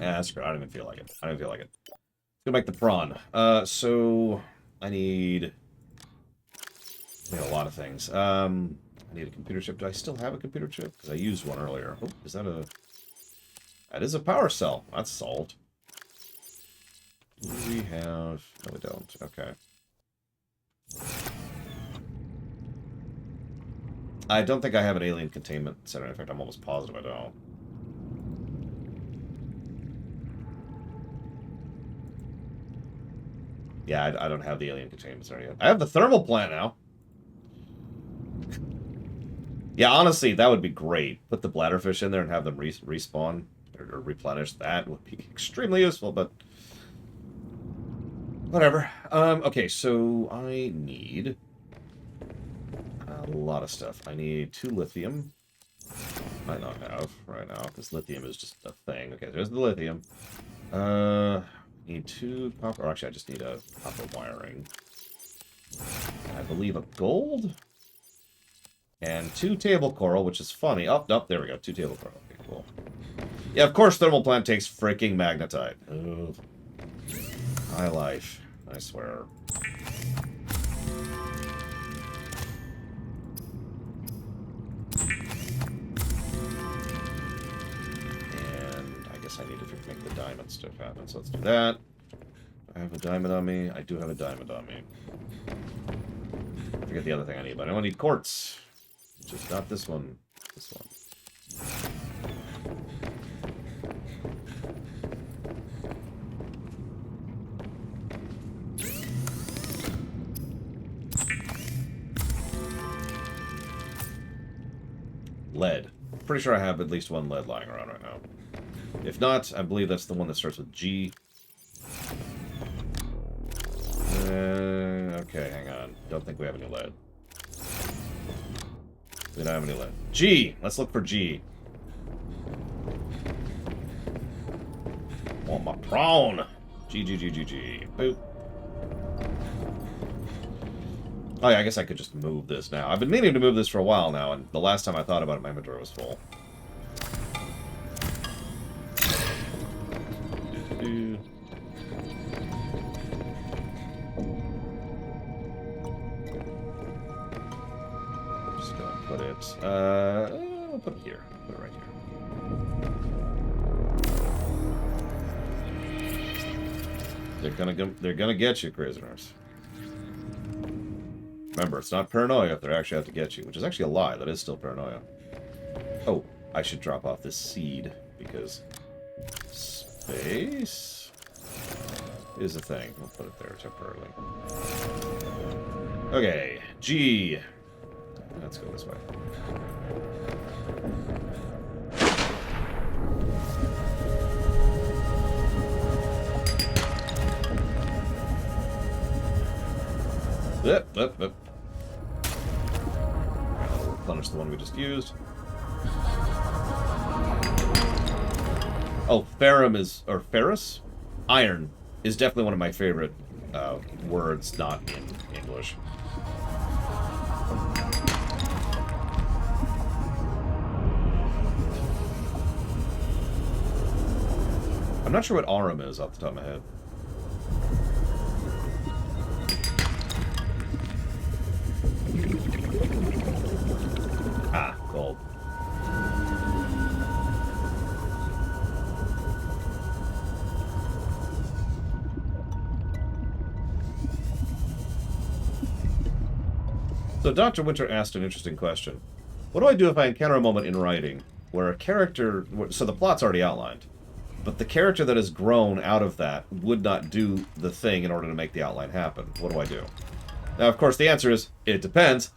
Ah, screw it. I don't even feel like it. I don't feel like it. Let's go make the prawn. So I need a lot of things. I need a computer chip. Do I still have a computer chip? Because I used one earlier. Oh, is that a... That is a power cell. That's solved. Do we have... No, we don't. Okay. I don't think I have an alien containment center. In fact, I'm almost positive I don't. Yeah, I don't have the alien containment center yet. I have the thermal plant now. Yeah, honestly, that would be great. Put the bladderfish in there and have them respawn or replenish. That would be extremely useful, but whatever. Okay, so I need a lot of stuff. I need 2 lithium. Might not have right now, because lithium is just a thing. Okay, there's the lithium. Need 2 copper. Or actually, I just need a copper wiring. And I believe a gold. And 2 table coral, which is funny. Oh, nope, there we go. 2 table coral. Okay, cool. Yeah, of course, thermal plant takes freaking magnetite. Ugh. My life, I swear. I need to make the diamond stuff happen, so let's do that. I have a diamond on me. I do have a diamond on me. I forget the other thing I need, but I don't need quartz. Which is not this one. This one. Lead. pretty sure I have at least one lead lying around right now. If not, I believe that's the one that starts with G. Okay, hang on. Don't think we have any lead. We don't have any lead. G! Let's look for G. Oh, my prawn! G. Boop. Oh yeah, I guess I could just move this now. I've been meaning to move this for a while now, and the last time I thought about it, my inventory was full. Just gonna put it, I'll put it here. Put it right here. They're gonna get you, prisoners. Remember, it's not paranoia if they're actually out to get you, which is actually a lie. That is still paranoia. Oh, I should drop off this seed, because space is a thing. We'll put it there temporarily. Okay, G. Let's go this way. Yep. Replenish the one we just used. Oh, ferrum is, or ferrous? Iron is definitely one of my favorite words, not in English. I'm not sure what aurum is off the top of my head. Ah, gold. So Dr. Winter asked an interesting question. What do I do if I encounter a moment in writing where a character... So the plot's already outlined, but the character that has grown out of that would not do the thing in order to make the outline happen? What do I do? Now, of course, the answer is, it depends,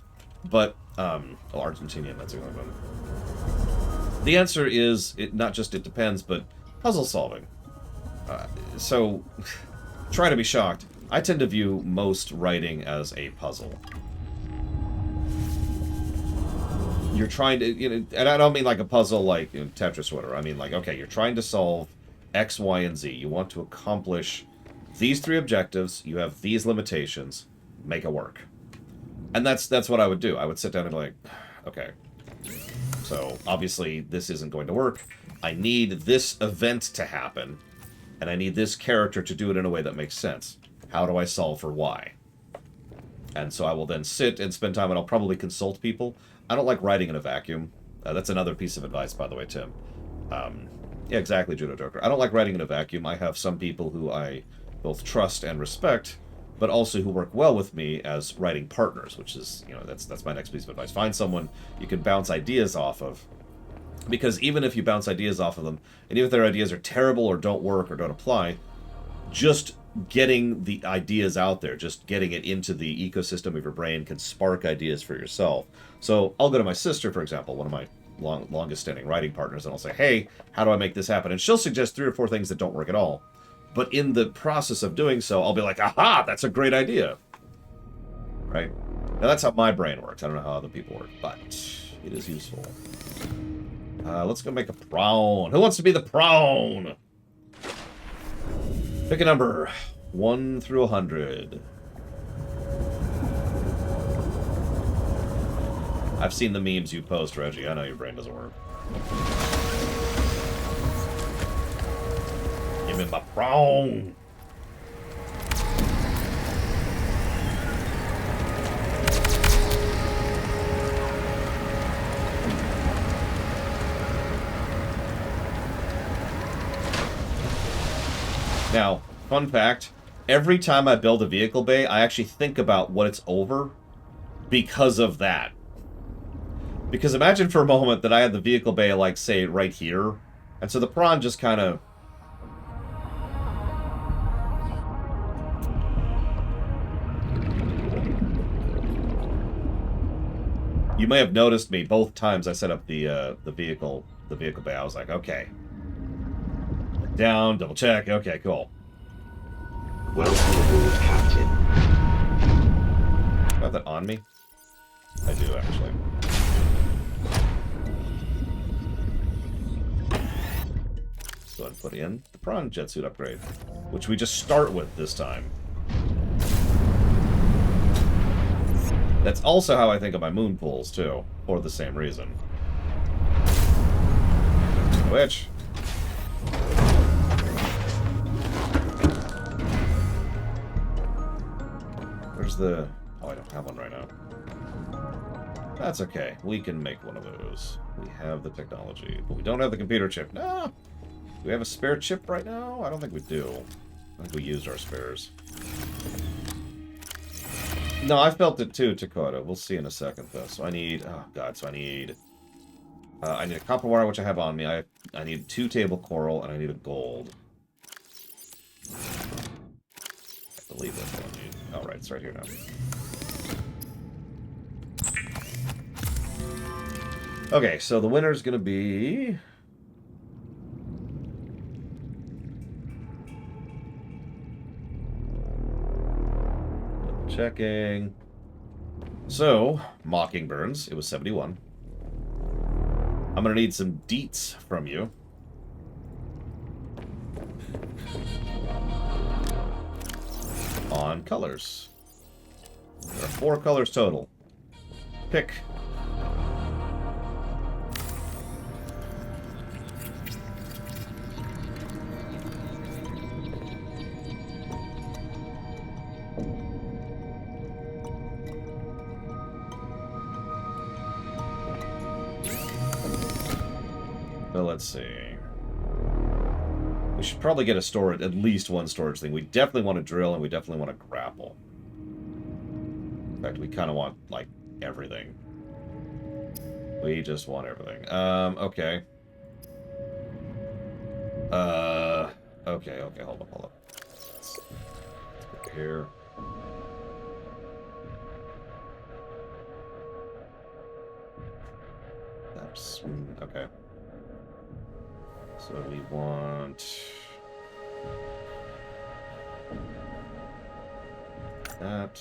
but... Argentinian, that's a good one. The answer is, not just it depends, but puzzle solving. So, try to be shocked. I tend to view most writing as a puzzle. You're trying to, you know, and I don't mean like a puzzle like Tetris or whatever. I mean like, okay, you're trying to solve X, Y, and Z. You want to accomplish these 3 objectives. You have these limitations. Make it work. And that's what I would do. I would sit down and be like, okay, so obviously this isn't going to work. I need this event to happen, and I need this character to do it in a way that makes sense. How do I solve for Y? And so I will then sit and spend time, and I'll probably consult people. I don't like writing in a vacuum. That's another piece of advice, by the way, Tim. Yeah, exactly, Judo Joker. I don't like writing in a vacuum. I have some people who I both trust and respect, but also who work well with me as writing partners, which is, you know, that's my next piece of advice. Find someone you can bounce ideas off of, because even if you bounce ideas off of them, and even if their ideas are terrible or don't work or don't apply, just getting the ideas out there, just getting it into the ecosystem of your brain can spark ideas for yourself. So I'll go to my sister, for example, one of my longest-standing writing partners, and I'll say, hey, how do I make this happen? And she'll suggest 3 or 4 things that don't work at all. But in the process of doing so, I'll be like, aha, that's a great idea. Right? Now, that's how my brain works. I don't know how other people work, but it is useful. Let's go make a prawn. Who wants to be the prawn? Pick a number. 1 through 100. I've seen the memes you post, Reggie. I know your brain doesn't work. Give me my prawn. Now, fun fact, every time I build a vehicle bay, I actually think about what it's over because of that. Because imagine for a moment that I had the vehicle bay, like, say, right here, and so the prawn just kind of... You may have noticed me both times I set up the vehicle bay. I was like, okay. Down, double check. Okay, cool. Welcome aboard, Captain. Do I have that on me? I do, actually. Let's go ahead and put in the prawn jet suit upgrade, which we just start with this time. That's also how I think of my moon pools, too, for the same reason. Which... Where's the... Oh, I don't have one right now. That's okay. We can make one of those. We have the technology, but we don't have the computer chip. No! Do we have a spare chip right now? I don't think we do. I think we used our spares. No, I felt it too, Dakota. We'll see in a second, though. So I need... Oh, God. So I need a copper wire, which I have on me. I need 2 table coral, and I need a gold. I believe that's what I need. Oh, right. It's right here now. Okay, so the winner's going to be... Checking. So, Mockingburns, it was 71. I'm going to need some deets from you. On colors. There are 4 colors total. Pick. So let's see. We should probably get a storage, at least one storage thing. We definitely want to drill, and we definitely want to grapple. In fact, we kind of want, like, everything. We just want everything. Okay. Okay, hold up. Let's go here. That's... okay. So we want that,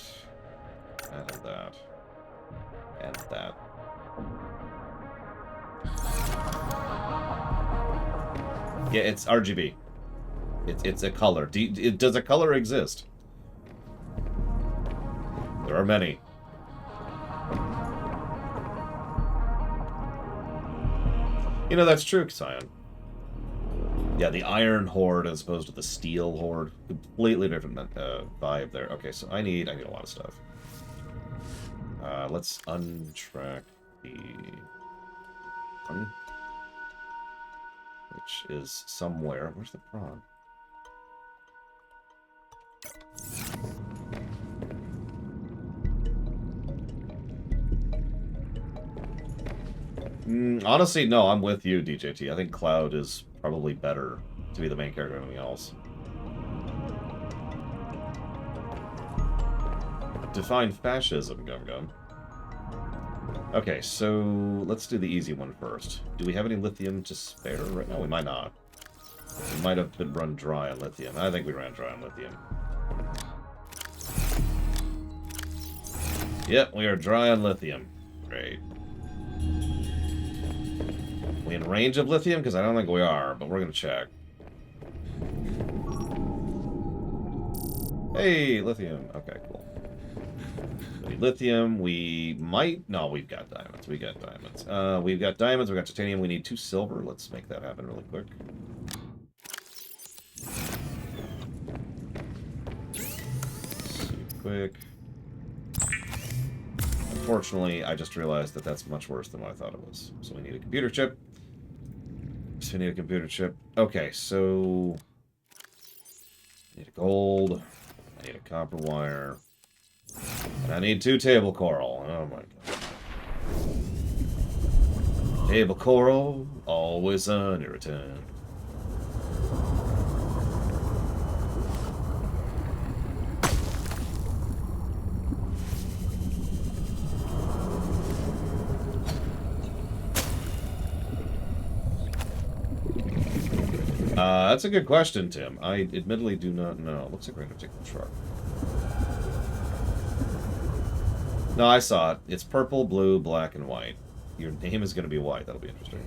and that, and that. Yeah, it's RGB. It's a color. Does a color exist? There are many. You know, that's true, Xion. Yeah, the iron horde as opposed to the steel horde. Completely different vibe there. Okay, so I need a lot of stuff. Let's untrack the one, which is somewhere. Where's the prawn? Honestly, no, I'm with you, DJT. I think Cloud is probably better to be the main character than anything else. Define fascism, Gum Gum. Okay, so let's do the easy one first. Do we have any lithium to spare right now? We might not. We might have been run dry on lithium. I think we ran dry on lithium. Yep, we are dry on lithium. Great. We in range of lithium? Because I don't think we are, but we're going to check. Hey, lithium. Okay, cool. We need lithium. We might... No, we've got diamonds. We got diamonds. We've got diamonds. We've got titanium. We need 2 silver. Let's make that happen really quick. Super quick. Unfortunately, I just realized that that's much worse than what I thought it was. So we need a computer chip. So we need a computer chip. Okay, so... I need a gold. I need a copper wire. And I need 2 table coral. Oh my god. Table coral, always on your return. That's a good question, Tim. I admittedly do not know. Looks like we're going to take the truck. No, I saw it. It's purple, blue, black, and white. Your name is going to be white. That'll be interesting.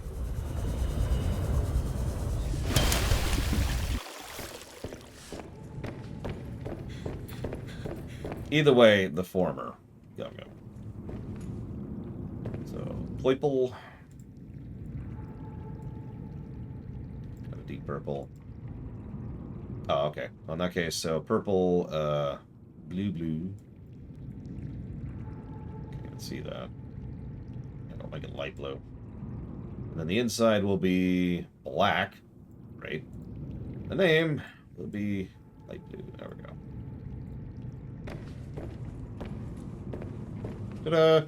Either way, the former. Yum, yum. So, purple. Kind of deep purple. Oh, okay. Well, in that case, so purple, blue, blue. Can't see that. I'll make it light blue. And then the inside will be black. Right? The name will be light blue. There we go. Ta-da!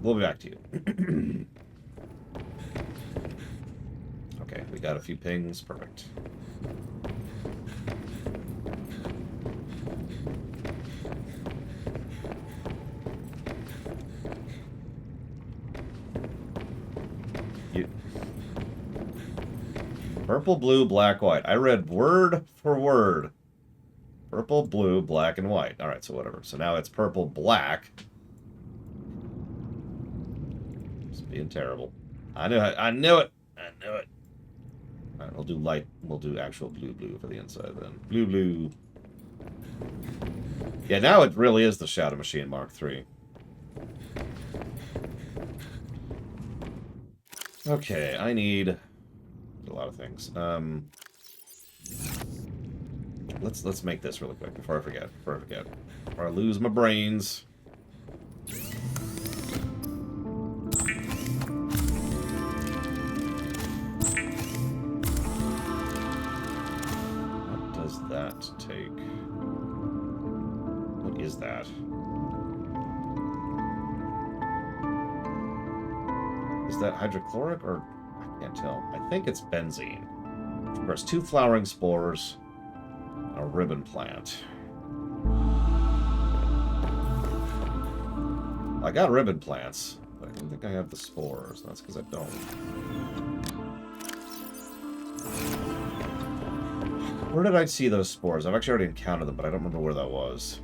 We'll be back to you. Okay, we got a few pings. Perfect. Purple, blue, black, white. I read word for word. Purple, blue, black, and white. Alright, so whatever. So now it's purple, black. Just being terrible. I knew it. I knew it. I knew it. Alright, we'll do light. We'll do actual blue, blue for the inside then. Blue, blue. Yeah, now it really is the Shadow Machine Mark III. Okay, I need a lot of things. Let's make this really quick before I forget. Before I lose my brains. What does that take? What is that? Is that hydrochloric or I can't tell. I think it's benzene. Of course, 2 flowering spores. A ribbon plant. I got ribbon plants, but I don't think I have the spores. That's because I don't. Where did I see those spores? I've actually already encountered them, but I don't remember where that was.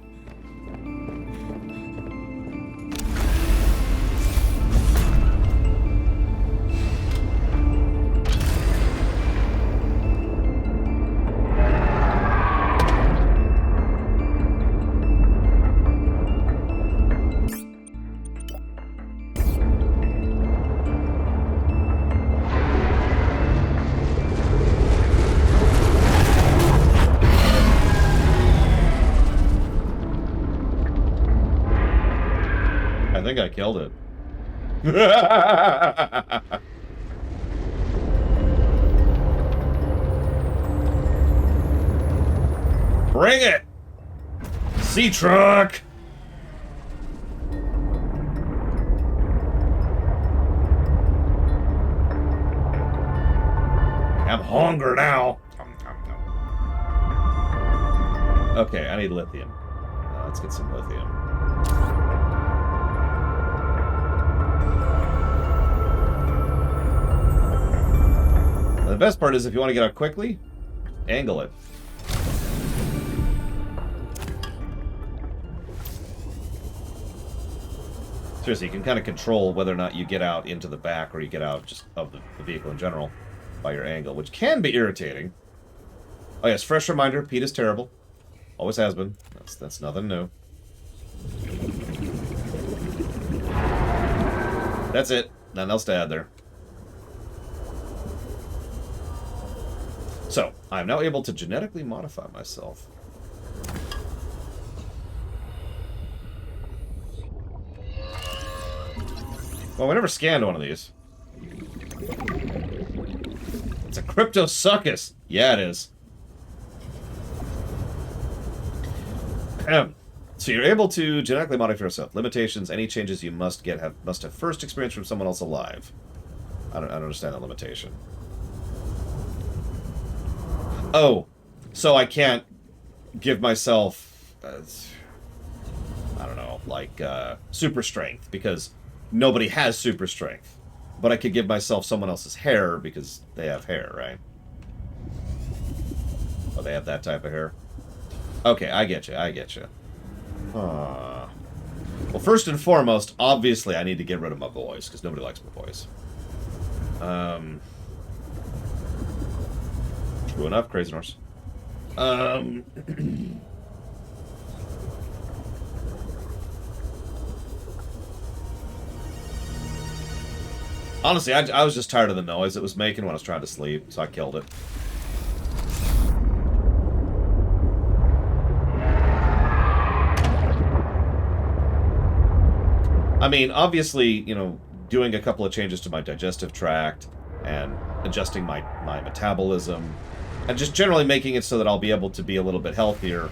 I think I killed it. Bring it! Sea truck! I'm hungry now. Okay, I need lithium. Let's get some lithium. And the best part is if you want to get out quickly, angle it. Seriously, you can kind of control whether or not you get out into the back or you get out just of the vehicle in general by your angle, which can be irritating. Oh yes, fresh reminder, Pete is terrible. Always has been. That's nothing new. That's it. Nothing else to add there. So, I'm now able to genetically modify myself. Well, we never scanned one of these. It's a Cryptosuchus. Yeah, it is. So you're able to genetically modify yourself. Limitations: any changes you must have first experienced from someone else alive. I don't understand that limitation. Oh, so I can't give myself, I don't know, like super strength because nobody has super strength. But I could give myself someone else's hair because they have hair, right? Oh, they have that type of hair? Okay, I get you, I get you. Well, first and foremost, obviously I need to get rid of my voice, because nobody likes my voice. True enough, Crazy Norse. Honestly, I was just tired of the noise it was making when I was trying to sleep, so I killed it. I mean, obviously, you know, doing a couple of changes to my digestive tract and adjusting my metabolism and just generally making it so that I'll be able to be a little bit healthier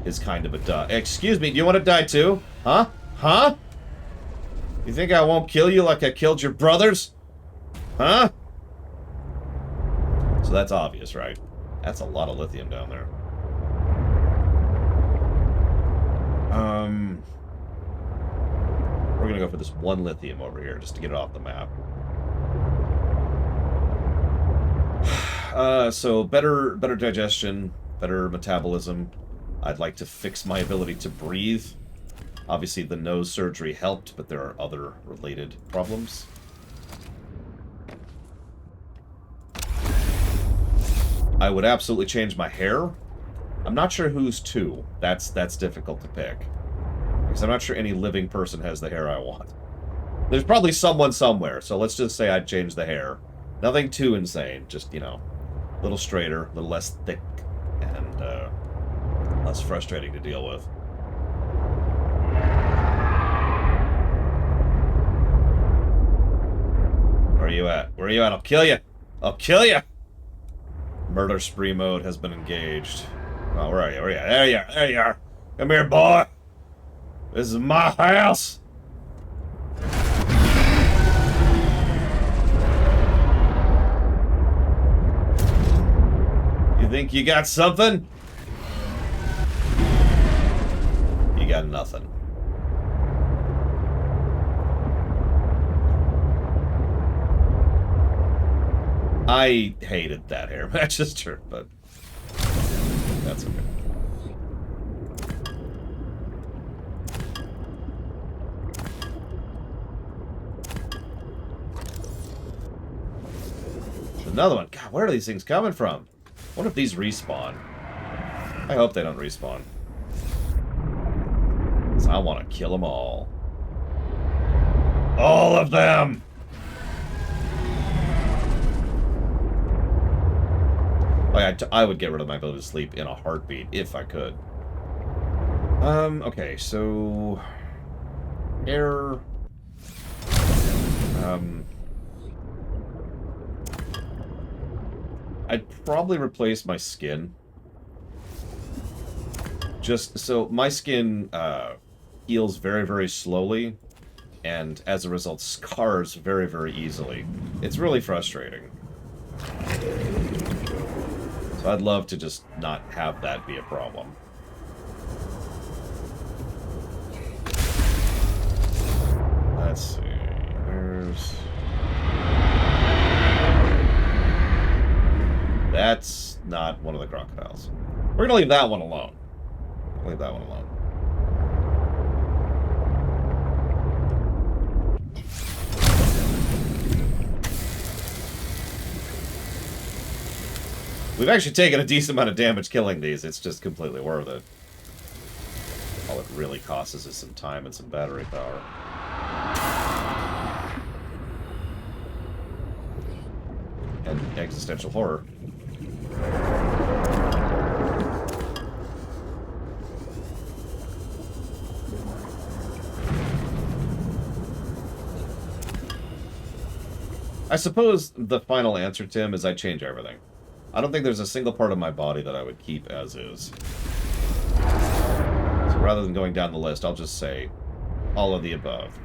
is kind of a duh. Excuse me, do you want to die too? Huh? Huh? You think I won't kill you like I killed your brothers? Huh? So that's obvious, right? That's a lot of lithium down there. We're gonna go for this one lithium over here just to get it off the map. So better digestion, better metabolism. I'd like to fix my ability to breathe. Obviously, the nose surgery helped, but there are other related problems. I would absolutely change my hair. I'm not sure whose to. That's difficult to pick. Because I'm not sure any living person has the hair I want. There's probably someone somewhere, so let's just say I'd change the hair. Nothing too insane, just, you know, a little straighter, a little less thick, and less frustrating to deal with. Where are you at? Where are you at? I'll kill you! I'll kill you! Murder spree mode has been engaged. Oh, where are you? Where are you? There you are! There you are! Come here, boy! This is my house! You think you got something? You got nothing. I hated that hair match, it's true, but that's okay. Another one. God, where are these things coming from? What if these respawn? I hope they don't respawn. Because I want to kill them all. All of them! I would get rid of my ability to sleep in a heartbeat, if I could. Okay, so... Air... I'd probably replace my skin. Just so my skin heals very, very slowly, and as a result scars very, very easily. It's really frustrating. So I'd love to just not have that be a problem. Let's see. Where's... That's not one of the crocodiles. We're gonna leave that one alone. Leave that one alone. We've actually taken a decent amount of damage killing these. It's just completely worth it. All it really costs is some time and some battery power. And existential horror. I suppose the final answer, Tim, is I'd change everything. I don't think there's a single part of my body that I would keep as is. So rather than going down the list, I'll just say all of the above.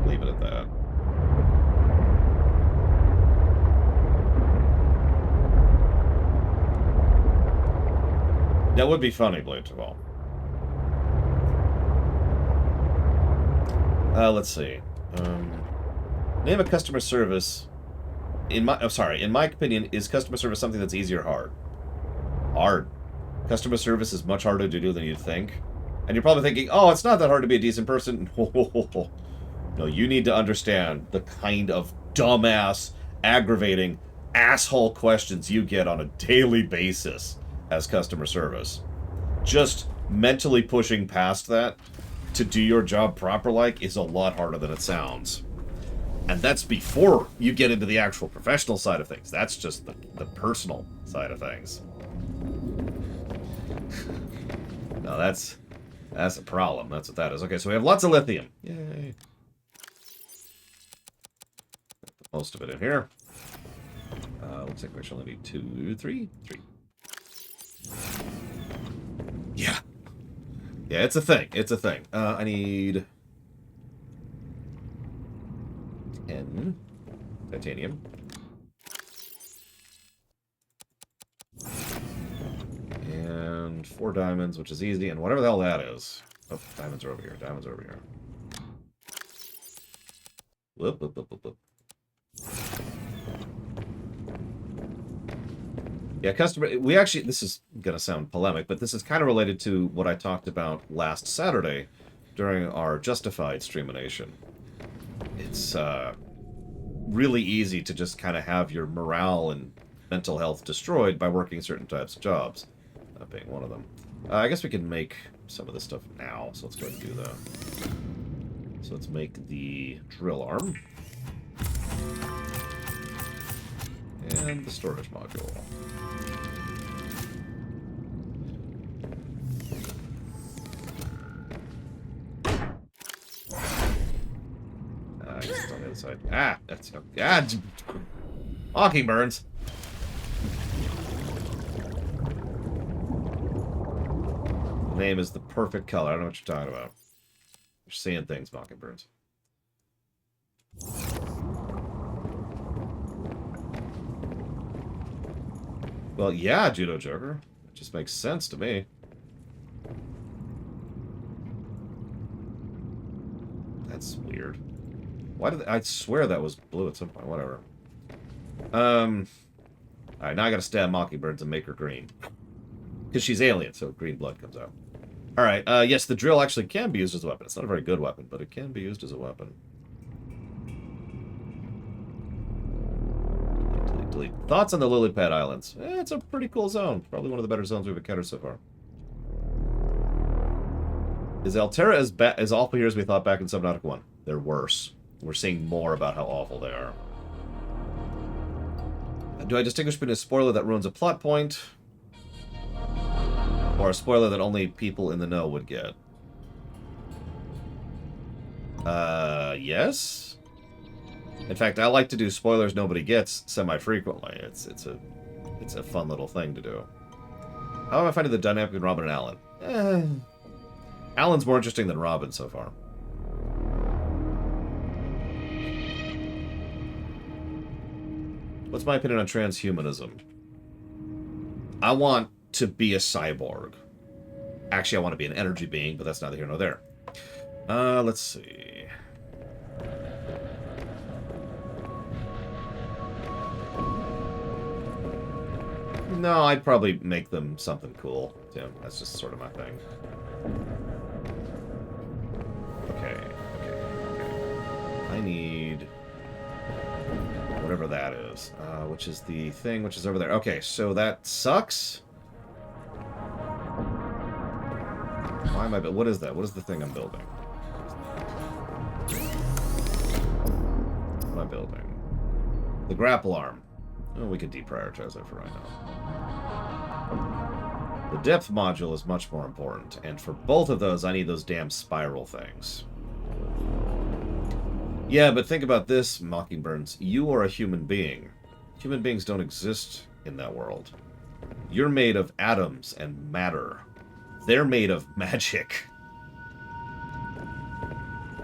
Leave it at that. That would be funny, Blade to all. Let's see. Name a customer service. In my opinion, is customer service something that's easy or hard? Hard. Customer service is much harder to do than you'd think. And you're probably thinking, oh, it's not that hard to be a decent person. No, you need to understand the kind of dumbass, aggravating, asshole questions you get on a daily basis as customer service. Just mentally pushing past that to do your job proper like is a lot harder than it sounds. And that's before you get into the actual professional side of things. That's just the personal side of things. No, that's a problem. That's what that is. Okay, so we have lots of lithium. Yay. Most of it in here. Looks like we should only need three. Yeah. Yeah, it's a thing. It's a thing. I need 10 titanium. And 4 diamonds, which is easy, and whatever the hell that is. Oh, diamonds are over here. Diamonds are over here. Whoop. Yeah, we actually, this is going to sound polemic, but this is kind of related to what I talked about last Saturday during our Justified streamination. It's really easy to just kind of have your morale and mental health destroyed by working certain types of jobs, that being one of them. I guess we can make some of this stuff now, so let's go ahead and do that. So let's make the drill arm. And the storage module. I guess on the other side. Ah, that's Mockingbirds. The name is the perfect color. I don't know what you're talking about. You're seeing things, Mockingbirds. Well, yeah, Judo Joker. It just makes sense to me. That's weird. Why did I swear that was blue at some point? Whatever. Alright, now I gotta stab Mockingbirds and make her green. Because she's alien, so green blood comes out. Alright, yes, the drill actually can be used as a weapon. It's not a very good weapon, but it can be used as a weapon. Delete. Thoughts on the Lily Pad Islands? It's a pretty cool zone. Probably one of the better zones we've encountered so far. Is Altera as awful here as we thought back in Subnautica 1? They're worse. We're seeing more about how awful they are. Do I distinguish between a spoiler that ruins a plot point or a spoiler that only people in the know would get? Yes. In fact, I like to do spoilers nobody gets semi-frequently. It's a fun little thing to do. How am I finding the dynamic between Robin and Alan? Alan's more interesting than Robin so far. What's my opinion on transhumanism? I want to be a cyborg. Actually, I want to be an energy being, but that's neither here nor there. Let's see. No, I'd probably make them something cool, Tim. That's just sort of my thing. Okay. I need whatever that is, which is the thing which is over there. Okay, so that sucks. Why am I? What is that? What is the thing I'm building? What am I building? The grapple arm. Oh, we could deprioritize that for right now. The depth module is much more important, and for both of those, I need those damn spiral things. Yeah, but think about this, Mockingbirds. You are a human being. Human beings don't exist in that world. You're made of atoms and matter. They're made of magic.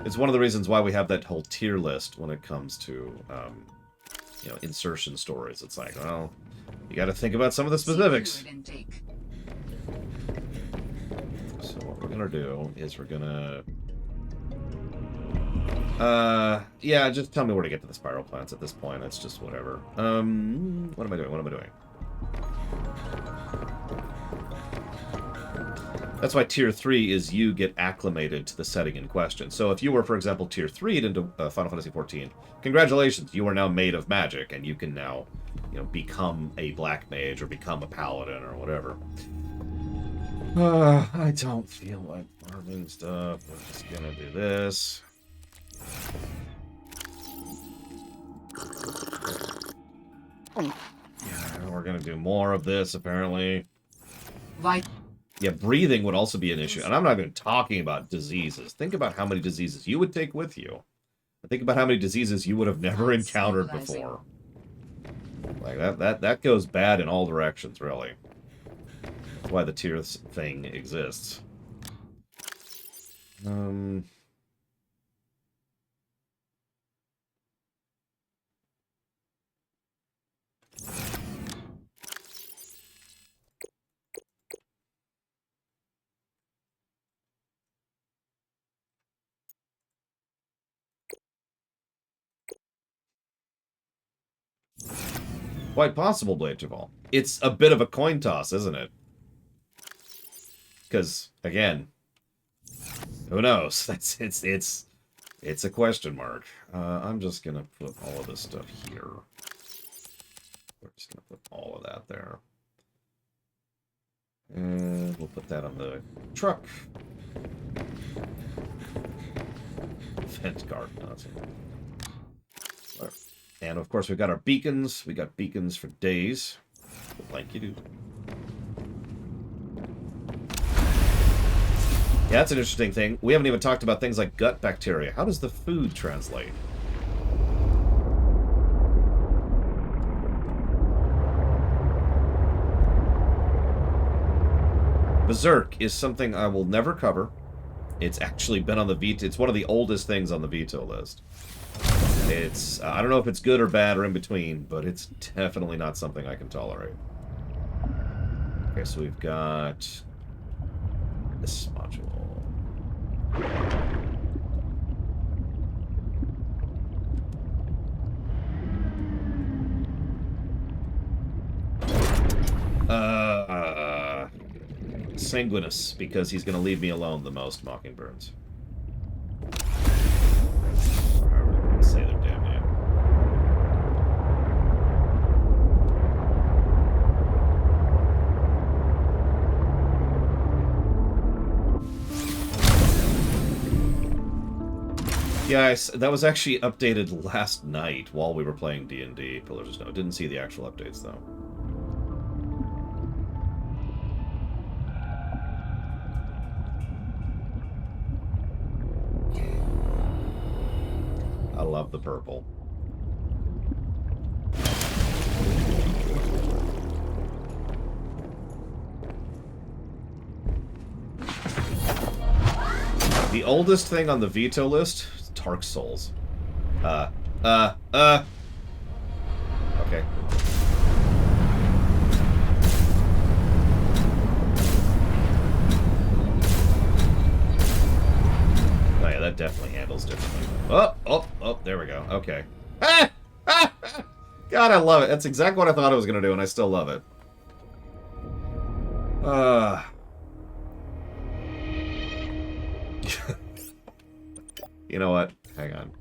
It's one of the reasons why we have that whole tier list when it comes to, you know, insertion stories. It's like, well, you got to think about some of the specifics. So what we're going to do is we're going to Yeah, just tell me where to get to the spiral plants at this point. It's just whatever. What am I doing? What am I doing? That's why Tier 3 is you get acclimated to the setting in question. So if you were, for example, Tier 3'd into Final Fantasy XIV, congratulations, you are now made of magic, and you can now, you know, become a black mage or become a paladin or whatever. I don't feel like farming stuff. I'm just gonna do this. Yeah, we're gonna do more of this, apparently. Right. Yeah, breathing would also be an issue. And I'm not even talking about diseases. Think about how many diseases you would take with you. And think about how many diseases you would have never encountered before. Like, that goes bad in all directions, really. That's why the tiers thing exists. Quite possible, Blade Javal. It's a bit of a coin toss, isn't it? Because, again, who knows? It's a question mark. I'm just gonna put all of this stuff here. We're just gonna put all of that there. And we'll put that on the truck. Vent guard. No, that's it. And of course, we've got our beacons. We got beacons for days. Thank you, dude. Yeah, that's an interesting thing. We haven't even talked about things like gut bacteria. How does the food translate? Berserk is something I will never cover. It's actually been on the veto. It's one of the oldest things on the veto list. It's, I don't know if it's good or bad or in between, but it's definitely not something I can tolerate. Okay, so we've got this module. Sanguinus, because he's going to leave me alone the most, Mockingbirds. Or however you say their damn name. Yeah, that was actually updated last night while we were playing D&D, Pillars of Snow. Didn't see the actual updates, though. I love the purple. The oldest thing on the veto list is Dark Souls. Okay. Oh yeah, that definitely handles differently. Oh, there we go. Okay. God, I love it. That's exactly what I thought I was going to do, and I still love it. You know what? Hang on.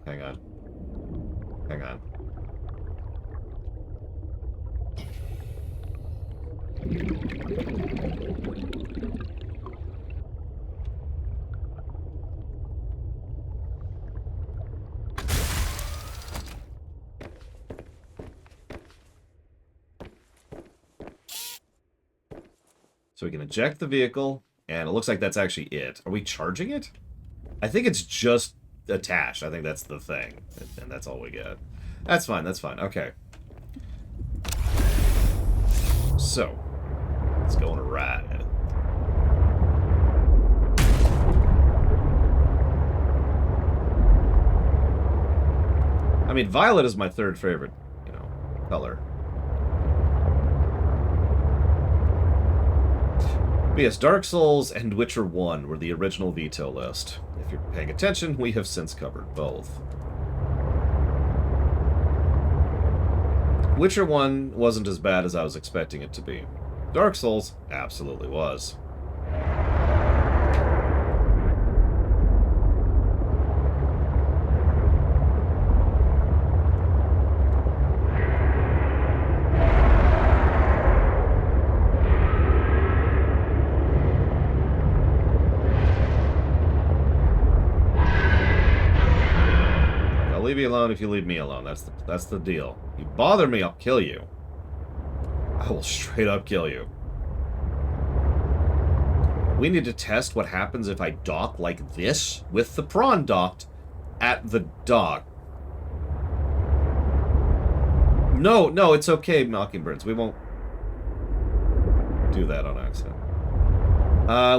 So we can eject the vehicle, and it looks like that's actually it. Are we charging it? I think it's just attached. I think that's the thing. And that's all we get. That's fine, okay. So, let's go on a ride. I mean, violet is my third favorite, color. But yes, Dark Souls and Witcher 1 were the original veto list. If you're paying attention, we have since covered both. Witcher 1 wasn't as bad as I was expecting it to be. Dark Souls absolutely was. Leave me alone if you leave me alone. That's the deal. You bother me, I'll kill you. I will straight up kill you. We need to test what happens if I dock like this with the prawn docked at the dock. No, no, it's okay, Mockingbirds. We won't do that on accident.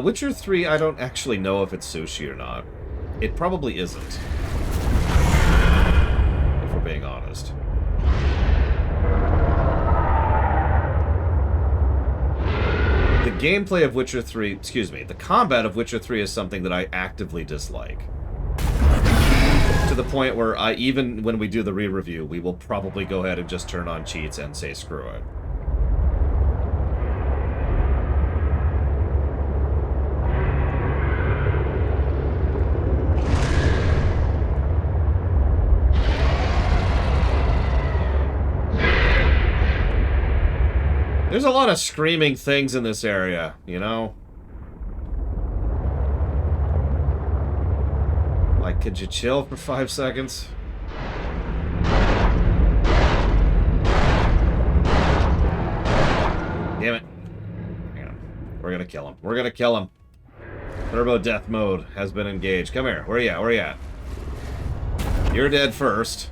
Witcher 3, I don't actually know if it's sushi or not. It probably isn't. Being honest. The gameplay of Witcher 3, excuse me, the combat of Witcher 3 is something that I actively dislike. To the point where even when we do the re-review, we will probably go ahead and just turn on cheats and say screw it. There's a lot of screaming things in this area, you know? Like, could you chill for 5 seconds? Damn it. Hang on. We're gonna kill him. We're gonna kill him. Turbo death mode has been engaged. Come here. Where are you at? Where are you at? You're dead first.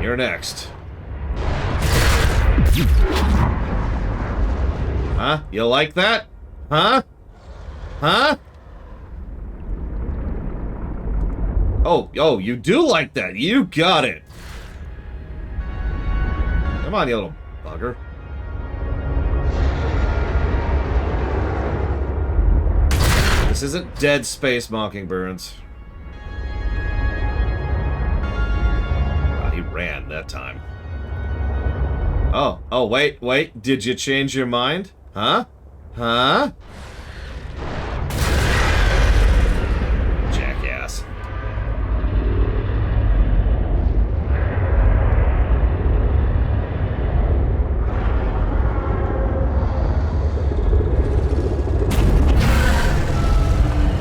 You're next. Huh? You like that? Huh? Huh? Oh, you do like that. You got it. Come on, you little bugger. This isn't Dead Space, Mockingbirds. He ran that time. Oh, wait. Did you change your mind? Huh? Huh? Jackass.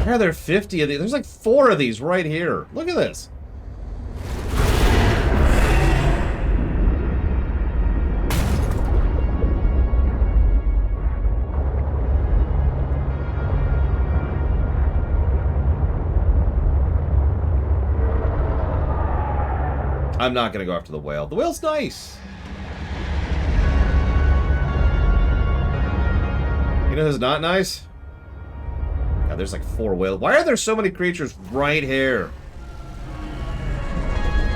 Are there 50 of these? There's like 4 of these right here. Look at this. I'm not gonna go after the whale. The whale's nice. You know who's not nice? God, there's like 4 whales. Why are there so many creatures right here?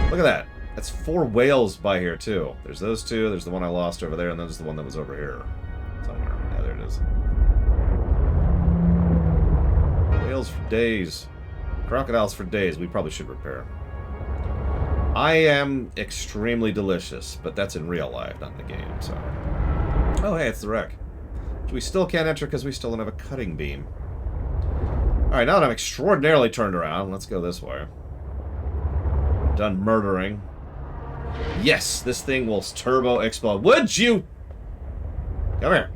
Look at that. That's 4 whales by here, too. There's those 2, there's the one I lost over there, and then there's the one that was over here. Somewhere. Yeah, there it is. Whales for days. Crocodiles for days. We probably should repair. I am extremely delicious, but that's in real life, not in the game, so... Oh, hey, it's the wreck. Which we still can't enter because we still don't have a cutting beam. Alright, now that I'm extraordinarily turned around, let's go this way. Done murdering. Yes, this thing will turbo explode. Would you? Come here.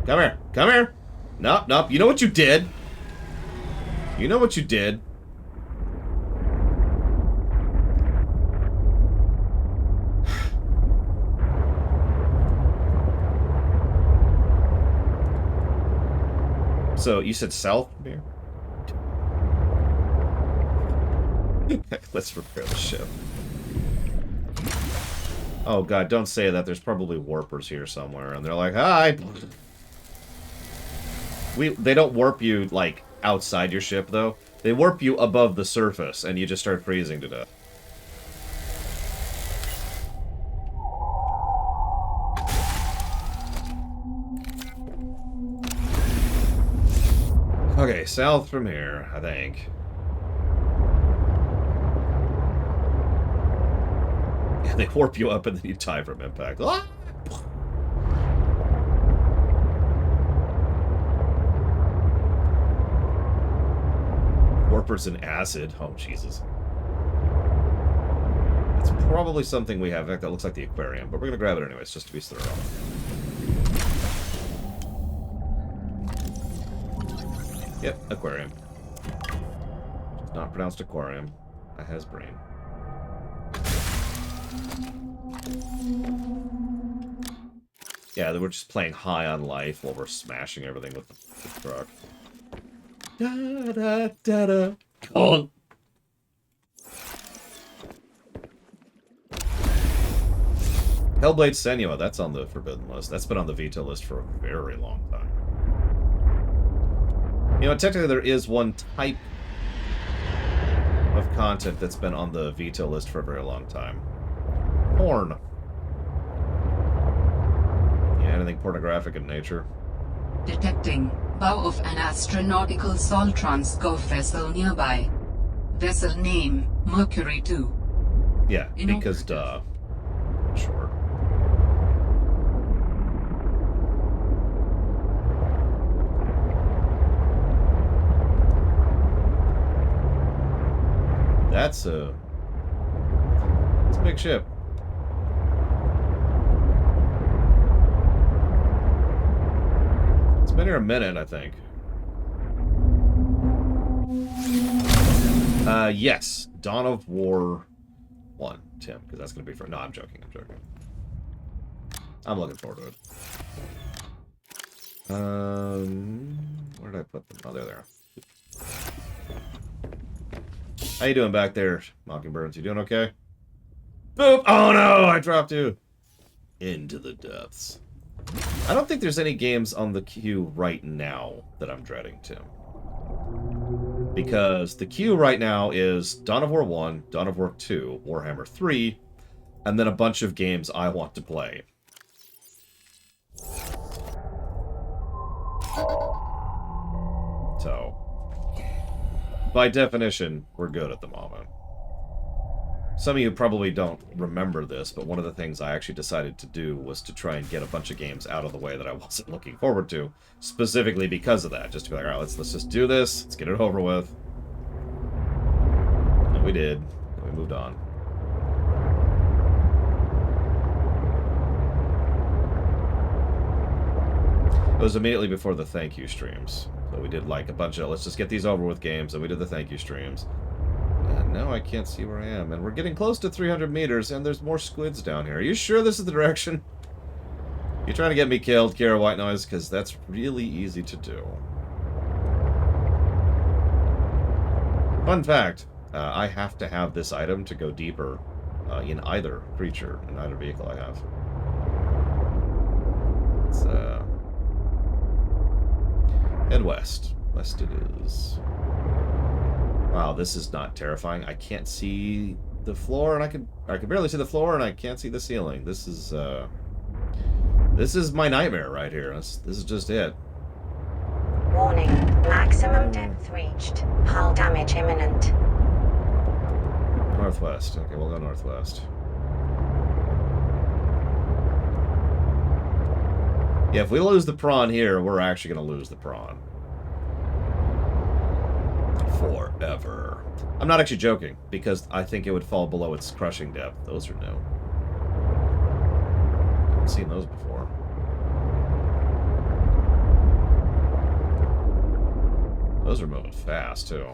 Come here. Come here. Nope, nope. You know what you did? You know what you did. So, you said south here? Let's repair the ship. Oh god, don't say that. There's probably warpers here somewhere, and they're like, hi! They don't warp you, like, outside your ship, though. They warp you above the surface, and you just start freezing to death. Okay, south from here, I think. And they warp you up and then you die from impact. Ah! Warpers in acid. Oh, Jesus. It's probably something we have. In fact, that looks like the aquarium, but we're going to grab it anyways, just to be thorough. Yep, aquarium. It's not pronounced aquarium. I has brain. Yeah, we're just playing high on life while we're smashing everything with the truck. Da da da da. Oh. Hellblade Senua, that's on the forbidden list. That's been on the veto list for a very long time. You know, technically there is one type of content that's been on the veto list for a very long time. Porn. Yeah, anything pornographic in nature. Detecting bow of an astronautical sol transco vessel nearby. Vessel name, Mercury 2. Yeah, because duh. Sure. It's a big ship. It's been here a minute, I think. Yes. Dawn of War 1, Tim, because that's going to be for... No, I'm joking, I'm joking. I'm looking forward to it. Where did I put them? Oh, they're there. How you doing back there, Mockingbirds? You doing okay? Boop! Oh no, I dropped you! Into the depths. I don't think there's any games on the queue right now that I'm dreading, Tim. Because the queue right now is Dawn of War 1, Dawn of War 2, Warhammer 3, and then a bunch of games I want to play. So, by definition, we're good at the moment. Some of you probably don't remember this, but one of the things I actually decided to do was to try and get a bunch of games out of the way that I wasn't looking forward to, specifically because of that. Just to be like, all right, let's just do this, let's get it over with. And we did. And we moved on. It was immediately before the thank you streams. So we did like a bunch of, let's just get these over with games, and we did the thank you streams. And now I can't see where I am. And we're getting close to 300 meters, and there's more squids down here. Are you sure this is the direction? You trying to get me killed, Kira White Noise? Because that's really easy to do. Fun fact, I have to have this item to go deeper in either creature, in either vehicle I have. It's, head west. West it is. Wow, this is not terrifying. I can't see the floor, and I can barely see the floor, and I can't see the ceiling. This is my nightmare right here. This is just it. Warning, maximum depth reached. Hull damage imminent. Northwest. Okay, we'll go northwest. Yeah, if we lose the prawn here, we're actually going to lose the prawn. Forever. I'm not actually joking, because I think it would fall below its crushing depth. Those are new. I haven't seen those before. Those are moving fast, too.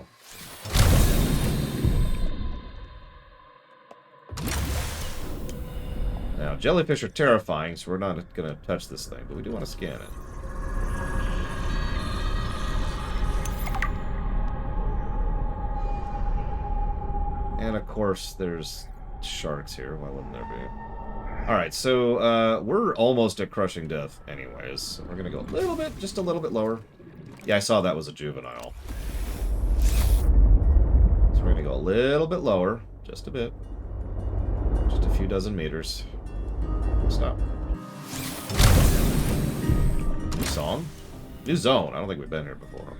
Now, jellyfish are terrifying, so we're not going to touch this thing, but we do want to scan it. And, of course, there's sharks here. Why wouldn't there be? Alright, so we're almost at crushing death anyways. So we're going to go a little bit, just a little bit lower. Yeah, I saw that was a juvenile. So we're going to go a little bit lower, just a bit. Just a few dozen meters. Stop. New song? New zone. I don't think we've been here before.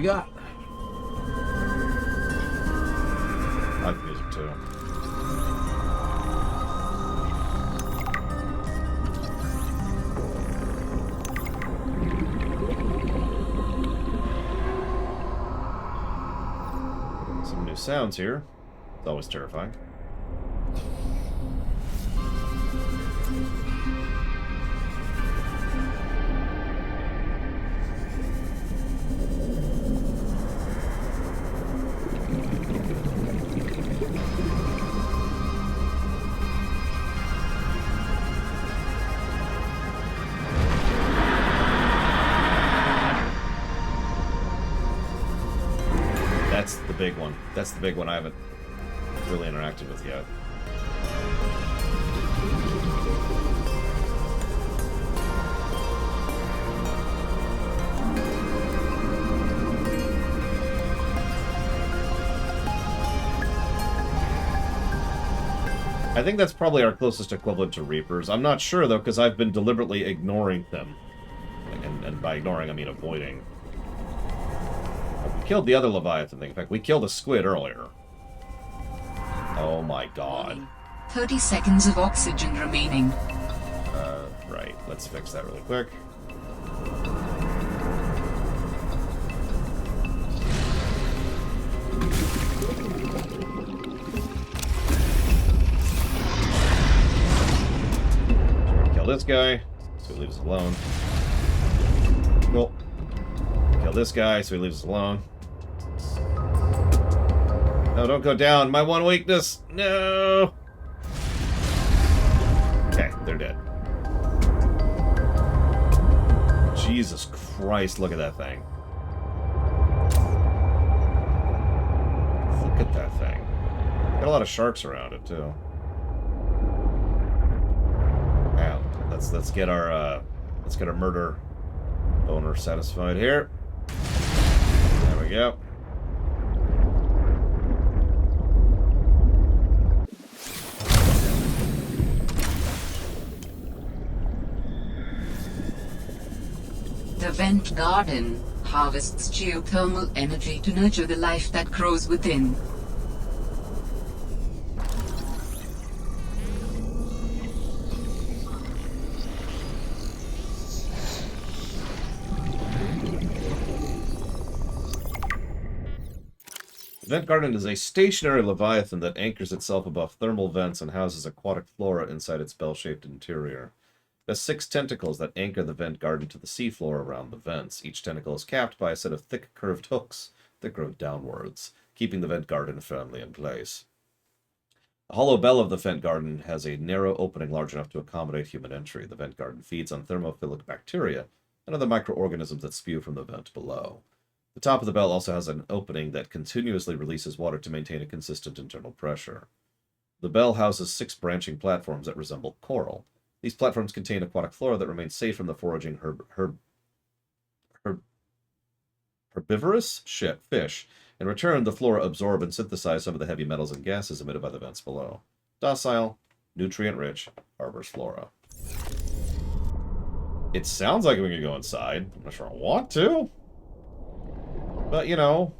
we got? I like music too. Some new sounds here. It's always terrifying. That's the big one. That's the big one I haven't really interacted with yet. I think that's probably our closest equivalent to Reapers. I'm not sure, though, because I've been deliberately ignoring them. And by ignoring, I mean avoiding. We killed the other Leviathan thing. In fact, we killed a squid earlier. Oh my god. 30 seconds of oxygen remaining. Right. Let's fix that really quick. Kill this guy, so he leaves us alone. Cool. Kill this guy, so he leaves us alone. No, don't go down. My one weakness. No. Okay, they're dead. Jesus Christ, look at that thing. Look at that thing. Got a lot of sharks around it, too. Now, let's get our murder boner satisfied here. There we go. The vent garden harvests geothermal energy to nurture the life that grows within. The vent garden is a stationary leviathan that anchors itself above thermal vents and houses aquatic flora inside its bell-shaped interior. It has 6 tentacles that anchor the vent garden to the seafloor around the vents. Each tentacle is capped by a set of thick, curved hooks that grow downwards, keeping the vent garden firmly in place. The hollow bell of the vent garden has a narrow opening large enough to accommodate human entry. The vent garden feeds on thermophilic bacteria and other microorganisms that spew from the vent below. The top of the bell also has an opening that continuously releases water to maintain a consistent internal pressure. The bell houses 6 branching platforms that resemble coral. These platforms contain aquatic flora that remains safe from the foraging herbivorous fish. In return, the flora absorb and synthesize some of the heavy metals and gases emitted by the vents below. Docile, nutrient-rich, harbors flora. It sounds like we can go inside. I'm not sure I want to. But, you know.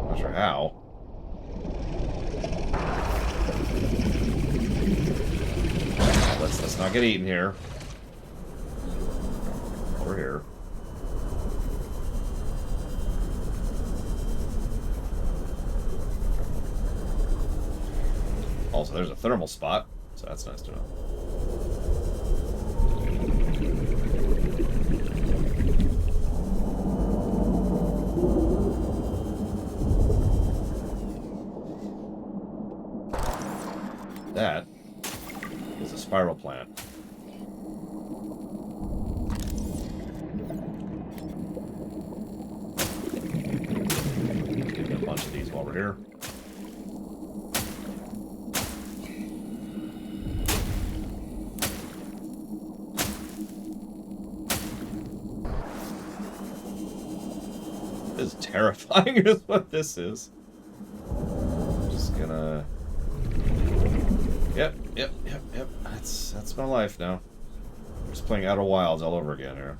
Not sure how. Let's not get eaten here. Over here. Also, there's a thermal spot, so that's nice to know. That is a spiral plant. Give me a bunch of these while we're here. This is terrifying is what this is. I'm just gonna... Yep. That's my life now. Just playing Outer Wilds all over again here.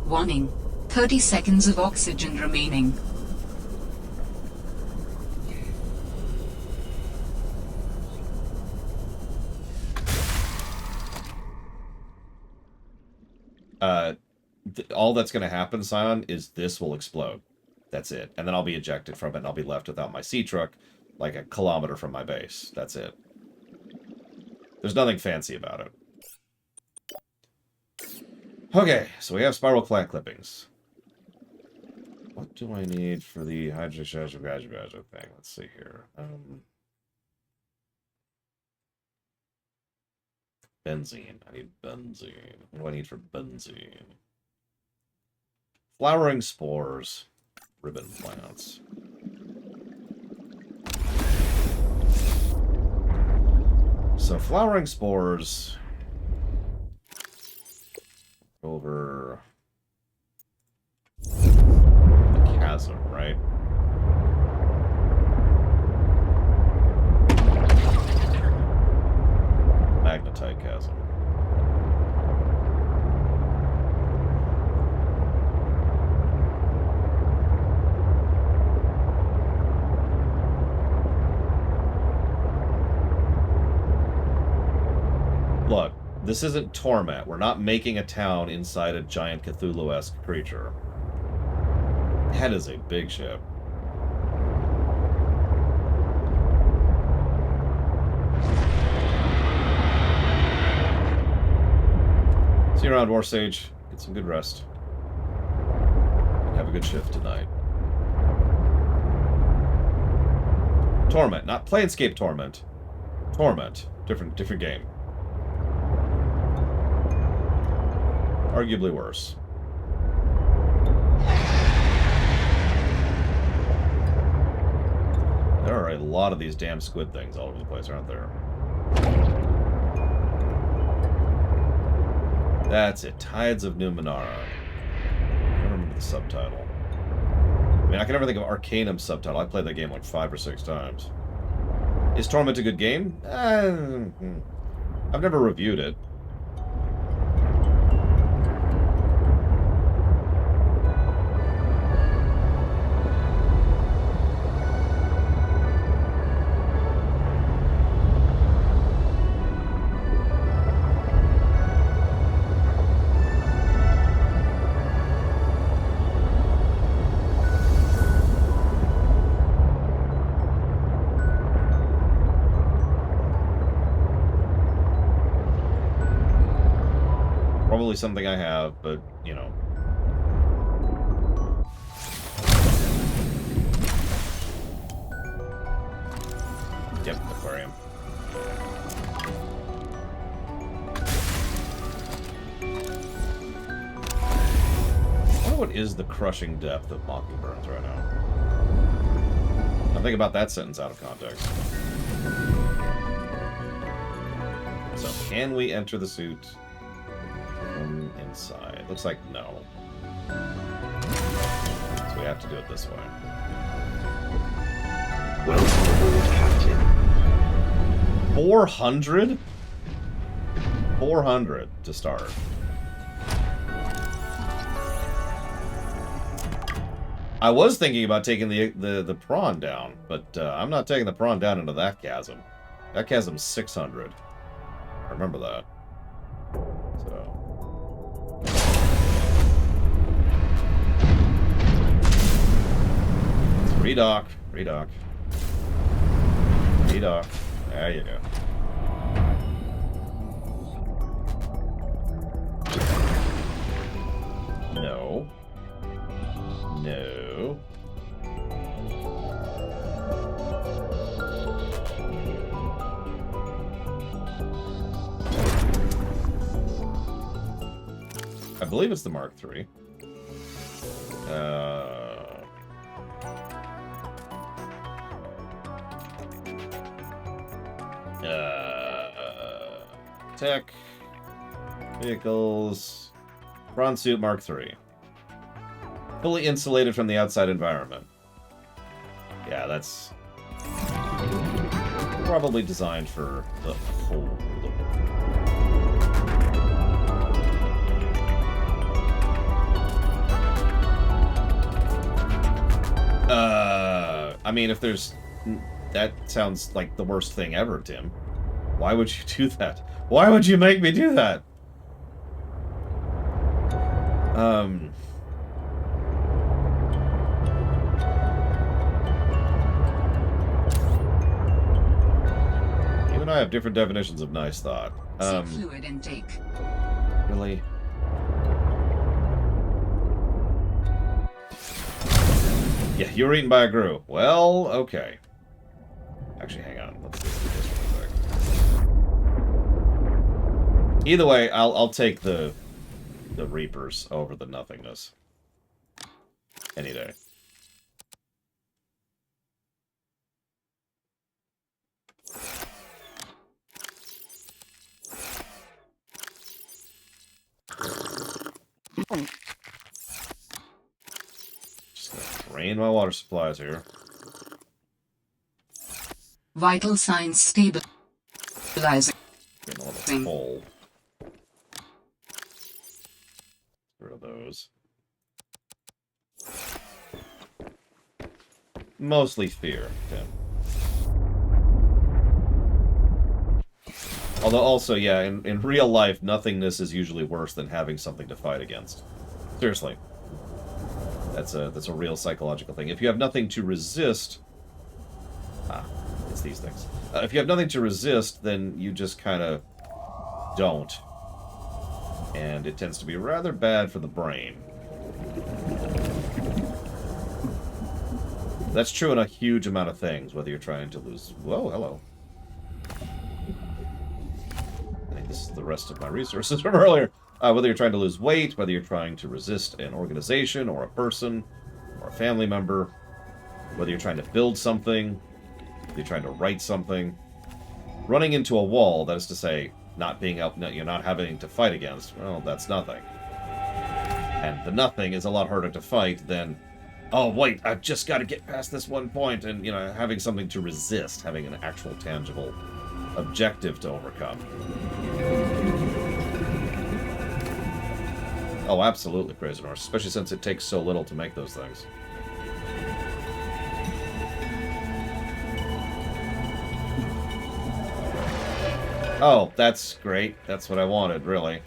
Warning. 30 seconds of oxygen remaining. All that's going to happen, Scion, is this will explode. That's it. And then I'll be ejected from it, and I'll be left without my sea truck, like a kilometer from my base. That's it. There's nothing fancy about it. Okay, so we have spiral plant clippings. What do I need for the hydrogen thing? Let's see here. Benzene. I need benzene. What do I need for benzene? Flowering spores. Ribbon plants. So flowering spores over the chasm, right? Magnetite chasm. Look, this isn't Torment. We're not making a town inside a giant Cthulhu-esque creature. That is a big ship. See you around, War Sage. Get some good rest. Have a good shift tonight. Torment, not Planescape Torment. Torment. Different game. Arguably worse. There are a lot of these damn squid things all over the place, aren't there? That's it. Tides of Numenera. I don't remember the subtitle. I mean, I can never think of Arcanum's subtitle. I played that game like 5 or 6 times. Is Torment a good game? I've never reviewed it. Probably something I have, but, you know. Yep, aquarium. I wonder what is the crushing depth of Mockingburns right now. I think about that sentence out of context. So, can we enter the suit from inside? Looks like no. So we have to do it this way. Welcome aboard, Captain. 400? 400 to start. I was thinking about taking the prawn down, but I'm not taking the prawn down into that chasm. That chasm's 600. I remember that. So. Redock. Redock. Redock. There you go. No. No. I believe it's the Mark III. Tech. Vehicles. Bronze suit Mark III. Fully insulated from the outside environment. Yeah, that's probably designed for the hold. I mean, if there's... That sounds like the worst thing ever, Tim. Why would you do that? Why would you make me do that? You and I have different definitions of nice thought. See fluid intake. Really? Yeah, you were eaten by a Gru. Well, okay. Actually, hang on. Let's do this real quick. Either way, I'll take the Reapers over the nothingness. Any day. Just gonna drain my water supplies here. Vital signs stabilizing. Getting a little full. Get rid of those. Mostly fear, Tim. Although also, yeah, in real life, nothingness is usually worse than having something to fight against. Seriously. That's a real psychological thing. If you have nothing to resist... it's these things. If you have nothing to resist, then you just kind of don't. And it tends to be rather bad for the brain. That's true in a huge amount of things, whether you're trying to lose... Whoa, hello. I think this is the rest of my resources from earlier. Whether you're trying to lose weight, whether you're trying to resist an organization, or a person, or a family member, whether you're trying to build something, whether you're trying to write something. Running into a wall, that is to say, not being out, you're not having to fight against, well, that's nothing. And the nothing is a lot harder to fight than, oh, wait, I've just got to get past this one point, and, you know, having something to resist, having an actual tangible objective to overcome. Oh, absolutely, Crazy Norse, especially since it takes so little to make those things. Oh, that's great. That's what I wanted, really.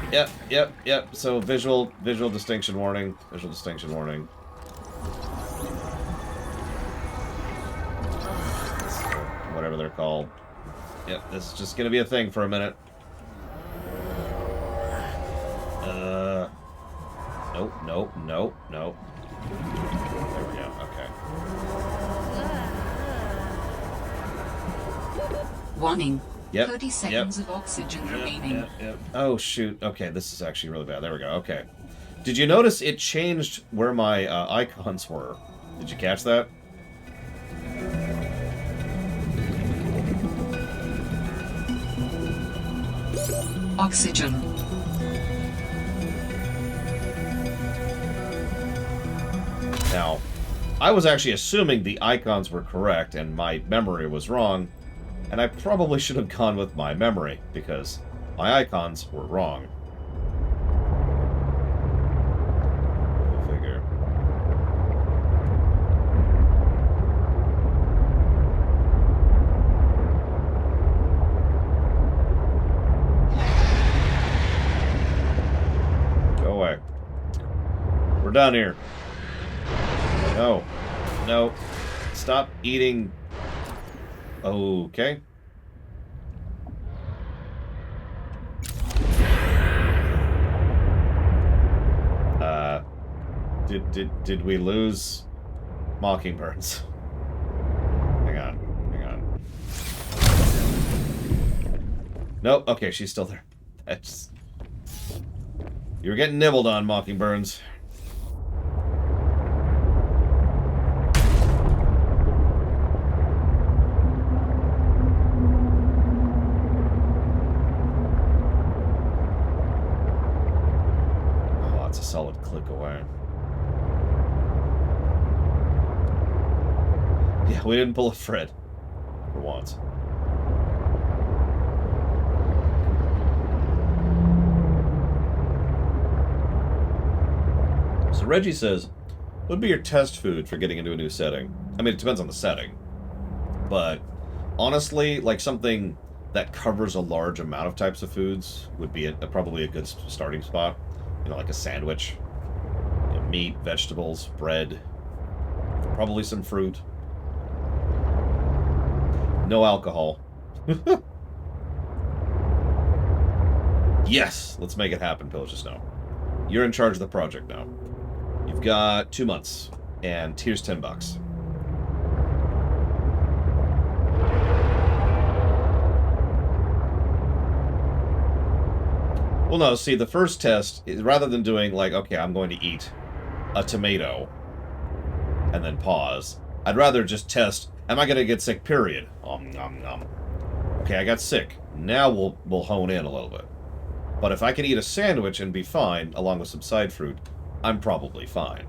Yep. So visual distinction warning. Visual distinction warning. Whatever they're called. Yep, this is just gonna be a thing for a minute. Nope. There we go, okay. Warning. Yep. 30 seconds of oxygen remaining. Yep. Oh, shoot. Okay, this is actually really bad. There we go. Okay. Did you notice it changed where my icons were? Did you catch that? Oxygen. Now, I was actually assuming the icons were correct and my memory was wrong. And I probably should have gone with my memory, because my icons were wrong. Go figure. Go away. We're done here. No. Stop eating... Okay. Did we lose Mockingbirds? Hang on. Nope. Okay, she's still there. That's... You were getting nibbled on, Mockingbirds. Solid click away. Yeah, we didn't pull a Fred. For once. So Reggie says, What would be your test food for getting into a new setting? I mean, it depends on the setting. But honestly, like something that covers a large amount of types of foods would be probably a good starting spot. You know, like a sandwich. You know, meat, vegetables, bread. Probably some fruit. No alcohol. Yes! Let's make it happen, Pillage of Snow. You're in charge of the project now. You've got 2 months. And here's $10. Well, no, see, the first test, rather than doing, like, okay, I'm going to eat a tomato and then pause, I'd rather just test, am I going to get sick, period? Nom, nom. Okay, I got sick. Now we'll hone in a little bit. But if I can eat a sandwich and be fine, along with some side fruit, I'm probably fine.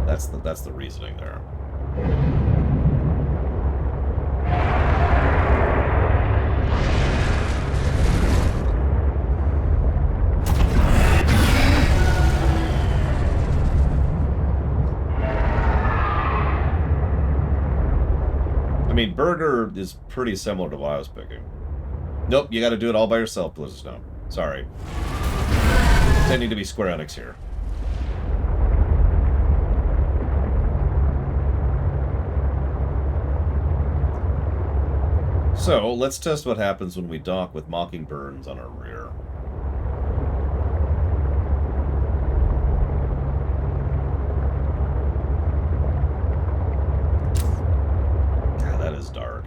That's the reasoning there. I mean, burger is pretty similar to what I was picking. Nope, you gotta do it all by yourself, Blizzard Snow. Sorry. Pretending to be Square Enix here. So, let's test what happens when we dock with Mockingbirds on our rear. God, that is dark.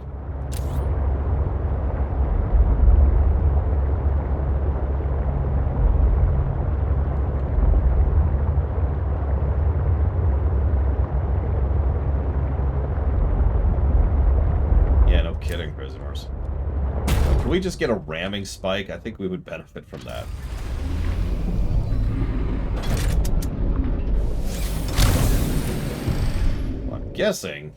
Yeah, no kidding, prisoners. Can we just get a ramming spike? I think we would benefit from that. Well, I'm guessing.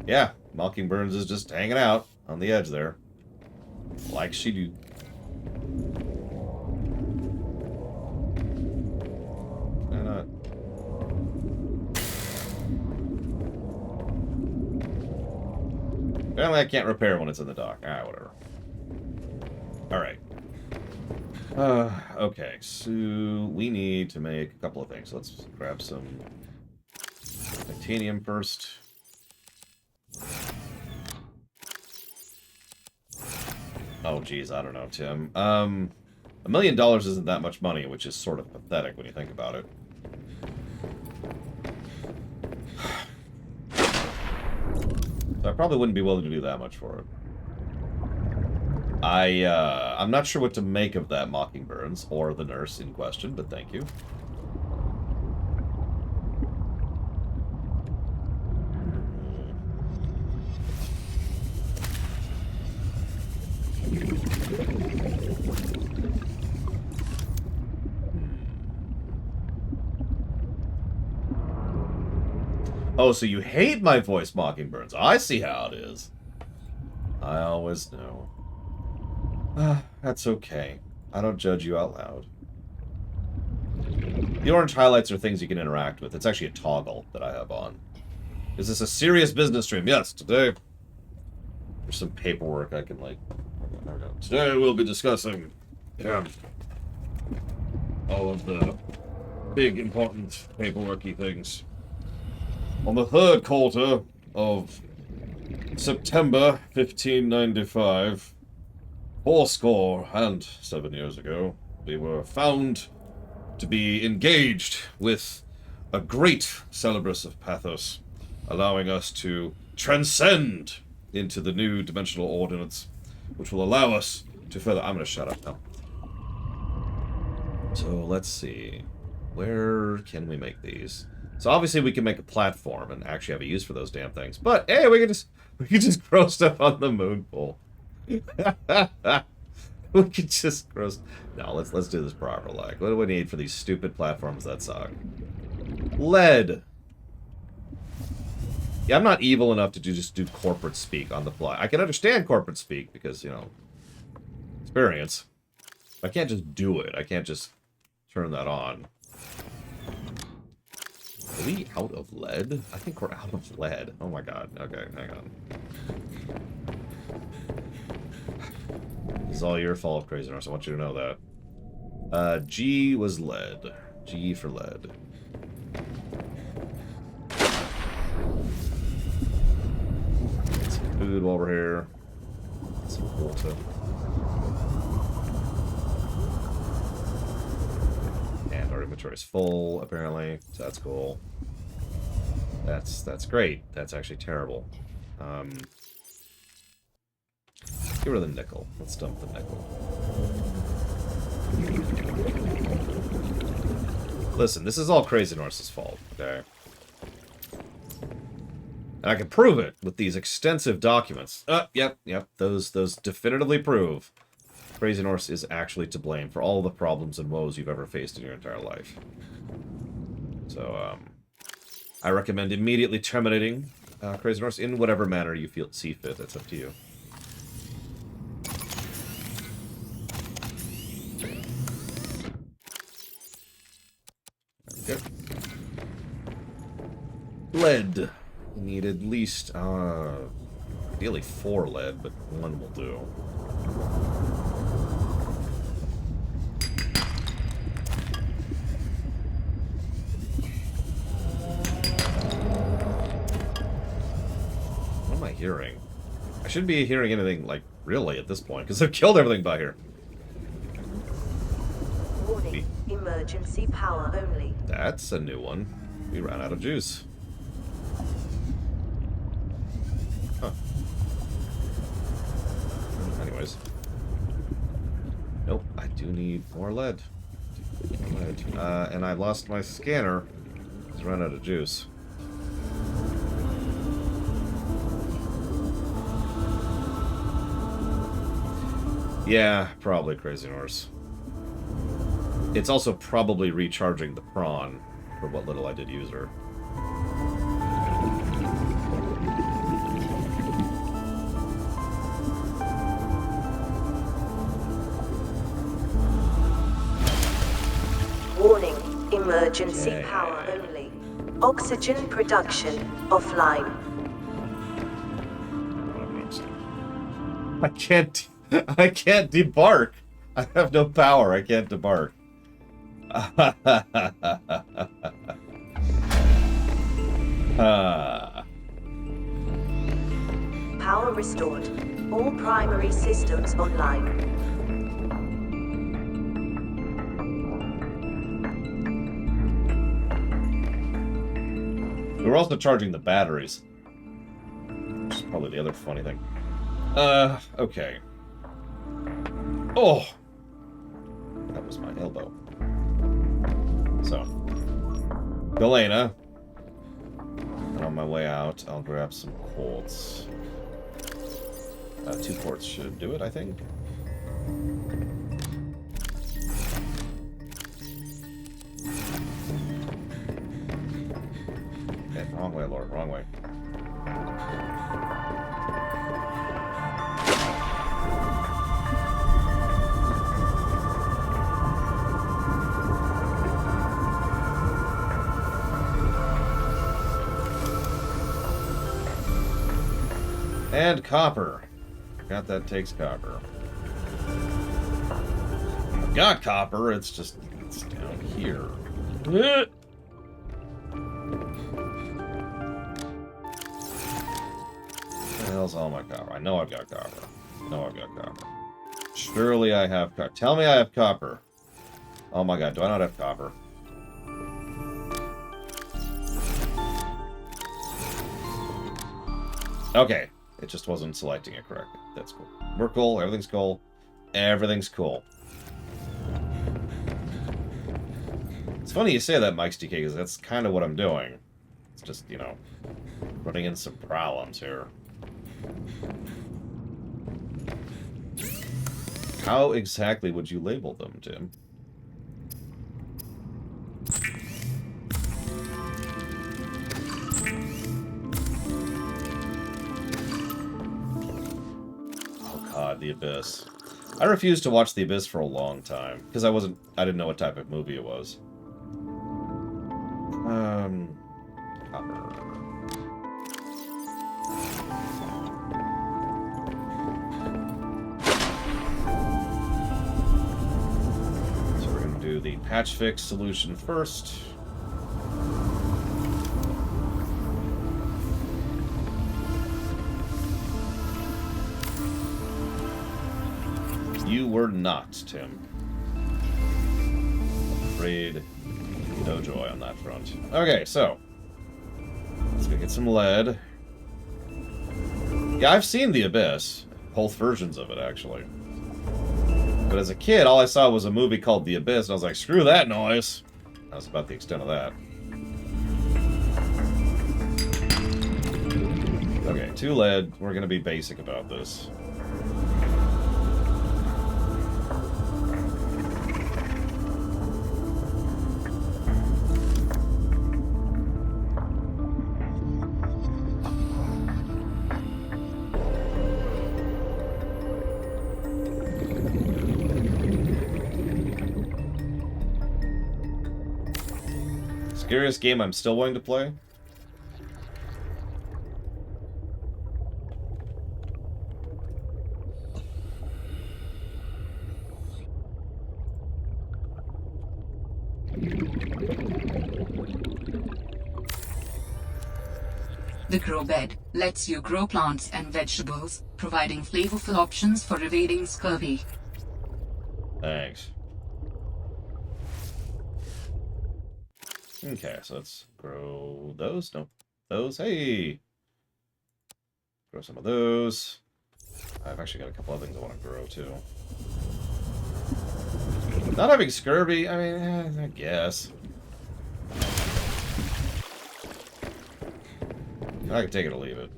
Yeah, Mockingbirds is just hanging out on the edge there. Like she do. Why not? Apparently I can't repair when it's in the dock. Ah, whatever. Alright. Okay, so we need to make a couple of things. Let's grab some titanium first. Oh, geez, I don't know, Tim. $1 million isn't that much money, which is sort of pathetic when you think about it. So I probably wouldn't be willing to do that much for it. I'm not sure what to make of that Mockingbirds or the nurse in question, but thank you. Oh, so you hate my voice, Mockingbirds. I see how it is. I always know. That's okay. I don't judge you out loud. The orange highlights are things you can interact with. It's actually a toggle that I have on. Is this a serious business stream? Yes, today. There's some paperwork I can, like... Today we'll be discussing... all of the big, important paperworky things. On the third quarter of September 1595, 87 years ago, we were found to be engaged with a great Celebrus of Pathos, allowing us to transcend into the new dimensional ordinance, which will allow us to further... I'm going to shut up now. So, let's see. Where can we make these? So obviously we can make a platform and actually have a use for those damn things. But hey, we can just grow stuff on the moon pool. We could just grow. No, let's do this proper. Like, what do we need for these stupid platforms that suck? Lead. Yeah, I'm not evil enough to just do corporate speak on the fly. I can understand corporate speak because, you know, experience. I can't just do it. I can't just turn that on. Are we out of lead? I think we're out of lead. Oh my god. Okay, hang on. This is all your fault, Crazy Norse. I want you to know that. G was lead. G for lead. Get some food while we're here. Get some water. And our inventory is full, apparently, so that's cool. That's great. That's actually terrible. Get rid of the nickel. Let's dump the nickel. Listen, this is all Crazy Norse's fault, okay? And I can prove it with these extensive documents. Yep. Those definitively prove Crazy Norse is actually to blame for all the problems and woes you've ever faced in your entire life. So, I recommend immediately terminating Crazy Norse in whatever manner you see fit. That's up to you. There we go. Lead. We need at least, ideally 4 lead, but 1 will do. What am I hearing? I shouldn't be hearing anything, like, really at this point, because I've killed everything by here. Warning, emergency power only. That's a new one. We ran out of juice. Huh. Anyways. Nope, I do need more lead. And I lost my scanner. It's run out of juice. Yeah, probably Crazy Norse. It's also probably recharging the prawn, for what little I did use her. Warning, emergency power only. Oxygen production offline. I can't debark. I have no power. I can't debark. Power restored. All primary systems online. We're also charging the batteries. Which is probably the other funny thing. Okay. Oh! That was my elbow. So. Galena. And on my way out, I'll grab some quartz. 2 quartz should do it, I think. Okay, wrong way, Lord, wrong way. And copper. Forgot that takes copper. I've got copper, it's just, it's down here. Where the hell's all my copper? I know I've got copper. Surely I have copper. Tell me I have copper. Oh my god, do I not have copper? Okay. It just wasn't selecting it correctly. That's cool. We're cool. Everything's cool. Everything's cool. It's funny you say that, Mike's DK, because that's kind of what I'm doing. It's just, you know, running in some problems here. How exactly would you label them, Tim? The Abyss. I refused to watch The Abyss for a long time because I didn't know what type of movie it was. Copper. So we're going to do the patch fix solution first. You were not, Tim. Afraid no joy on that front. Okay, so let's go get some lead. Yeah, I've seen The Abyss. Both versions of it, actually. But as a kid, all I saw was a movie called The Abyss, and I was like, screw that noise. That was about the extent of that. Okay, 2 lead. We're going to be basic about this. Scariest game I'm still willing to play? The grow bed lets you grow plants and vegetables, providing flavorful options for evading scurvy. Thanks. Okay, so let's grow those. Nope. Those. Hey! Grow some of those. I've actually got a couple other things I want to grow, too. Not having scurvy, I mean, I guess. I can take it or leave it.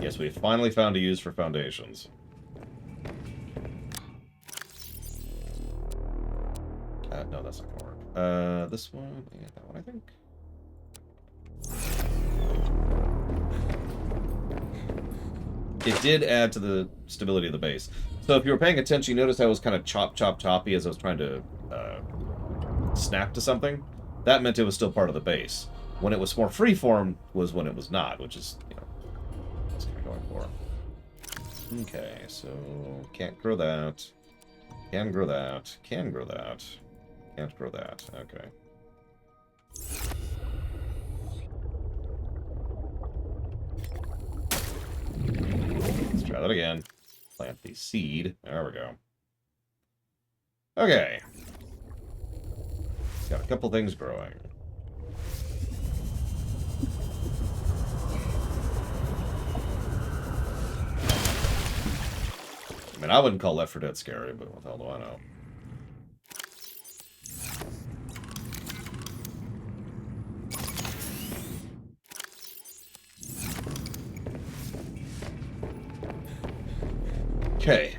Yes, we finally found a use for foundations. No, that's not gonna work. This one, yeah, that one, I think. It did add to the stability of the base. So if you were paying attention, you noticed I was kind of choppy as I was trying to snap to something. That meant it was still part of the base. When it was more freeform was when it was not, which is, you know, that's kind of going for. Okay, so can't grow that. Can grow that. Can grow that. Can't grow that. Okay. Let's try that again. Plant the seed. There we go. Okay. Got a couple things growing. I mean, I wouldn't call Left 4 Dead scary, but what the hell do I know? Okay.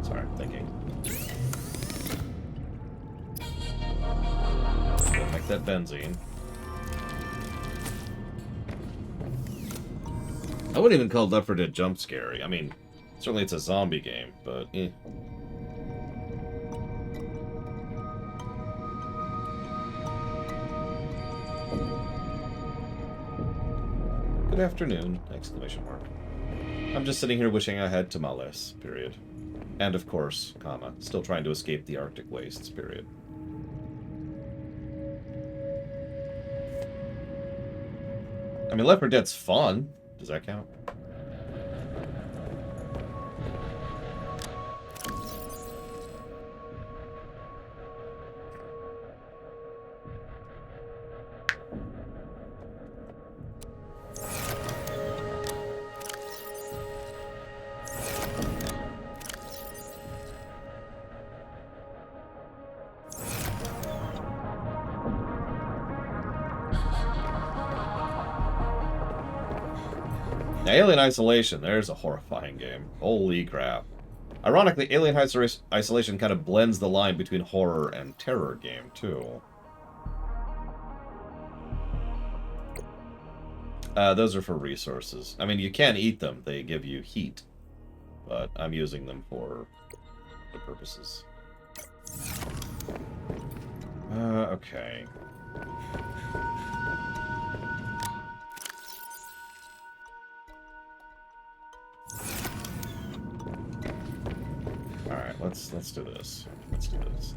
Sorry, I'm thinking. Gotta make that benzene. I wouldn't even call Left 4 Dead jump scary. I mean, certainly it's a zombie game, but eh. Good afternoon! Exclamation mark. I'm just sitting here wishing I had tamales, period. And of course, comma, still trying to escape the Arctic wastes, period. I mean, Left 4 Dead's fun. Does that count? Alien Isolation, there's a horrifying game. Holy crap. Ironically, Alien Isolation kind of blends the line between horror and terror game, too. Those are for resources. I mean, you can eat them. They give you heat. But I'm using them for the purposes. Okay. Alright, let's do this. Let's do this.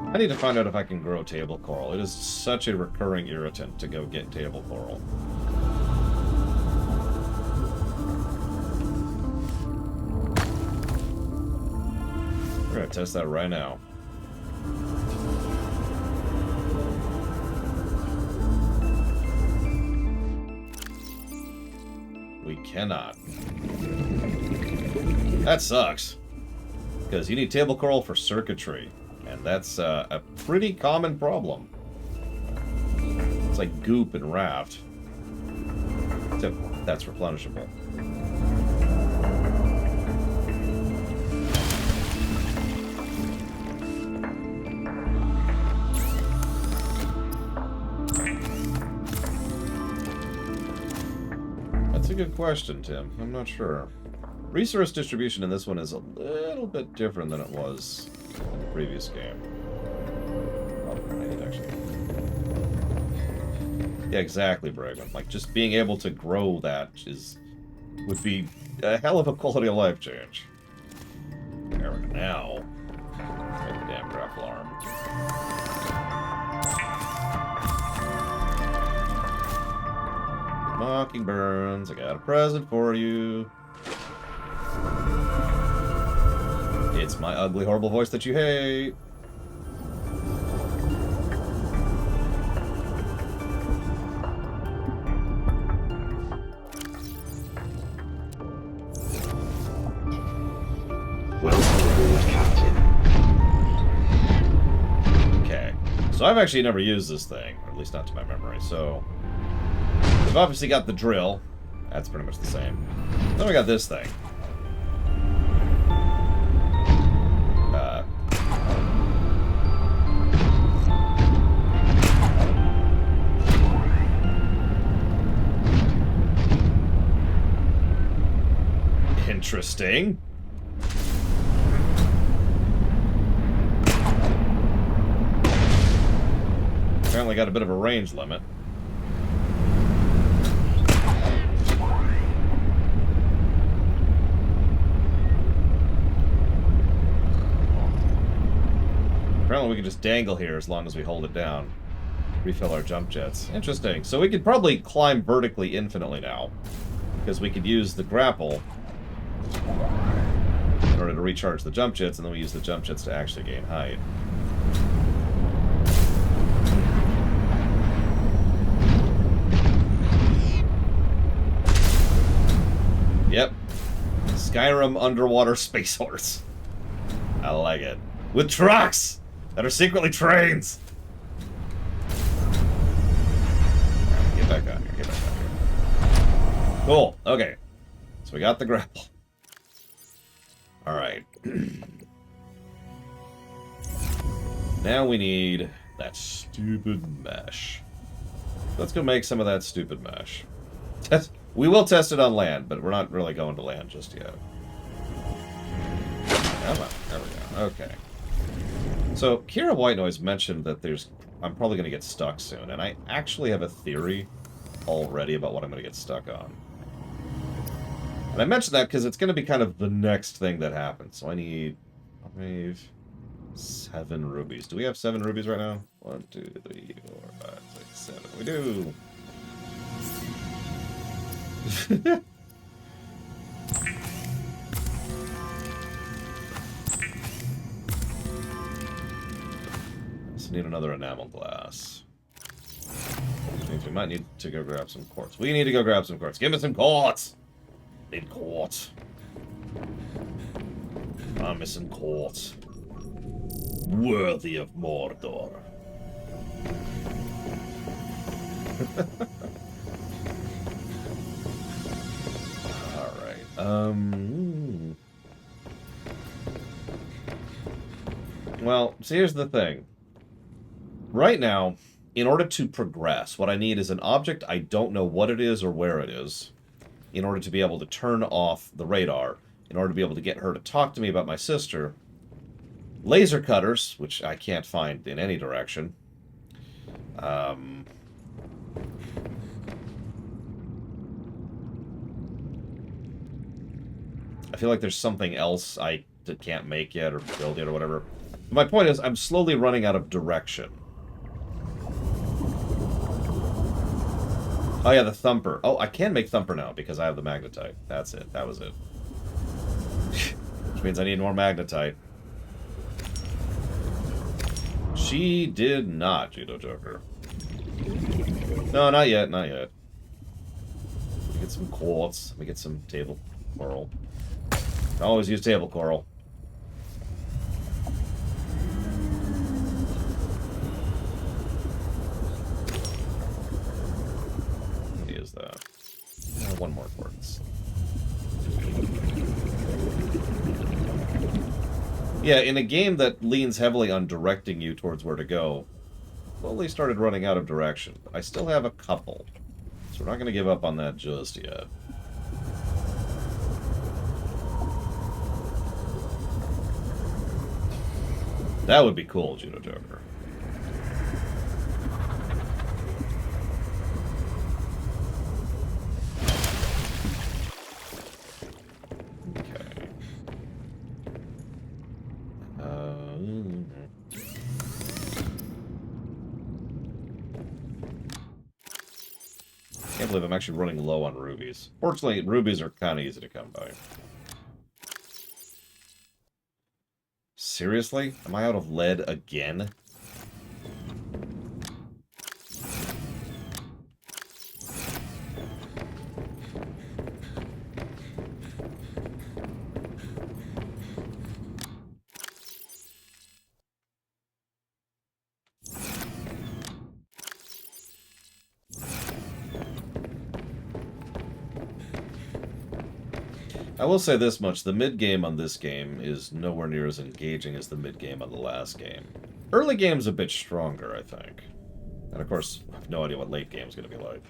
I need to find out if I can grow table coral. It is such a recurring irritant to go get table coral. We're gonna test that right now. We cannot. That sucks. Because you need table coral for circuitry. And that's a pretty common problem. It's like goop and raft. Except that's replenishable. That's a good question, Tim. I'm not sure. Resource distribution in this one is a little bit different than it was in the previous game. Oh, I need actually. Yeah, exactly, Bregman. Like, just being able to grow that would be a hell of a quality of life change. There we go. Now, make the damn grapple arm. Mockingburns, I got a present for you. It's my ugly, horrible voice that you hate. Welcome aboard, Captain. Okay, so I've actually never used this thing, or at least not to my memory, so... We've obviously got the drill. That's pretty much the same. Then we got this thing. Interesting. Apparently got a bit of a range limit. Apparently we can just dangle here as long as we hold it down. Refill our jump jets. Interesting. So we could probably climb vertically infinitely now. Because we could use the grapple in order to recharge the jump jets, and then we use the jump jets to actually gain height. Yep. Skyrim underwater space horse. I like it. With trucks that are secretly trains. Get back on here. Get back on here. Cool. Okay. So we got the grapple. Alright. Now we need that stupid mesh. Let's go make some of that stupid mesh. We will test it on land, but we're not really going to land just yet. Come on. There we go. Okay. So, Kira White Noise mentioned that I'm probably going to get stuck soon, and I actually have a theory already about what I'm going to get stuck on. And I mentioned that because it's going to be kind of the next thing that happens. So I need 7 rubies. Do we have 7 rubies right now? 1, 2, 3, 4, 5, 6, 7. We do! So need another enamel glass. Which means we might need to go grab some quartz. We need to go grab some quartz. Give me some quartz! Need quartz. I'm missing quartz. Worthy of Mordor. Alright, Well, so here's the thing. Right now, in order to progress, what I need is an object I don't know what it is or where it is, in order to be able to turn off the radar, in order to be able to get her to talk to me about my sister, laser cutters, which I can't find in any direction, I feel like there's something else I can't make yet or build yet or whatever. My point is, I'm slowly running out of direction. Oh yeah, the Thumper. Oh, I can make Thumper now because I have the Magnetite. That's it. That was it. Which means I need more Magnetite. She did not, Judo Joker. No, not yet, not yet. Let me get some quartz. Let me get some table coral. I always use table coral. What is that? One more quartz. Yeah, in a game that leans heavily on directing you towards where to go, slowly started running out of direction. I still have a couple, so we're not going to give up on that just yet. That would be cool, Judo Joker. Okay. Can't believe I'm actually running low on rubies. Fortunately, rubies are kind of easy to come by. Seriously? Am I out of lead again? I will say this much, the mid-game on this game is nowhere near as engaging as the mid-game on the last game. Early game's a bit stronger, I think. And of course, I have no idea what late game's going to be like.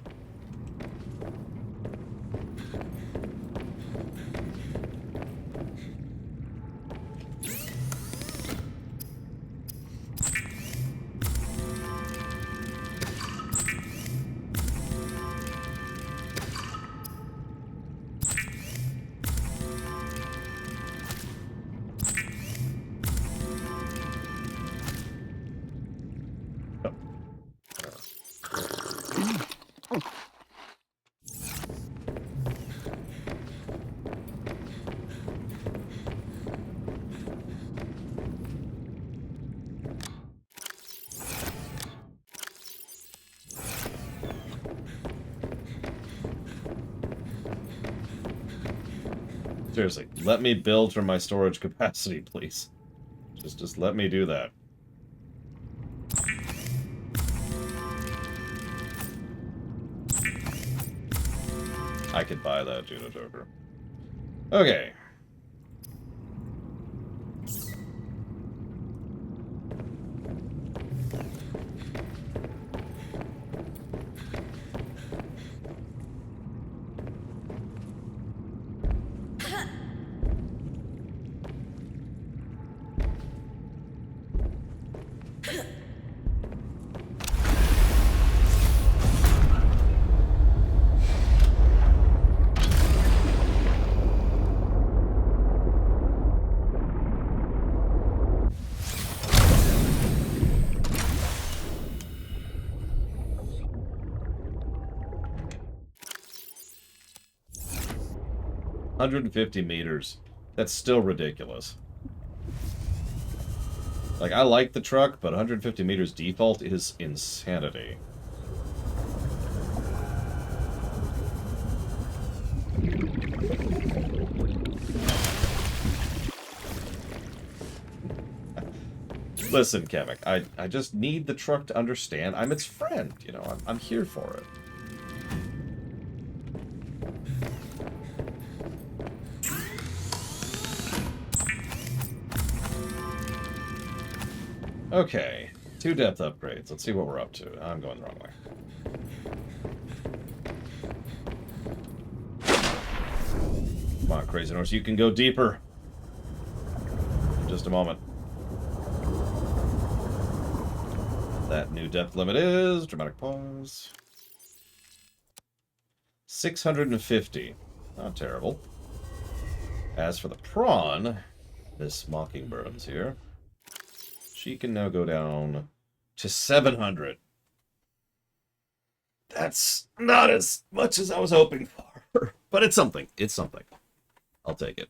Seriously, let me build from my storage capacity, please. Just let me do that. I could buy that Juno Joker. Okay. $150 meters. That's still ridiculous. Like, I like the truck, but 150 meters default is insanity. Listen, Kamek, I just need the truck to understand I'm its friend, you know, I'm here for it. Okay, 2 depth upgrades. Let's see what we're up to. I'm going the wrong way. Come on, Crazy Horse, you can go deeper. In just a moment. That new depth limit is... Dramatic pause. 650. Not terrible. As for the prawn, Miss Mockingbird's here. She can now go down to 700. That's not as much as I was hoping for. But it's something. It's something. I'll take it.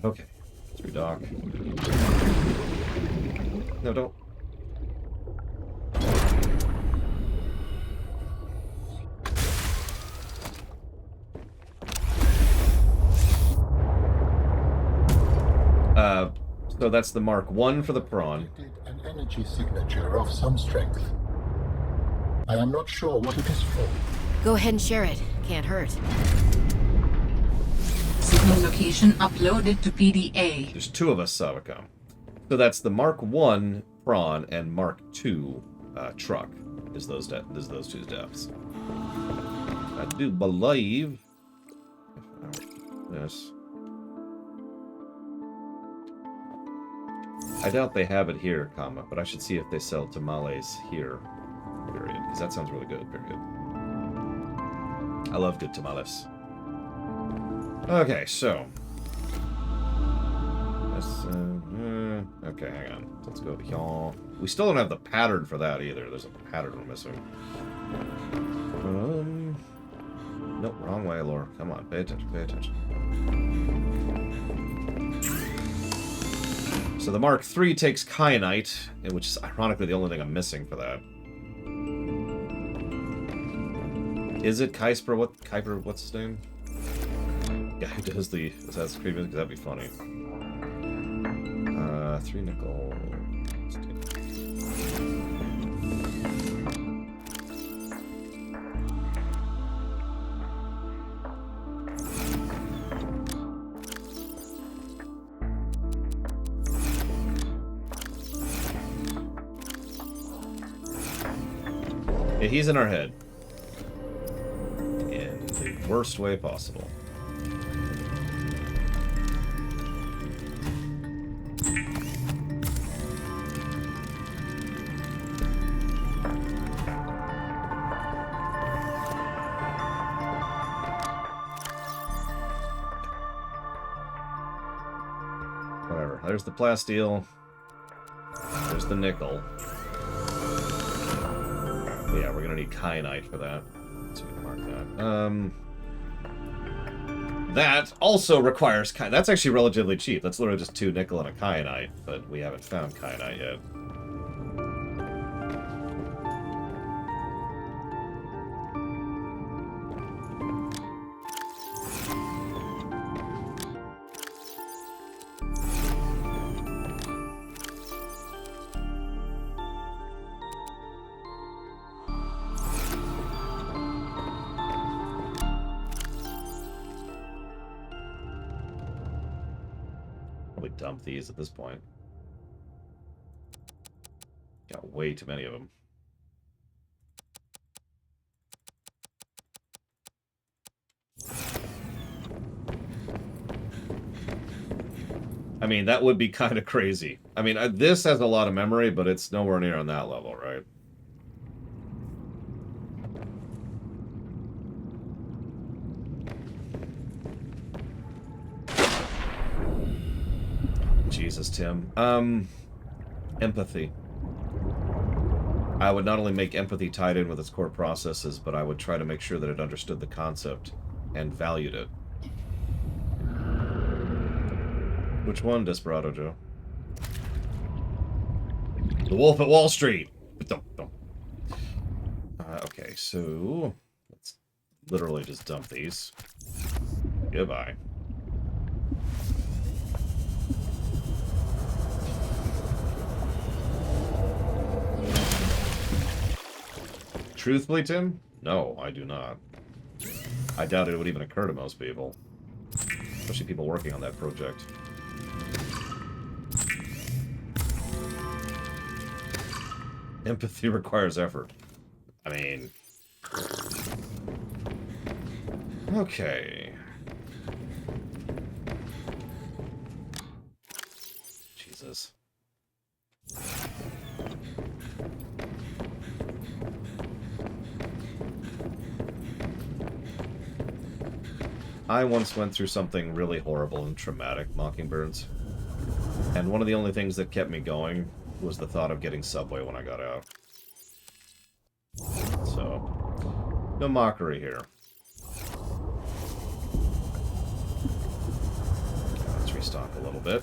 Okay. Through dock. No, don't. So that's the Mark 1 for the prawn. An energy signature of some strength. I am not sure what it is for. Go ahead and share it. Can't hurt. Signal location uploaded to PDA. There's 2 of us, Savicom. So that's the Mark 1 prawn and Mark 2 truck. Is those 2 depths. I do believe... Yes. I doubt they have it here, comma, but I should see if they sell tamales here, period. Because that sounds really good, period. I love good tamales. Okay, so... okay, hang on. Let's go to y'all. We still don't have the pattern for that either. There's a pattern we're missing. Nope, wrong way, Laura. Come on, pay attention, pay attention. So the Mark III takes Kyanite, which is ironically the only thing I'm missing for that. Is it Kuiper? What's his name? Guy who does the Assassin's Creed music? That'd be funny. 3 nickel. Yeah, he's in our head. In the worst way possible. Whatever. There's the plasteel. There's the nickel. Yeah, we're gonna need kyanite for that. So we can mark that. That also requires kyanite. That's actually relatively cheap. That's literally just 2 nickel and a kyanite, but we haven't found kyanite yet. Probably dump these at this point. Got way too many of them. I mean, that would be kind of crazy. I mean, this has a lot of memory, but it's nowhere near on that level, right? Jesus, Tim. Empathy. I would not only make empathy tied in with its core processes, but I would try to make sure that it understood the concept and valued it. Which one, Desperado Joe? The Wolf at Wall Street! Okay, so... let's literally just dump these. Goodbye. Truthfully, Tim? No, I do not. I doubt it would even occur to most people. Especially people working on that project. Empathy requires effort. I mean... okay. Jesus. I once went through something really horrible and traumatic, Mockingbirds. And one of the only things that kept me going was the thought of getting Subway when I got out. So, no mockery here. Let's restock a little bit.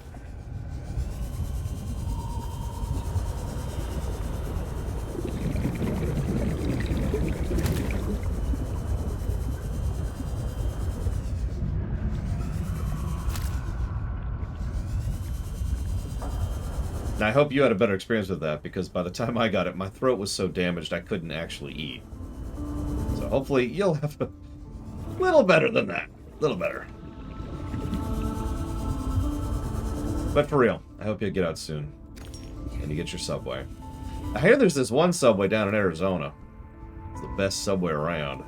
And I hope you had a better experience with that, because by the time I got it, my throat was so damaged I couldn't actually eat. So hopefully you'll have a little better than that. A little better. But for real, I hope you get out soon. And you get your Subway. I hear there's this one Subway down in Arizona. It's the best Subway around.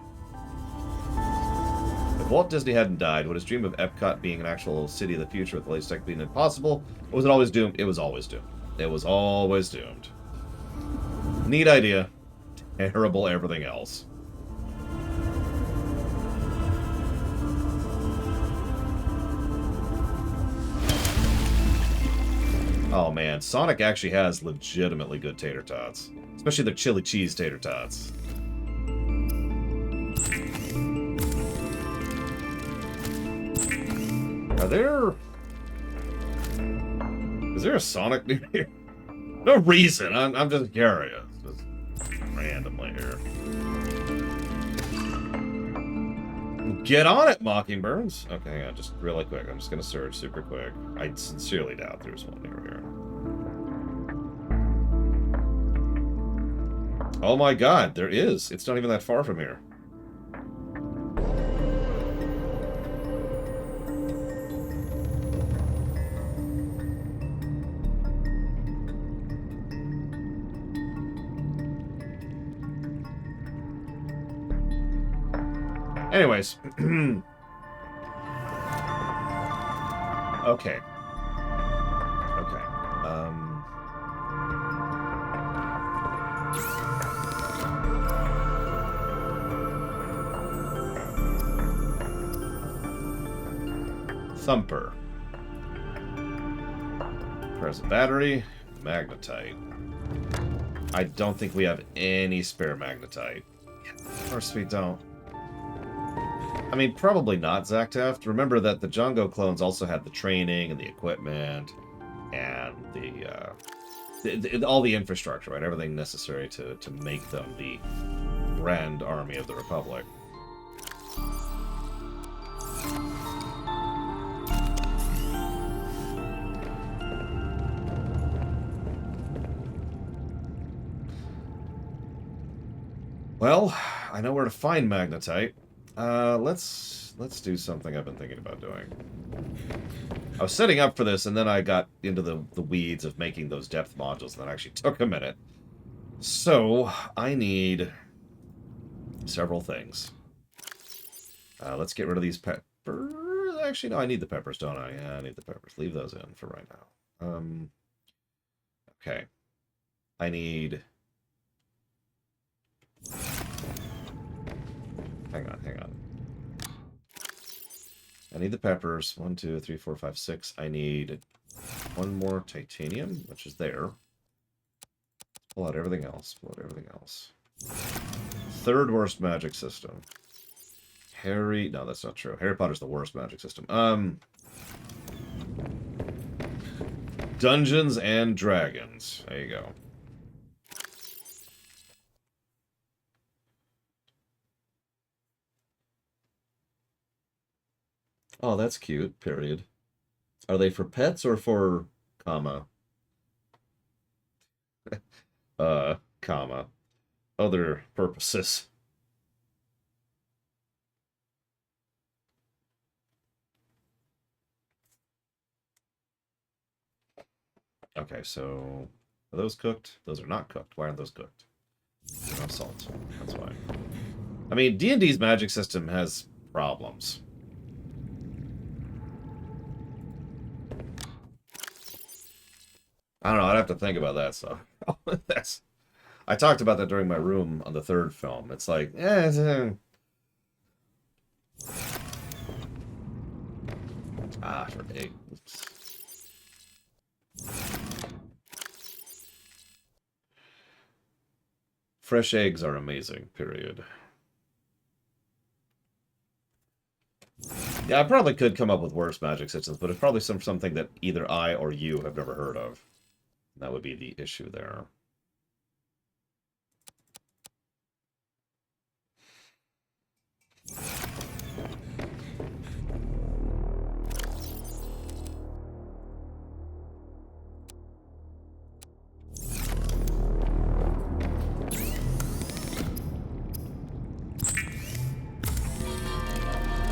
If Walt Disney hadn't died, would his dream of Epcot being an actual city of the future with the latest tech being impossible? Or was it always doomed? It was always doomed. It was always doomed. Neat idea. Terrible everything else. Oh man, Sonic actually has legitimately good tater tots. Especially their chili cheese tater tots. Are there... is there a Sonic near here? No reason. I'm just curious. Just randomly here. Get on it, Mockingbirds. Okay, hang on, just really quick. I'm just gonna search super quick. I sincerely doubt there's one near here. Oh my god, there is. It's not even that far from here. Anyways. Okay. Okay. Thumper. Present battery. Magnetite. I don't think we have any spare magnetite. Of course we don't. I mean, probably not, Zactaft. Remember that the Django clones also had the training and the equipment and all the infrastructure, right? Everything necessary to make them the Grand Army of the Republic. Well, I know where to find magnetite. Let's let's do something I've been thinking about doing. I was setting up for this, and then I got into the weeds of making those depth modules, and that actually took a minute. So, I need several things. Let's get rid of these peppers. Actually, no, I need the peppers, don't I? Yeah, I need the peppers. Leave those in for right now. Okay. I need... Hang on. I need the peppers. 1, 2, 3, 4, 5, 6. I need one more titanium, which is there. Pull out everything else. Third worst magic system. No, that's not true. Harry Potter's the worst magic system. Dungeons and Dragons. There you go. Oh, that's cute. Period. Are they for pets or for comma? Comma. Other purposes. Okay, so are those cooked? Those are not cooked. Why aren't those cooked? No salt. That's fine. I mean, D&D's magic system has problems. I don't know. I'd have to think about that stuff. I talked about that during my room on the third film. It's like, for egg. Oops. Fresh eggs are amazing, period. Yeah, I probably could come up with worse magic systems, but it's probably something that either I or you have never heard of. That would be the issue there.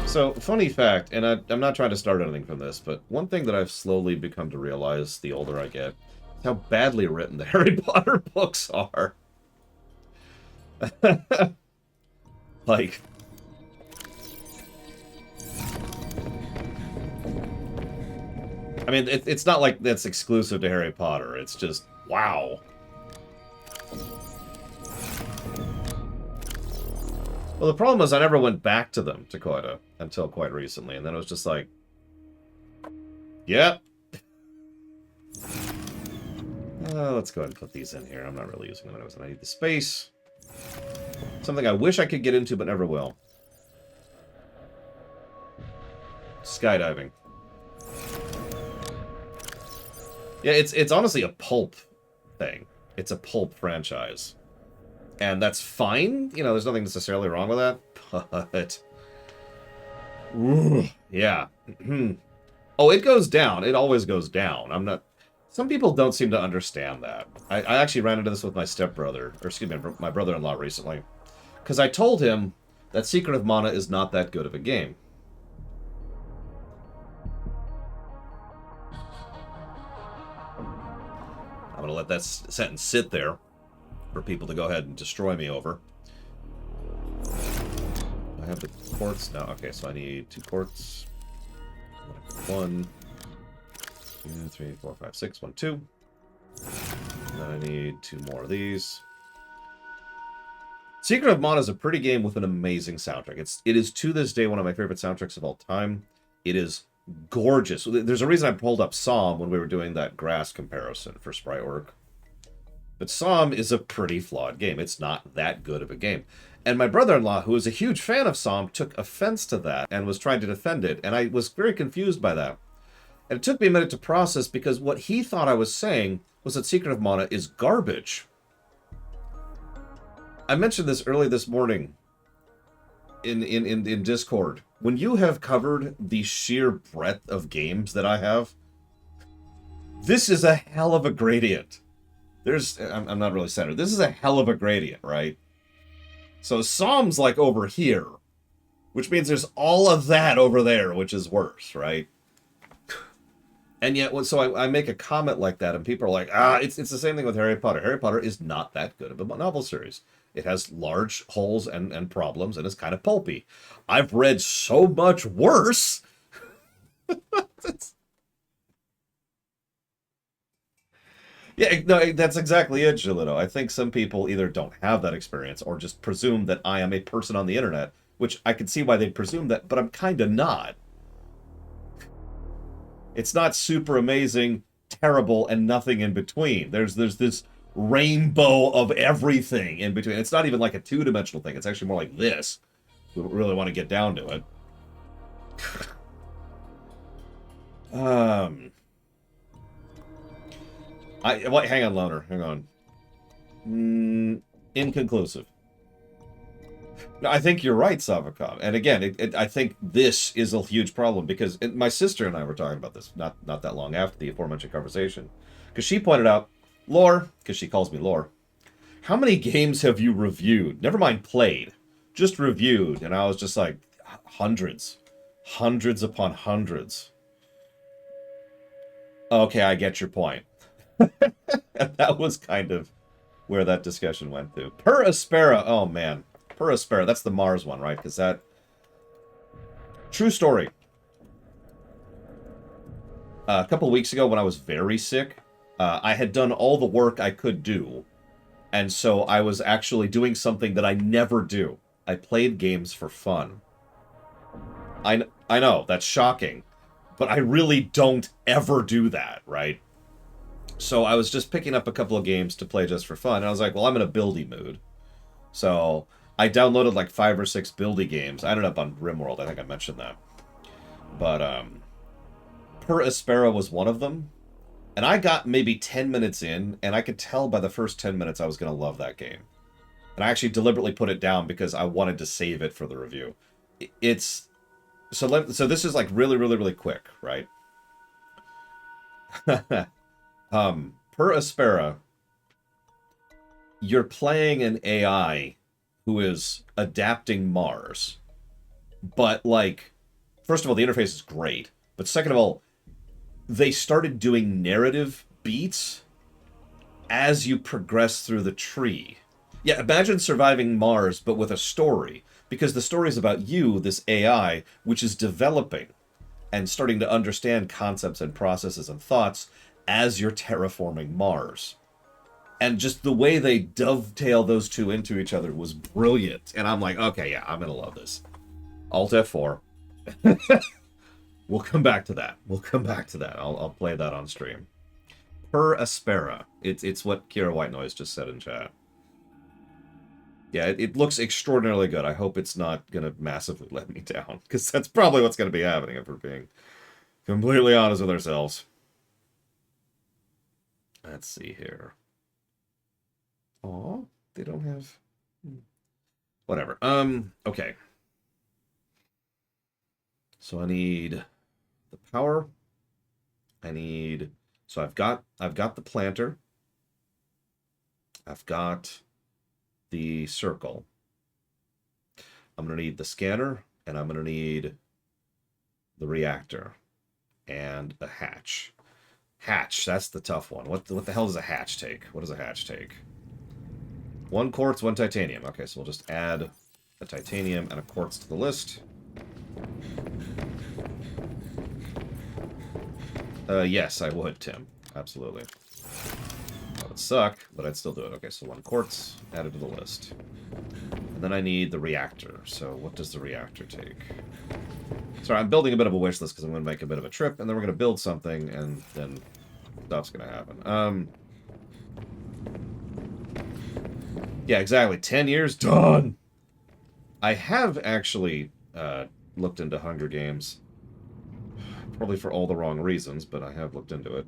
So, funny fact, and I'm not trying to start anything from this, but one thing that I've slowly become to realize the older I get, is how badly written the Harry Potter books are. Like... I mean, it's not like that's exclusive to Harry Potter, it's just, wow. Well, the problem is I never went back to them, Dakota, until quite recently, and then it was just like, yep. Let's go ahead and put these in here. I'm not really using them anyways, and I need the space. Something I wish I could get into, but never will. Skydiving. Yeah, it's honestly a pulp thing. It's a pulp franchise. And that's fine. You know, there's nothing necessarily wrong with that. But... Ooh, yeah. Oh, it goes down. It always goes down. I'm not... Some people don't seem to understand that. I actually ran into this with my stepbrother, or excuse me, my brother-in-law recently. Because I told him that Secret of Mana is not that good of a game. I'm going to let that sentence sit there for people to go ahead and destroy me over. I have the quartz now. Okay, so I need 2 quartz. 1, 2, 3, 4, 5, 6, 1, 2. And then I need 2 more of these. Secret of Mana is a pretty game with an amazing soundtrack. It is to this day one of my favorite soundtracks of all time. It is gorgeous. There's a reason I pulled up Psalm when we were doing that grass comparison for sprite work. But Psalm is a pretty flawed game. It's not that good of a game. And my brother-in-law, who is a huge fan of Psalm, took offense to that and was trying to defend it. And I was very confused by that. And it took me a minute to process because what he thought I was saying was that Secret of Mana is garbage. I mentioned this early this morning in Discord. When you have covered the sheer breadth of games that I have, this is a hell of a gradient. I'm not really centered. This is a hell of a gradient, right? So Psalm's like over here. Which means there's all of that over there, which is worse, right? And yet, so I make a comment like that, and people are like, it's the same thing with Harry Potter. Harry Potter is not that good of a novel series. It has large holes and problems, and it's kind of pulpy. I've read so much worse. Yeah, no, that's exactly it, Gilito. I think some people either don't have that experience or just presume that I am a person on the internet, which I can see why they'd presume that, but I'm kind of not. It's not super amazing, terrible, and nothing in between. There's this rainbow of everything in between. It's not even like a two-dimensional thing. It's actually more like this. We really want to get down to it. Hang on, Loner. Hang on. Inconclusive. No, I think you're right, Savakov. And again, I think this is a huge problem because my sister and I were talking about this not that long after the aforementioned conversation. Because she pointed out, Lore, because she calls me Lore, how many games have you reviewed? Never mind played, just reviewed. And I was just like, hundreds. Hundreds upon hundreds. Okay, I get your point. And that was kind of where that discussion went to. Per Aspera, oh man. Per Aspera, that's the Mars one, right? Because that... True story. A couple of weeks ago when I was very sick, I had done all the work I could do. And so I was actually doing something that I never do. I played games for fun. I know, that's shocking. But I really don't ever do that, right? So I was just picking up a couple of games to play just for fun. And I was like, well, I'm in a buildy mood. So I downloaded like 5 or 6 buildy games. I ended up on RimWorld. I think I mentioned that. But Per Aspera was one of them. And I got maybe 10 minutes in, and I could tell by the first 10 minutes I was going to love that game. And I actually deliberately put it down because I wanted to save it for the review. It's... So this is like really, really, really quick, right? Per Aspera, you're playing an AI who is adapting Mars. But, like, first of all, the interface is great. But second of all, they started doing narrative beats as you progress through the tree. Yeah, imagine surviving Mars, but with a story. Because the story is about you, this AI, which is developing and starting to understand concepts and processes and thoughts as you're terraforming Mars. And just the way they dovetail those two into each other was brilliant. And I'm like, okay, yeah, I'm going to love this. Alt F4. We'll come back to that. We'll come back to that. I'll play that on stream. Per Aspera. It's what Kira White Noise just said in chat. Yeah, it looks extraordinarily good. I hope it's not going to massively let me down. Because that's probably what's going to be happening if we're being completely honest with ourselves. Let's see here. Aw, they don't have... Whatever. Okay. So I need the power. I need... So I've got the planter. I've got the circle. I'm going to need the scanner, and I'm going to need the reactor and the hatch. Hatch, that's the tough one. What the hell does a hatch take? What does a hatch take? 1 quartz, 1 titanium. Okay, so we'll just add a titanium and a quartz to the list. Yes, I would, Tim. Absolutely. That would suck, but I'd still do it. Okay, so 1 quartz added to the list. And then I need the reactor. So what does the reactor take? Sorry, I'm building a bit of a wish list because I'm going to make a bit of a trip, and then we're going to build something, and then stuff's going to happen. Yeah, exactly. 10 years, done! I have actually looked into Hunger Games. Probably for all the wrong reasons, but I have looked into it.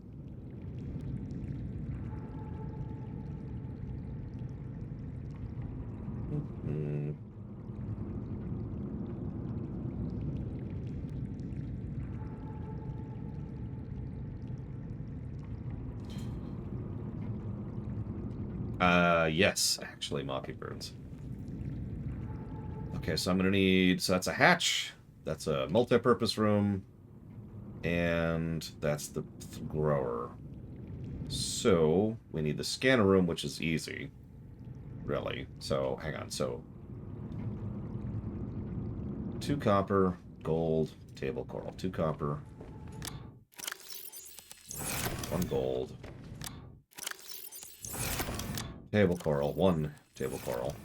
Yes, actually, Mockingbirds. Okay, so I'm gonna need... So that's a hatch. That's a multi-purpose room. And that's the grower. So, we need the scanner room, which is easy. Really. So, hang on. So, 2 copper, gold, table coral. 2 copper, 1 gold. Table coral, 1 table coral.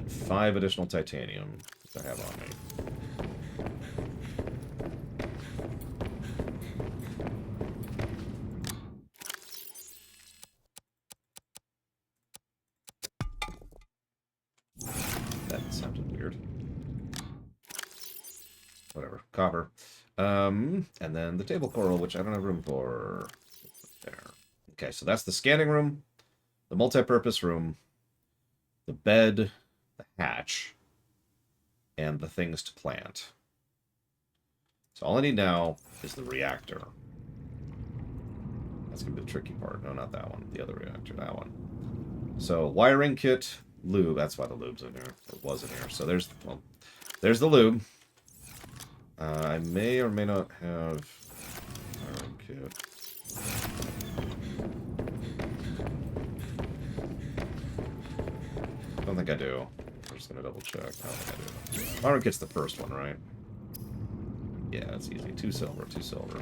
5 additional titanium that I have on me. That sounded weird. Whatever. Copper. And then the table coral, which I don't have room for. There. Okay, so that's the scanning room, the multi-purpose room, the bed, the hatch, and the things to plant. So all I need now is the reactor. That's going to be the tricky part. No, not that one. The other reactor, that one. So wiring kit, lube. That's why the lube's in here. It was in here. So there's, well, there's the lube. I may or may not have wiring kit. I don't think I do. I'm just going to double check. I don't think I do. Wiring kit's the first one, right? Yeah, that's easy. 2 silver, 2 silver.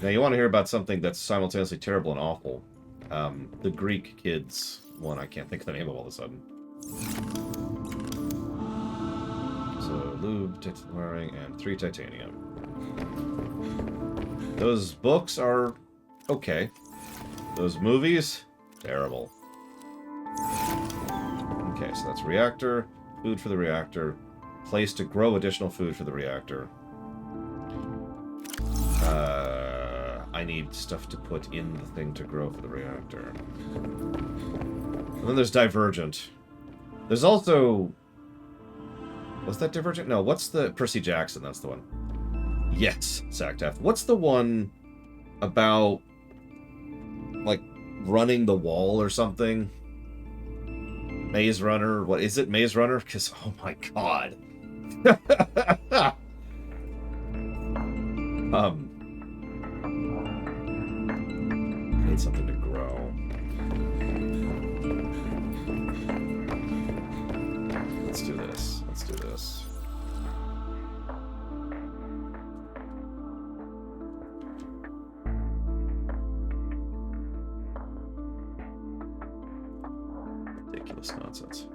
Now, you want to hear about something that's simultaneously terrible and awful. The Greek kids one, I can't think of the name of all of a sudden. So, lube, wiring, and 3 titanium. Those books are okay. Those movies, terrible. Okay, so that's reactor, food for the reactor, place to grow additional food for the reactor. I need stuff to put in the thing to grow for the reactor. And then there's Divergent. There's also... Was that Divergent? No, what's the... Percy Jackson, that's the one. Yes, Zactaf. What's the one about, like, running the wall or something? Maze Runner? What is it? Maze Runner? Because, oh my god. I need something to grow. Let's do this. Let's do this. Ridiculous nonsense.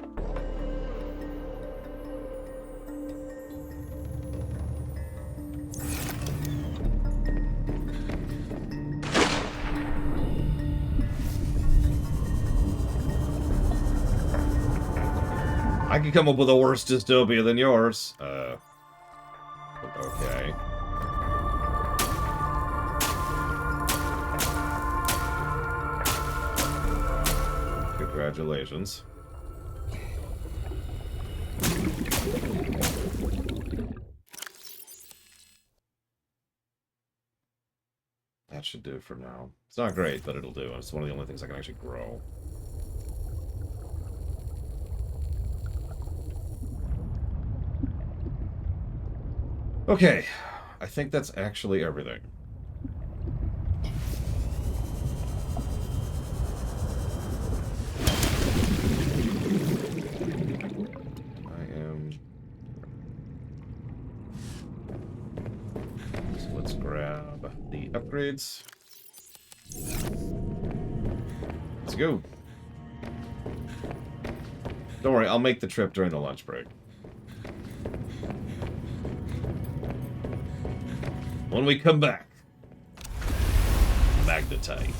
I can come up with a worse dystopia than yours. Okay. Congratulations. That should do for now. It's not great, but it'll do. It's one of the only things I can actually grow. Okay, I think that's actually everything. So let's grab the upgrades. Let's go. Don't worry, I'll make the trip during the lunch break. When we come back, magnetite.